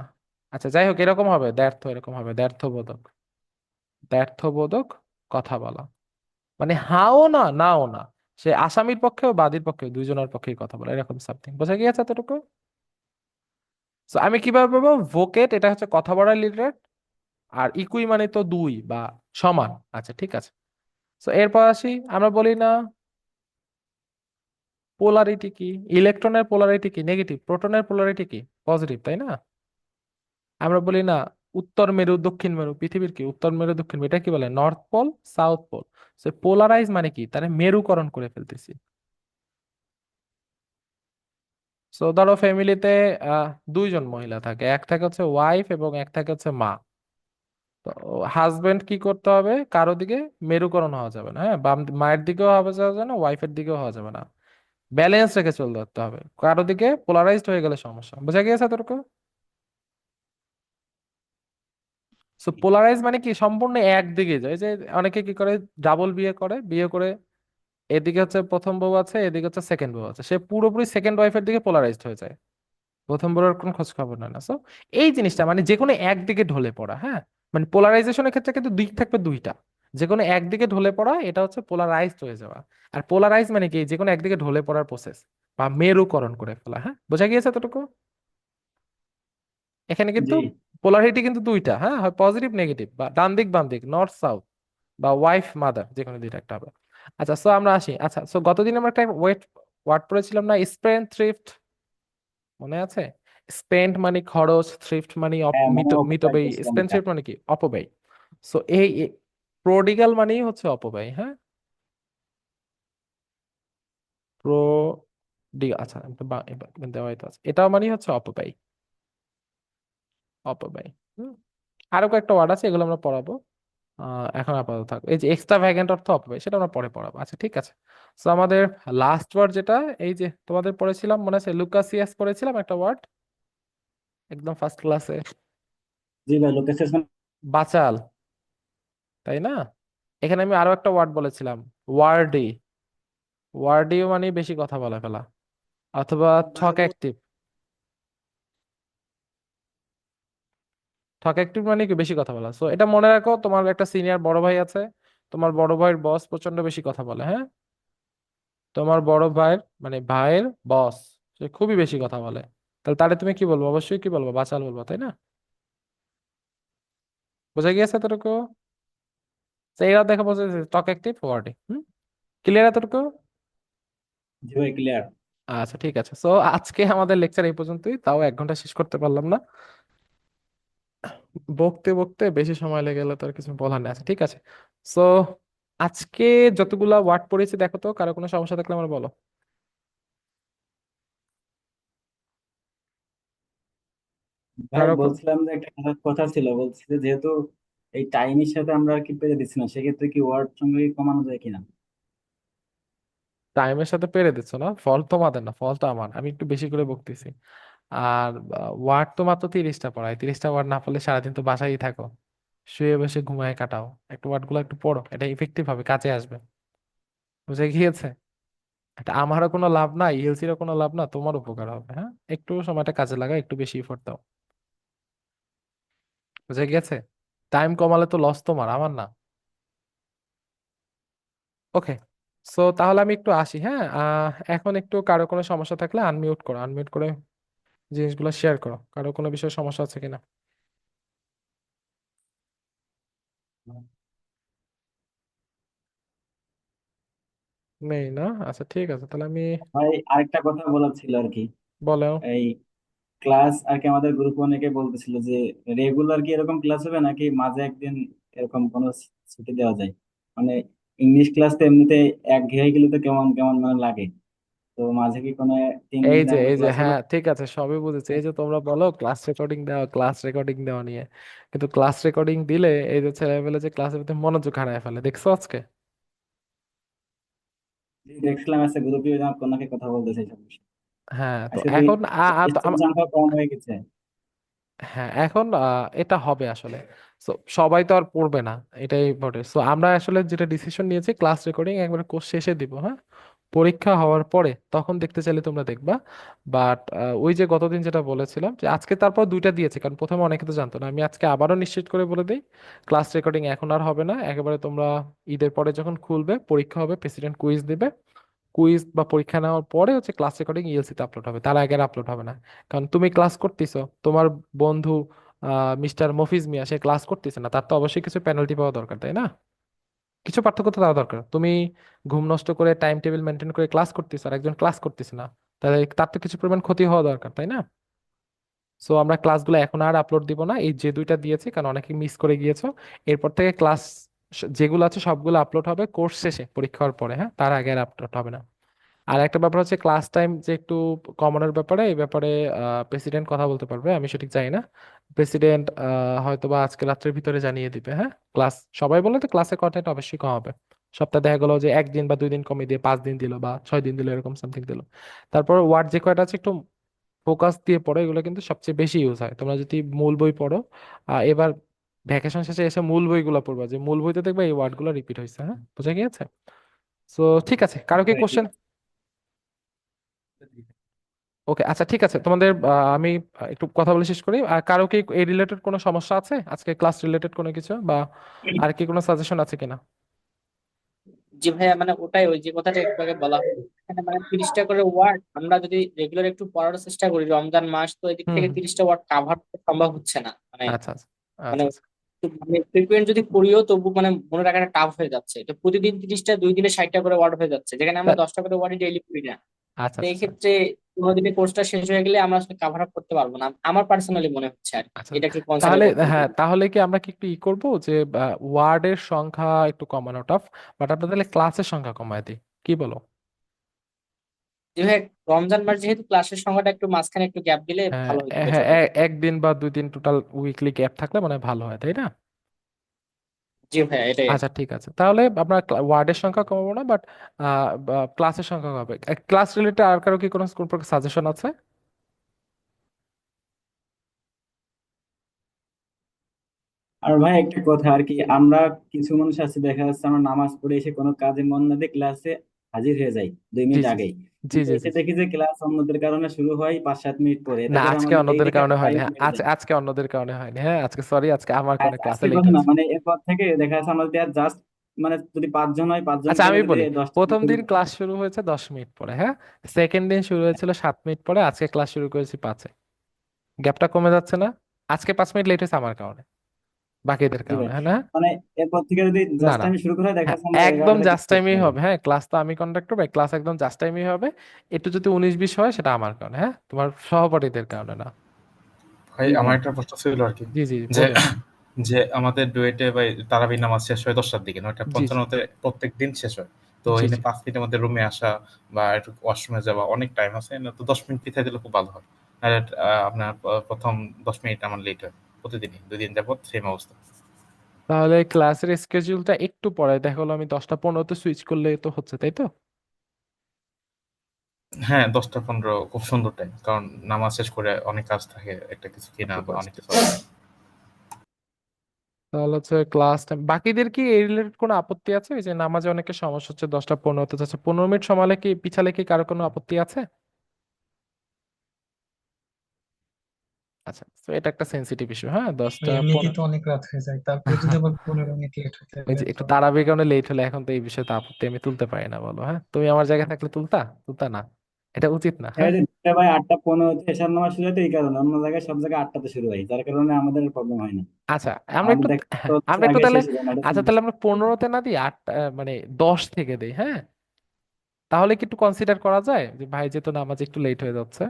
আচ্ছা, যাই হোক, এরকম হবে দ্ব্যর্থ, এরকম হবে দ্ব্যর্থবোধক, দ্ব্যর্থবোধক কথা বলা। মানে হাও না, নাও না, সে আসামির পক্ষেও বাদীর পক্ষেও দুইজনের পক্ষেই কথা বলা, এরকম সামথিং। বোঝা গিয়েছে এতটুকু? তো আমি কিভাবে বলবো? ভোকেট এটা হচ্ছে কথা বলার রিলেটেড, আর ইকুই মানে তো দুই বা সমান। আচ্ছা, ঠিক আছে। তো এরপর আসি, আমরা বলি না পোলারিটি কি? ইলেকট্রনের পোলারিটি কি? নেগেটিভ। প্রোটনের পোলারিটি কি? পজিটিভ, তাই না? আমরা বলি না উত্তর মেরু দক্ষিণ মেরু, পৃথিবীর কি উত্তর মেরু দক্ষিণ মেরু, এটা কি বলে? North pole, south pole. Polarize মানে কি? তাহলে মেরুকরণ করে ফেলতেছি। সো ধরো ফ্যামিলিতে আহ দুইজন মহিলা থাকে, এক থাকে হচ্ছে ওয়াইফ এবং এক থাকে হচ্ছে মা। তো হাজবেন্ড কি করতে হবে? কারো দিকে মেরুকরণ হওয়া যাবে না, হ্যাঁ, মায়ের দিকেও হওয়া যাবে না, ওয়াইফের দিকেও হওয়া যাবে না, ব্যালেন্স রেখে চলতে ধরতে হবে। কারো দিকে পোলারাইজড হয়ে গেলে সমস্যা। বোঝা গিয়েছে তোরকে? সো পোলারাইজ মানে কি? সম্পূর্ণ একদিকে যায়। যে অনেকে কি করে, ডাবল বিয়ে করে, বিয়ে করে এদিকে হচ্ছে প্রথম বউ আছে, এদিকে হচ্ছে সেকেন্ড বউ আছে, সে পুরোপুরি সেকেন্ড ওয়াইফের দিকে পোলারাইজড হয়ে যায়, প্রথম বউয়ের কোনো খোঁজ খবর নেয় না। সো এই জিনিসটা মানে যে কোনো একদিকে ঢলে পড়া, হ্যাঁ। মানে পোলারাইজেশনের ক্ষেত্রে কিন্তু দিক থাকবে দুইটা, যে কোনো একদিকে ঢলে পড়া, এটা হচ্ছে পোলারাইজড হয়ে যাওয়া। আর পোলারাইজ মানে কি? যে কোনো একদিকে ঢলে পড়ার প্রসেস বা মেরুকরণ করে ফেলা, হ্যাঁ। বোঝা গিয়েছে এতটুকু? এখানে কিন্তু জি পোলারিটি কিন্তু দুইটা, হ্যাঁ, হয় পজিটিভ নেগেটিভ, বা ডান দিক বাম দিক, নর্থ সাউথ, বা ওয়াইফ মাদার, যে কোনো দুইটা একটা হবে। আচ্ছা, সো আমরা আসি। আচ্ছা, সো গতদিন আমরা একটা ওয়ার্ড পড়েছিলাম না, স্পেন্ড থ্রিফট, মনে আছে? স্পেন্ড মানে খরচ, থ্রিফট মানে হ্যাঁ, মনে অকুপাই মিতব্যয়ী। করছিলাম স্পেন্ড এটা। থ্রিফট মানে কি? অপব্যয়। সো এই প্রডিগাল মানেই হচ্ছে অপব্যয়, হ্যাঁ। আচ্ছা, এটা দেওয়াই তো আছে, এটাও মানে হচ্ছে অপব্যয়, অপব্যয়। হুম। আরো কয়েকটা ওয়ার্ড আছে, এগুলো আমরা পড়াবো। এখন আপাতত থাকবে এই যে এক্সট্রা ভ্যাগেন্ট অর্থ অপব্যয়, সেটা আমরা পরে পড়াবো। আচ্ছা, ঠিক আছে। তো আমাদের লাস্ট ওয়ার্ড যেটা, এই যে তোমাদের পড়েছিলাম মনে আছে, লুকাসিয়াস পড়েছিলাম একটা ওয়ার্ড একদম ফার্স্ট ক্লাসে, জি ভাই, লোকেশন। বাচাল, তাই না? এখানে আমি আরো একটা ওয়ার্ড বলেছিলাম, ওয়ার্ডি। ওয়ার্ডিও মানে বেশি কথা বলে ফেলা, অথবা টক অ্যাক্টিভ। টক অ্যাক্টিভ মানে কি বেশি কথা বলা। সো এটা মনে রাখো, তোমার একটা সিনিয়র বড় ভাই আছে, তোমার বড় ভাইয়ের বস প্রচন্ড বেশি কথা বলে, হ্যাঁ। তোমার বড় ভাইয়ের মানে ভাইয়ের বস, সে খুবই বেশি কথা বলে। তাহলে তাহলে তুমি কি বলবো? অবশ্যই কি বলবো? বাচাল বলবো, তাই না? বুঝা গিয়েছে এতটুকু? তো এরা দেখো বোঝা টক অ্যাক্টিভ ওয়ার্ডে। ক্লিয়ার এতটুকু? জি ভাই, ক্লিয়ার। আচ্ছা ঠিক আছে। সো আজকে আমাদের লেকচার এই পর্যন্তই, তাও 1 ঘন্টা শেষ করতে পারলাম না। বকতে বকতে বেশি সময় লেগে গেলে তো আর কিছু বলার নেই। আচ্ছা ঠিক আছে। সো আজকে যতগুলা ওয়ার্ড পড়েছি দেখো তো, কারো কোনো সমস্যা থাকলে আমার বলো। ভাই কারো বলছিলাম যে একটা কথা কথা ছিল, বলছি যে যেহেতু এই টাইমের সাথে আমরা আর কি পেরে দিচ্ছি না, সেক্ষেত্রে কি ওয়ার্ড সঙ্গে কমানো যায় কিনা? টাইমের সাথে পেরে দিচ্ছ না, ফল তোমাদের না, ফল তো আমার, আমি একটু বেশি করে বকতেছি। আর ওয়ার্ড তো মাত্র 30টা পড়াই, 30টা ওয়ার্ড না পড়লে সারাদিন তো বাসায় থাকো, শুয়ে বসে ঘুমায় কাটাও। একটু ওয়ার্ড গুলো একটু পড়ো, এটা ইফেক্টিভ হবে, কাজে আসবে। বুঝে গিয়েছে? এটা আমারও কোনো লাভ না, ইএলসিরও কোনো লাভ না, তোমার উপকার হবে। হ্যাঁ, একটু সময়টা কাজে লাগা, একটু বেশি এফোর্ট দাও। বুঝে গিয়েছে? টাইম কমালে তো লস তোমার, আমার না। ওকে। সো তাহলে আমি একটু আসি, হ্যাঁ। এখন একটু কারো কোনো সমস্যা থাকলে আনমিউট করো, আনমিউট করে জিনিসগুলো শেয়ার করো, কারো কোনো বিষয়ে সমস্যা আছে কিনা। নেই না? আচ্ছা ঠিক আছে, তাহলে আমি ভাই আরেকটা কথা বলার ছিল আর কি। বলো। এই ক্লাস আর কি আমাদের গ্রুপে অনেকে বলতেছিল যে রেগুলার কি এরকম ক্লাস হবে, নাকি মাঝে একদিন এরকম কোনো ছুটি দেওয়া যায়? মানে ইংলিশ ক্লাস তো এমনিতে একঘেয়ে গেলে তো কেমন কেমন মানে লাগে। তো মাঝে কি কোনো 3 দিন এই যে ক্লাস হবে? হ্যাঁ ঠিক আছে, সবই বুঝেছি। এই যে তোমরা বলো ক্লাস রেকর্ডিং দেওয়া, ক্লাস রেকর্ডিং দেওয়া নিয়ে, কিন্তু ক্লাস রেকর্ডিং দিলে এই যে ছেলেমেলে যে ক্লাসের ভিতরে মনোযোগ হারায় ফেলে, দেখছো আজকে? দেখছিলাম আছে গ্রুপে নাকি কথা বলতেছে এইসব বিষয়ে। হ্যাঁ তো আজকে এখন স্টুডেন্ট সংখ্যা কম হয়ে গেছে। হ্যাঁ এখন এটা হবে আসলে। সো সবাই তো আর পড়বে না, এটাই ইম্পর্টেন্ট। সো আমরা আসলে যেটা ডিসিশন নিয়েছি, ক্লাস রেকর্ডিং একবার কোর্স শেষে দিব, হ্যাঁ। পরীক্ষা হওয়ার পরে তখন দেখতে চাইলে তোমরা দেখবা। বাট ওই যে গতদিন যেটা বলেছিলাম, যে আজকে তারপর 2টা দিয়েছে, কারণ প্রথমে অনেকে তো জানতো না, আমি আজকে আবারও নিশ্চিত করে বলে দিই, ক্লাস রেকর্ডিং এখন আর হবে না। একেবারে তোমরা ঈদের পরে যখন খুলবে, পরীক্ষা হবে, প্রেসিডেন্ট কুইজ দিবে, কুইজ বা পরীক্ষা নেওয়ার পরে হচ্ছে ক্লাস রেকর্ডিং ইএলসি তে আপলোড হবে, তার আগে আর আপলোড হবে না। কারণ তুমি ক্লাস করতেছো, তোমার বন্ধু মিস্টার মফিজ মিয়া সে ক্লাস করতেছে না, তার তো অবশ্যই কিছু পেনাল্টি পাওয়া দরকার, তাই না? কিছু পার্থক্য তো দেওয়া দরকার। তুমি ঘুম নষ্ট করে টাইম টেবিল মেনটেন করে ক্লাস করতেছো, আর একজন ক্লাস করতেছে না, তাহলে তার তো কিছু পরিমাণ ক্ষতি হওয়া দরকার, তাই না? সো আমরা ক্লাসগুলো এখন আর আপলোড দিব না, এই যে 2টা দিয়েছি, কারণ অনেকে মিস করে গিয়েছো। এরপর থেকে ক্লাস যেগুলো আছে সবগুলো আপলোড হবে কোর্স শেষে, পরীক্ষার পরে, হ্যাঁ, তার আগে আর আপলোড হবে না। আর একটা ব্যাপার হচ্ছে ক্লাস টাইম যে একটু কমানোর ব্যাপারে, এই ব্যাপারে প্রেসিডেন্ট কথা বলতে পারবে, আমি সঠিক জানি না। প্রেসিডেন্ট হয়তো বা আজকে রাত্রের ভিতরে জানিয়ে দিবে, হ্যাঁ। ক্লাস সবাই বলে তো ক্লাসের কন্টেন্ট অবশ্যই কমাবে। সপ্তাহে দেখা গেলো যে 1 দিন বা 2 দিন কমিয়ে দিয়ে 5 দিন দিল বা 6 দিন দিল, এরকম সামথিং দিল। তারপর ওয়ার্ড যে কয়টা আছে একটু ফোকাস দিয়ে পড়ো, এগুলো কিন্তু সবচেয়ে বেশি ইউজ হয়। তোমরা যদি মূল বই পড়ো, এবার ভ্যাকেশন শেষে এসে মূল বইগুলো পড়বা, যে মূল বইতে দেখবে এই ওয়ার্ডগুলো রিপিট হয়েছে, হ্যাঁ। বুঝা গিয়েছে? তো ঠিক আছে, কারো কি কোশ্চেন? ওকে আচ্ছা ঠিক আছে, তোমাদের আমি একটু কথা বলে শেষ করি। আর কারো কি এই রিলেটেড কোনো সমস্যা আছে আজকে ক্লাস রিলেটেড কোনো কিছু, বা আর কি কোনো সাজেশন আছে কিনা? জি ভাইয়া, মানে ওটাই, ওই যে কথাটা একটু আগে বলা হলো, এখানে মানে 30টা করে ওয়ার্ড আমরা যদি রেগুলার একটু পড়ার চেষ্টা করি, রমজান মাস তো এদিক হুম থেকে হুম। 30টা ওয়ার্ড কাভার সম্ভব হচ্ছে না। মানে আচ্ছা আচ্ছা মানে আচ্ছা আচ্ছা মানে ফ্রিকুয়েন্ট যদি পড়িও তবু মানে মনে রাখাটা টাফ হয়ে যাচ্ছে। তো প্রতিদিন 30টা, 2 দিনে 60টা করে ওয়ার্ড হয়ে যাচ্ছে, যেখানে আমরা তা- 10টা করে ওয়ার্ড ডেইলি পড়ি না। আচ্ছা তো এই আচ্ছা আচ্ছা ক্ষেত্রে 15 দিনে কোর্সটা শেষ হয়ে গেলে আমরা আসলে কাভার আপ করতে পারবো না, আমার পার্সোনালি মনে হচ্ছে আর কি। আচ্ছা। এটা একটু কনসিডার তাহলে করতে হবে। হ্যাঁ, তাহলে কি আমরা কি একটু করবো যে ওয়ার্ডের সংখ্যা একটু কমানো টাফ, বাট আমরা তাহলে ক্লাসের সংখ্যা কমায় দিই, কি বলো? যেভাবে রমজান মাস যেহেতু ক্লাসের সংখ্যাটা একটু মাঝখানে একটু গ্যাপ দিলে হ্যাঁ ভালো হতো হ্যাঁ, বেটার হতো। 1 দিন বা 2 দিন টোটাল উইকলি গ্যাপ থাকলে মানে ভালো হয়, তাই না? জি ভাইয়া, এটাই আর আচ্ছা কি। ঠিক আছে, তাহলে আমরা ওয়ার্ডের সংখ্যা কমাবো না, বাট ক্লাসের সংখ্যা কমাবে। ক্লাস রিলেটেড আর কারো কি কোনো কোন প্রকার সাজেশন আছে? আর ভাই একটা কথা আর কি, আমরা কিছু মানুষ আছে দেখা যাচ্ছে আমরা নামাজ পড়ে এসে কোনো কাজে মন না দিয়ে ক্লাসে হাজির হয়ে যাই দুই জি মিনিট জি আগেই, জি কিন্তু জি জি এসে জি। দেখি যে ক্লাস অন্যদের কারণে শুরু হয় 5-7 মিনিট পরে, এতে না, করে আজকে আমাদের অন্যদের এইদিকে কারণে একটা হয়নি। টাইম লেগে যায়। আজকে অন্যদের কারণে হয়নি। হ্যাঁ, আজকে সরি, আজকে আমার আর কারণে ক্লাসে আজকের লেট কথা না, হচ্ছে। মানে এরপর থেকে দেখা যাচ্ছে আমাদের আর জাস্ট মানে যদি 5 জন হয়, আচ্ছা, 5 জনকে আমি বলে দিলে বলি, 10টা প্রথম শুরু দিন করতে। ক্লাস শুরু হয়েছে 10 মিনিট পরে, হ্যাঁ। সেকেন্ড দিন শুরু হয়েছিল 7 মিনিট পরে, আজকে ক্লাস শুরু করেছি 5-এ। গ্যাপটা কমে যাচ্ছে না? আজকে 5 মিনিট লেট হয়েছে আমার কারণে, বাকিদের জি কারণে, ভাই, হ্যাঁ না? মানে এরপর থেকে যদি না জাস্ট না, টাইম শুরু করা হয়, দেখা হ্যাঁ, যাচ্ছে আমরা একদম 11টা থেকে জাস্ট শেষ টাইমই হয়ে হবে। যাবে। হ্যাঁ, ক্লাস তো আমি কন্ডাক্ট করবো, ক্লাস একদম জাস্ট টাইমই হবে। একটু যদি 19-20 হয় সেটা আমার কারণে, হ্যাঁ, তোমার সহপাঠীদের কারণে না। ভাই জি আমার ভাই। একটা প্রশ্ন ছিল আর কি, জি জি, যে বলুন। যে আমাদের ডুয়েটে ভাই তারাবি নামাজ শেষ হয় 10টার দিকে, নয়টা জি জি পঞ্চান্নতে প্রত্যেক দিন শেষ হয়। তো জি এনে জি। 5 মিনিটের মধ্যে রুমে আসা বা একটু ওয়াশরুমে যাওয়া অনেক টাইম আছে না, তো 10 মিনিট পিছিয়ে দিলে খুব ভালো হয়। আর আপনার প্রথম 10 মিনিট আমার লেট হয় প্রতিদিনই, 2 দিন যাবত সেম অবস্থা। তাহলে ক্লাসের স্কেডিউলটা একটু পরে দেখা হলো, আমি 10টা 15-তে সুইচ করলে তো হচ্ছে, তাই তো? হ্যাঁ, 10টা 15 খুব সুন্দর টাইম, কারণ নামাজ শেষ করে অনেক কাজ থাকে, একটা কিছু কেনা একটু বা বাস। অনেক কিছু আছে। তাহলে হচ্ছে ক্লাস টাইম, বাকিদের কি এই রিলেটেড কোনো আপত্তি আছে? ওই যে নামাজে অনেকের সমস্যা হচ্ছে 10টা 15 হতে যাচ্ছে, 15 মিনিট সমালে কি পিছালে কি কারো কোনো আপত্তি আছে? আচ্ছা, তো এটা একটা সেন্সিটিভ ইস্যু, হ্যাঁ, ওই দশটা এমনিতেই পনেরো তো অনেক রাত হয়ে যায়, তারপরে যদি আবার 15 মিনিট লেট হতে ওই যে হয় তো। একটু তাড়াহুড়োর কারণে লেট হলে, এখন তো এই বিষয়ে তো আপত্তি আমি তুলতে পারি না, বলো। হ্যাঁ, তুমি আমার জায়গায় থাকলে তুলতা? তুলতা না? এটা উচিত না, হ্যাঁ হ্যাঁ। রে, দুটা ভাই 8টা 15 এশার নামাজ শুরু হয়, তো এই কারণে অন্য জায়গায় সব জায়গায় 8টাতে শুরু হয়, যার কারণে আমাদের প্রবলেম হয় না। আচ্ছা, আমরা আমাদের একটু, দেখা হ্যাঁ, যাচ্ছে আমরা একটু আগে তাহলে, শেষ হয়ে যায়, 9টা আচ্ছা 40। তাহলে আমরা 15তে না দিই 8, মানে 10 থেকে দিই, হ্যাঁ। তাহলে কি একটু কনসিডার করা যায় যে ভাই যেহেতু নামাজ একটু লেট হয়ে যাচ্ছে?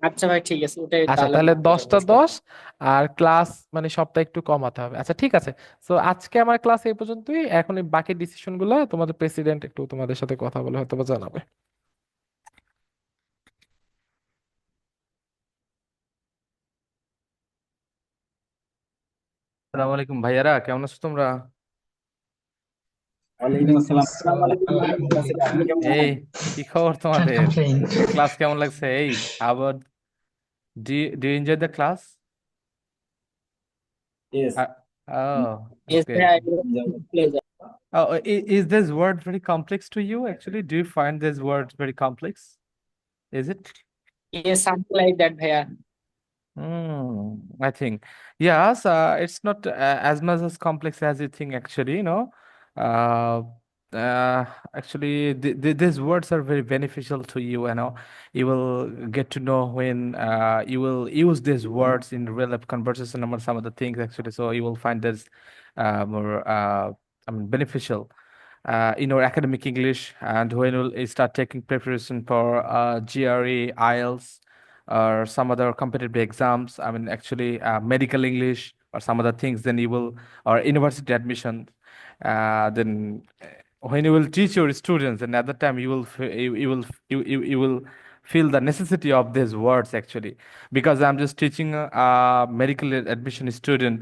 আচ্ছা ভাই, ঠিক আছে, ওটাই আচ্ছা, তাহলে তাহলে মনে করি 10টা 10, আর ক্লাস মানে সপ্তাহে একটু কমাতে হবে। আচ্ছা, ঠিক আছে। তো আজকে আমার ক্লাস এই পর্যন্তই। এখন এই বাকি ডিসিশন গুলো তোমাদের প্রেসিডেন্ট একটু তোমাদের সাথে কথা বলে হয়তো বা জানাবে। সালাম আলাইকুম ভাইয়ারা, কেমন আছো তোমরা? ওয়ালাইকুম ওয়ালাইকুম আসসালাম। আসসালামু আসসালাম, আলাইকুম ভাই, ভালো আছি। আপনি কেমন এই, আছেন? কি খবর can't তোমাদের? complain. ক্লাস কেমন লাগছে? এই, আবার do enjoy the class? Yes. Oh, that's S great. ভাই, pleasure. Oh, is this word very complex to you actually? Do you find this word very complex? Is it? Yes, something like that ভাইয়া। I think. Yes, it's not as much as complex as you think, actually, you know. Uh, Actually, these words are very beneficial to you, you know. You will get to know when you will use these words in real life conversation about some of the things, actually. So you will find this more, I mean, beneficial in your academic English, and when you start taking preparation for GRE, IELTS, or some other competitive exams, I mean, actually, medical English or some other things, then you will, or university admission, then when you will teach your students, and at that time you will, you will feel the necessity of these words, actually, because I'm just teaching a medical admission student,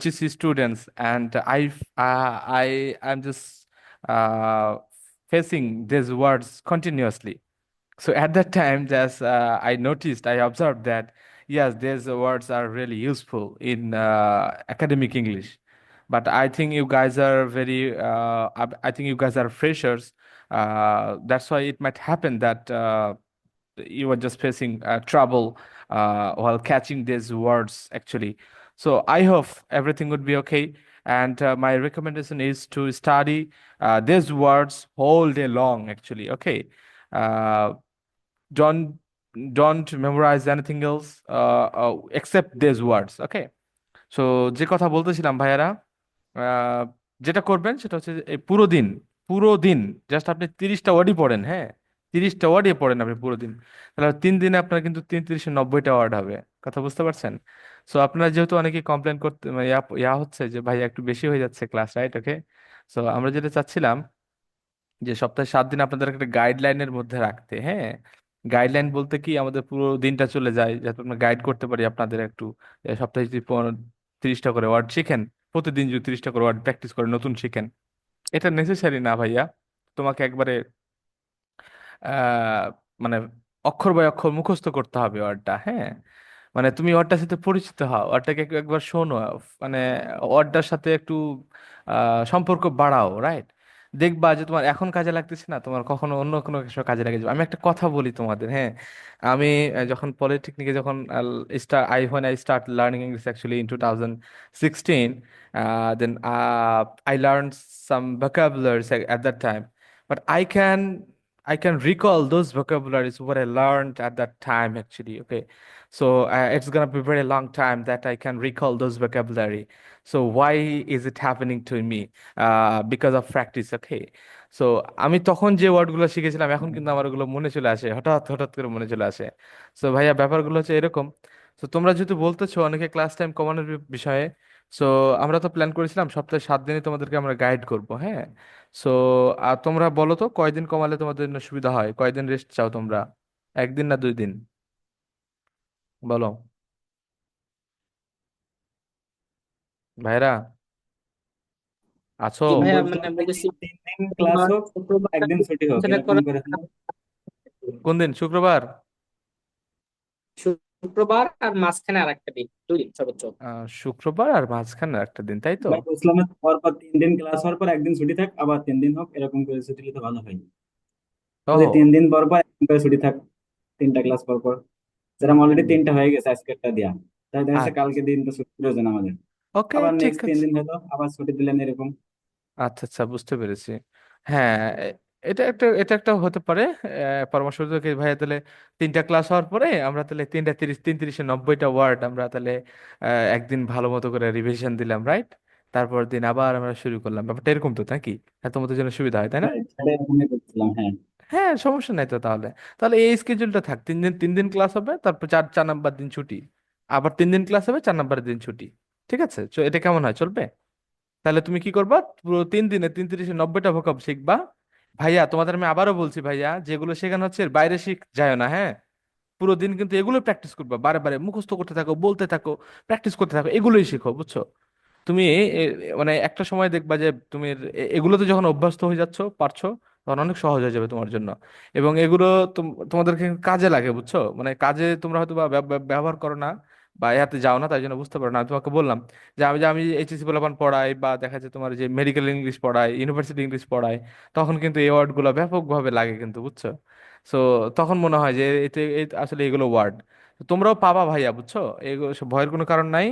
HEC students, and I'm just uh, facing these words continuously. So at that time, just I noticed, I observed that yes, these words are really useful in academic English. But I think you guys are very, I think you guys are freshers. That's why it might happen that you are just facing trouble while catching these words, actually. So I hope everything would be okay. And my recommendation is to study these words whole day long, actually. Okay. Uh, don't don't memorize anything else except these words, okay? So যে কথা বলতেছিলাম ভাইয়ারা, আহ, যেটা করবেন সেটা হচ্ছে যে এই পুরো দিন জাস্ট আপনি 30টা ওয়ার্ডই পড়েন, হ্যাঁ। 30টা ওয়ার্ডই পড়েন আপনি পুরো দিন। তাহলে 3 দিনে আপনার কিন্তু 3 3 90টা ওয়ার্ড হবে। কথা বুঝতে পারছেন? সো আপনারা যেহেতু অনেকে কমপ্লেন করতে মানে ইয়া হচ্ছে যে ভাই একটু বেশি হয়ে যাচ্ছে ক্লাস, রাইট? ওকে। সো আমরা যেটা চাচ্ছিলাম যে সপ্তাহে 7 দিন আপনাদের একটা গাইডলাইনের মধ্যে রাখতে, হ্যাঁ। গাইডলাইন বলতে কি, আমাদের পুরো দিনটা চলে যায় যাতে আমরা গাইড করতে পারি আপনাদের একটু। সপ্তাহে যদি 30টা করে ওয়ার্ড শিখেন, প্রতিদিন যদি 30টা করে ওয়ার্ড প্র্যাকটিস করে নতুন শিখেন, এটা নেসেসারি না ভাইয়া। তোমাকে একবারে আহ মানে অক্ষর বাই অক্ষর মুখস্থ করতে হবে ওয়ার্ডটা, হ্যাঁ। মানে তুমি ওয়ার্ডটার সাথে পরিচিত হও, ওয়ার্ডটাকে একবার শোনো, মানে ওয়ার্ডটার সাথে একটু সম্পর্ক বাড়াও, রাইট? দেখবা যে তোমার এখন কাজে লাগতেছে না, তোমার কখনো অন্য কোনো কিছু কাজে লাগে যাবে। আমি একটা কথা বলি তোমাদের, হ্যাঁ। আমি যখন পলিটেকনিকে যখন I start learning English actually in 2016, then I learned some vocabularies at that time, but I can recall those vocabularies what I learned at that time actually. Okay, so it's gonna be very long time that I can recall those vocabulary. So why is it happening to me? Because of practice. Okay, so আমি তখন যে ওয়ার্ডগুলো শিখেছিলাম এখন কিন্তু আমার ওগুলো মনে চলে আসে, হঠাৎ হঠাৎ করে মনে চলে আসে। সো ভাইয়া ব্যাপারগুলো হচ্ছে এরকম। তো তোমরা যেহেতু বলতেছো অনেকে ক্লাস টাইম কমানোর বিষয়ে, সো আমরা তো প্ল্যান করেছিলাম সপ্তাহে 7 দিনই তোমাদেরকে আমরা গাইড করব, হ্যাঁ। সো তোমরা বলো তো কয়দিন কমালে তোমাদের জন্য সুবিধা হয়, কয়দিন রেস্ট চাও তোমরা, 1 দিন না 2 দিন, বলো ভাইরা, আছো? জি ভাইয়া, বলছিলাম মানে যে বলতেছি 3 দিন ক্লাস হোক, শুক্রবার 1 দিন ছুটি হোক, সেটা এরকম করা, করে। কোন দিন, শুক্রবার? শুক্রবার আর মাঝখানে আর একটা দিন, 2 দিন সর্বোচ্চ। শুক্রবার আর মাঝখানে একটা দিন, তাই তো? ভাই বলছিলাম যে পর 3 দিন ক্লাস হওয়ার পর 1 দিন ছুটি থাক, আবার 3 দিন হোক, এরকম করে ছুটি নিলে তো ভালো হয়। তাহলে ও 3 দিন পর পর 1 দিন করে ছুটি থাক, 3টা ক্লাস পর পর। যেরকম অলরেডি 3টা হয়ে গেছে আজকেরটা দিয়া, তাই দেখা যাচ্ছে আচ্ছা, কালকে দিন তো ছুটি প্রয়োজন আমাদের। ওকে, আবার ঠিক নেক্সট তিন আছে। দিন হলো, আবার ছুটি দিলেন, এরকম। আচ্ছা আচ্ছা, বুঝতে পেরেছি। হ্যাঁ, এটা একটা হতে পারে পরামর্শ থেকে ভাইয়া। তাহলে 3টা ক্লাস হওয়ার পরে আমরা তাহলে 3টা 30, 3 × 30 = 90টা ওয়ার্ড আমরা তাহলে একদিন ভালো মতো করে রিভিশন দিলাম, রাইট? তারপর দিন আবার আমরা শুরু করলাম, ব্যাপারটা এরকম তো নাকি? তোমাদের জন্য সুবিধা হয়, তাই না? Right, সেটাই এরকমই করছিলাম, হ্যাঁ। হ্যাঁ, সমস্যা নাই তো তাহলে। তাহলে এই স্কেজুলটা থাক, 3 দিন 3 দিন ক্লাস হবে, তারপর 4 4 নাম্বার দিন ছুটি, আবার 3 দিন ক্লাস হবে, 4 নাম্বার দিন ছুটি। ঠিক আছে, এটা কেমন হয়, চলবে? তাহলে তুমি কি করবা, পুরো 3 দিনে 3 × 30 = 90টা ভোকাব শিখবা। ভাইয়া তোমাদের আমি আবারও বলছি ভাইয়া, যেগুলো শেখানো হচ্ছে এর বাইরে শিখ যায় না, হ্যাঁ। পুরো দিন কিন্তু এগুলো প্র্যাকটিস করবা, বারে বারে মুখস্থ করতে থাকো, বলতে থাকো, প্র্যাকটিস করতে থাকো, এগুলোই শিখো, বুঝছো? তুমি মানে একটা সময় দেখবা যে তুমি এগুলোতে যখন অভ্যস্ত হয়ে যাচ্ছো, পারছো, তখন অনেক সহজ হয়ে যাবে তোমার জন্য। এবং এগুলো তোমাদেরকে কাজে লাগে, বুঝছো? মানে কাজে তোমরা হয়তো বা ব্যবহার করো না, বা এতে যাও না, তাই জন্য বুঝতে পারো না। আমি তোমাকে বললাম যে আমি এইচএসসি পোলাপান পড়াই, বা দেখা যায় তোমার যে মেডিকেল ইংলিশ পড়াই, ইউনিভার্সিটি ইংলিশ পড়াই, তখন কিন্তু এই ওয়ার্ড গুলো ব্যাপকভাবে লাগে কিন্তু, বুঝছো? সো তখন মনে হয় যে আসলে এগুলো ওয়ার্ড তোমরাও পাবা ভাইয়া, বুঝছো? এগুলো ভয়ের কোনো কারণ নাই।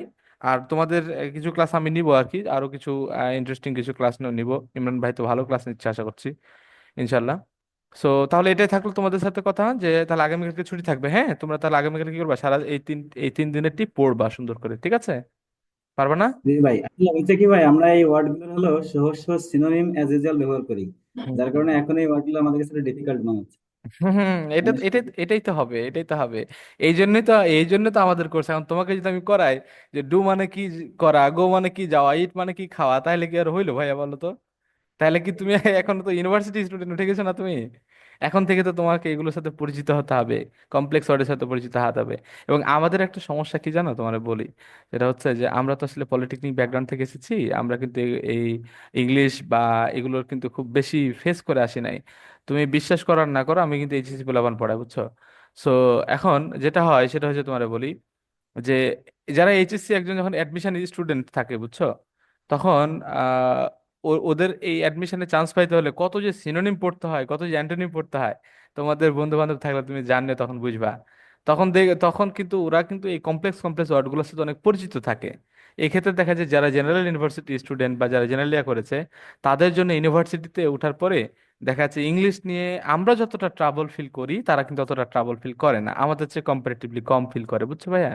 আর তোমাদের কিছু ক্লাস আমি নিব আর কি, আরো কিছু ইন্টারেস্টিং কিছু ক্লাস নিব। ইমরান ভাই তো ভালো ক্লাস নিচ্ছে আশা করছি, ইনশাল্লাহ। সো তাহলে এটাই থাকলো তোমাদের সাথে কথা, যে তাহলে আগামীকালকে ছুটি থাকবে, হ্যাঁ। তোমরা তাহলে আগামীকাল কি করবা, সারা এই তিন দিনেরটি পড়বা সুন্দর করে, ঠিক আছে? পারবা না? জি ভাই, আসলে হচ্ছে কি ভাই, আমরা এই ওয়ার্ড গুলো হলো সহজ সহজ সিনোনিম অ্যাজ ইউজুয়াল ব্যবহার করি, হুম যার হুম কারণে এখন এই ওয়ার্ড গুলো আমাদের কাছে ডিফিকাল্ট মনে হচ্ছে। হুম হুম, এটা মানে এটা এটাই তো হবে, এটাই তো হবে। এই জন্য তো আমাদের কোর্স। এখন তোমাকে যদি আমি করাই যে ডু মানে কি করা, গো মানে কি যাওয়া, ইট মানে কি খাওয়া, তাহলে কি আর হইলো ভাইয়া, বলো তো? তাহলে কি তুমি এখন তো ইউনিভার্সিটি স্টুডেন্ট উঠে গেছো না তুমি? এখন থেকে তো তোমাকে এগুলোর সাথে পরিচিত হতে হবে, কমপ্লেক্স ওয়ার্ডের সাথে পরিচিত হতে হবে। এবং আমাদের একটা সমস্যা কি জানো, তোমার বলি, যেটা হচ্ছে যে আমরা তো আসলে পলিটেকনিক ব্যাকগ্রাউন্ড থেকে এসেছি, আমরা কিন্তু এই ইংলিশ বা এগুলোর কিন্তু খুব বেশি ফেস করে আসি নাই। তুমি বিশ্বাস করার না করো, আমি কিন্তু এইচএসসি পোলাপান পড়াই, বুঝছো? সো এখন যেটা হয় সেটা হচ্ছে তোমার বলি, যে যারা এইচএসসি একজন যখন অ্যাডমিশন স্টুডেন্ট থাকে, বুঝছো, তখন ওদের এই অ্যাডমিশনে চান্স পাইতে হলে কত যে সিনোনিম পড়তে হয়, কত যে অ্যান্টোনিম পড়তে হয়, তোমাদের বন্ধু বান্ধব থাকলে তুমি জানলে তখন বুঝবা। তখন কিন্তু ওরা কিন্তু এই কমপ্লেক্স কমপ্লেক্স ওয়ার্ডগুলোর সাথে অনেক পরিচিত থাকে। এই ক্ষেত্রে দেখা যায় যারা জেনারেল ইউনিভার্সিটি স্টুডেন্ট বা যারা জেনারেল ইয়া করেছে, তাদের জন্য ইউনিভার্সিটিতে ওঠার পরে দেখা যাচ্ছে ইংলিশ নিয়ে আমরা যতটা ট্রাবল ফিল করি, তারা কিন্তু অতটা ট্রাবল ফিল করে না, আমাদের চেয়ে কম্পারেটিভলি কম ফিল করে, বুঝছো ভাইয়া?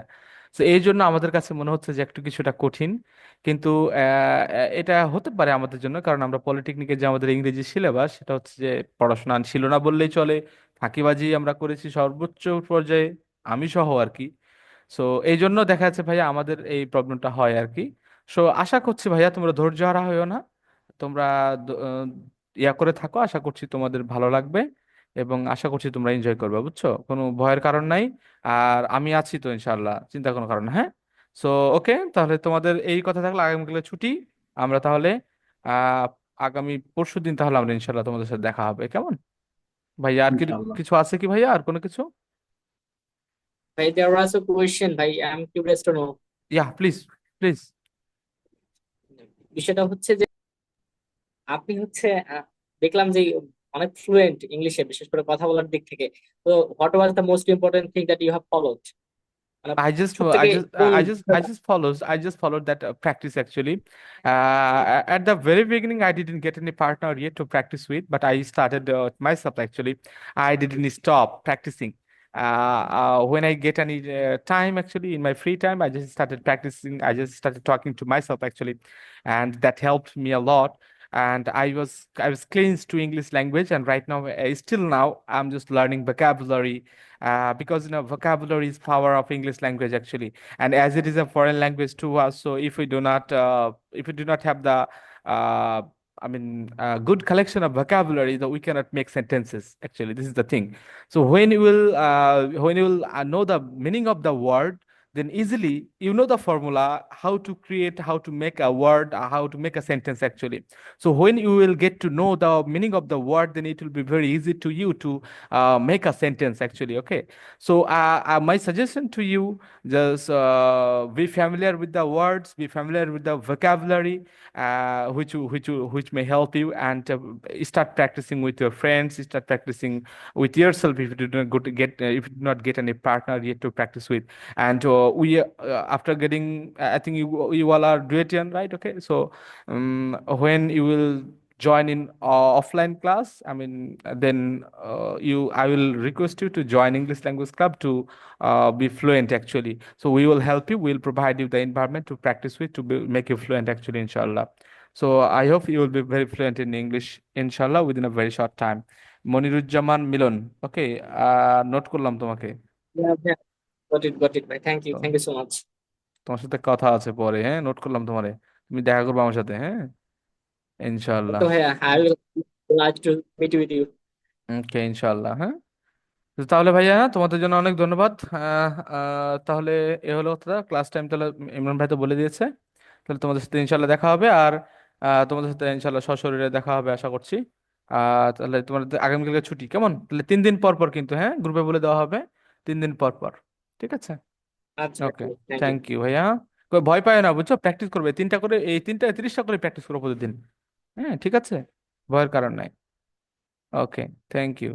তো এই জন্য আমাদের কাছে মনে হচ্ছে যে একটু কিছুটা কঠিন। কিন্তু এটা হতে পারে আমাদের জন্য, কারণ আমরা পলিটেকনিকের যে আমাদের ইংরেজি সিলেবাস, সেটা হচ্ছে যে পড়াশোনা ছিল না বললেই চলে, ফাঁকিবাজি আমরা করেছি সর্বোচ্চ পর্যায়ে, আমি সহ আর কি। সো এই জন্য দেখা যাচ্ছে ভাইয়া আমাদের এই প্রবলেমটা হয় আর কি। সো আশা করছি ভাইয়া তোমরা ধৈর্য হারা হইও না, তোমরা ইয়া করে থাকো, আশা করছি তোমাদের ভালো লাগবে, এবং আশা করছি তোমরা এনজয় করবে, বুঝছো? কোনো ভয়ের কারণ নাই। আর আমি আছি তো ইনশাল্লাহ, চিন্তা কোনো কারণ না, হ্যাঁ। সো ওকে, তাহলে তোমাদের এই কথা থাকলে আগামীকালে ছুটি, আমরা তাহলে আহ আগামী পরশুদিন তাহলে আমরা ইনশাল্লাহ তোমাদের সাথে দেখা হবে, কেমন? ভাইয়া আর কি ইনশাআল্লাহ। কিছু আছে কি ভাইয়া, আর কোনো কিছু? ভাই there was a question ভাই, I'm curious to know. Yeah, please. বিষয়টা হচ্ছে যে আপনি হচ্ছে দেখলাম যে অনেক ফ্লুয়েন্ট ইংলিশে, বিশেষ করে কথা বলার দিক থেকে। তো what was the most important thing that you have followed, মানে I just, সব I থেকে just, কোন I just followed that practice actually. At the very beginning, I didn't get any partner yet to practice with, but I started myself actually. I didn't stop practicing. When I get any time actually in my free time, I just started practicing. I just started talking to myself actually, and that helped me a lot. And I was cleansed to English language, and right now, still now, I'm just learning vocabulary because vocabulary is power of English language actually, and as it is a foreign language to us, so if we do not have the uh, good collection of vocabulary, that we cannot make sentences. Actually, this is the thing. So when you will know the meaning of the word, then easily you know the formula how to create, how to make a word, how to make a sentence actually. So when you will get to know the meaning of the word, then it will be very easy to you to make a sentence actually. Okay, so my suggestion to you, just be familiar with the words, be familiar with the vocabulary, which may help you, and start practicing with your friends, start practicing with yourself if you do not go to get if you do not get any partner yet to practice with. And we after getting, I think you all are Duetian, right? Okay, so when you will join in offline class, then I will request you to join English language club to be fluent actually. So we will help you, we'll provide you the environment to practice with, to make you fluent actually, inshallah. So I hope you will be very fluent in English, inshallah, within a very short time. Moniruzzaman Milon, okay, note করলাম তোমাকে। Got it ভাই, thank you, তো thank you so much. তোমার সাথে কথা আছে পরে, হ্যাঁ, নোট করলাম তোমারে, তুমি দেখা করবে আমার সাথে, হ্যাঁ, ইনশাল্লাহ। ওকে ভাইয়া, I will like to meet with you. Okay, ইনশাল্লাহ, হ্যাঁ। তো তাহলে ভাইয়া, তোমাদের জন্য অনেক ধন্যবাদ। তাহলে এ হলো কথা, ক্লাস টাইম তাহলে ইমরান ভাই তো বলে দিয়েছে। তাহলে তোমাদের সাথে ইনশাল্লাহ দেখা হবে, আর তোমাদের সাথে ইনশাল্লাহ সশরীরে দেখা হবে আশা করছি। তাহলে তোমাদের আগামীকালকে ছুটি কেমন, তাহলে 3 দিন পর পর কিন্তু, হ্যাঁ, গ্রুপে বলে দেওয়া হবে, 3 দিন পর পর। ঠিক আছে, আচ্ছা, ওকে, থ্যাংক ইউ। থ্যাংক ইউ ভাইয়া। ভয় পায় না, বুঝছো, প্র্যাকটিস করবে 3টা করে, এই 3টা 30টা করে প্র্যাকটিস করো প্রতিদিন। হ্যাঁ, ঠিক আছে, ভয়ের কারণ নাই। ওকে, থ্যাংক ইউ।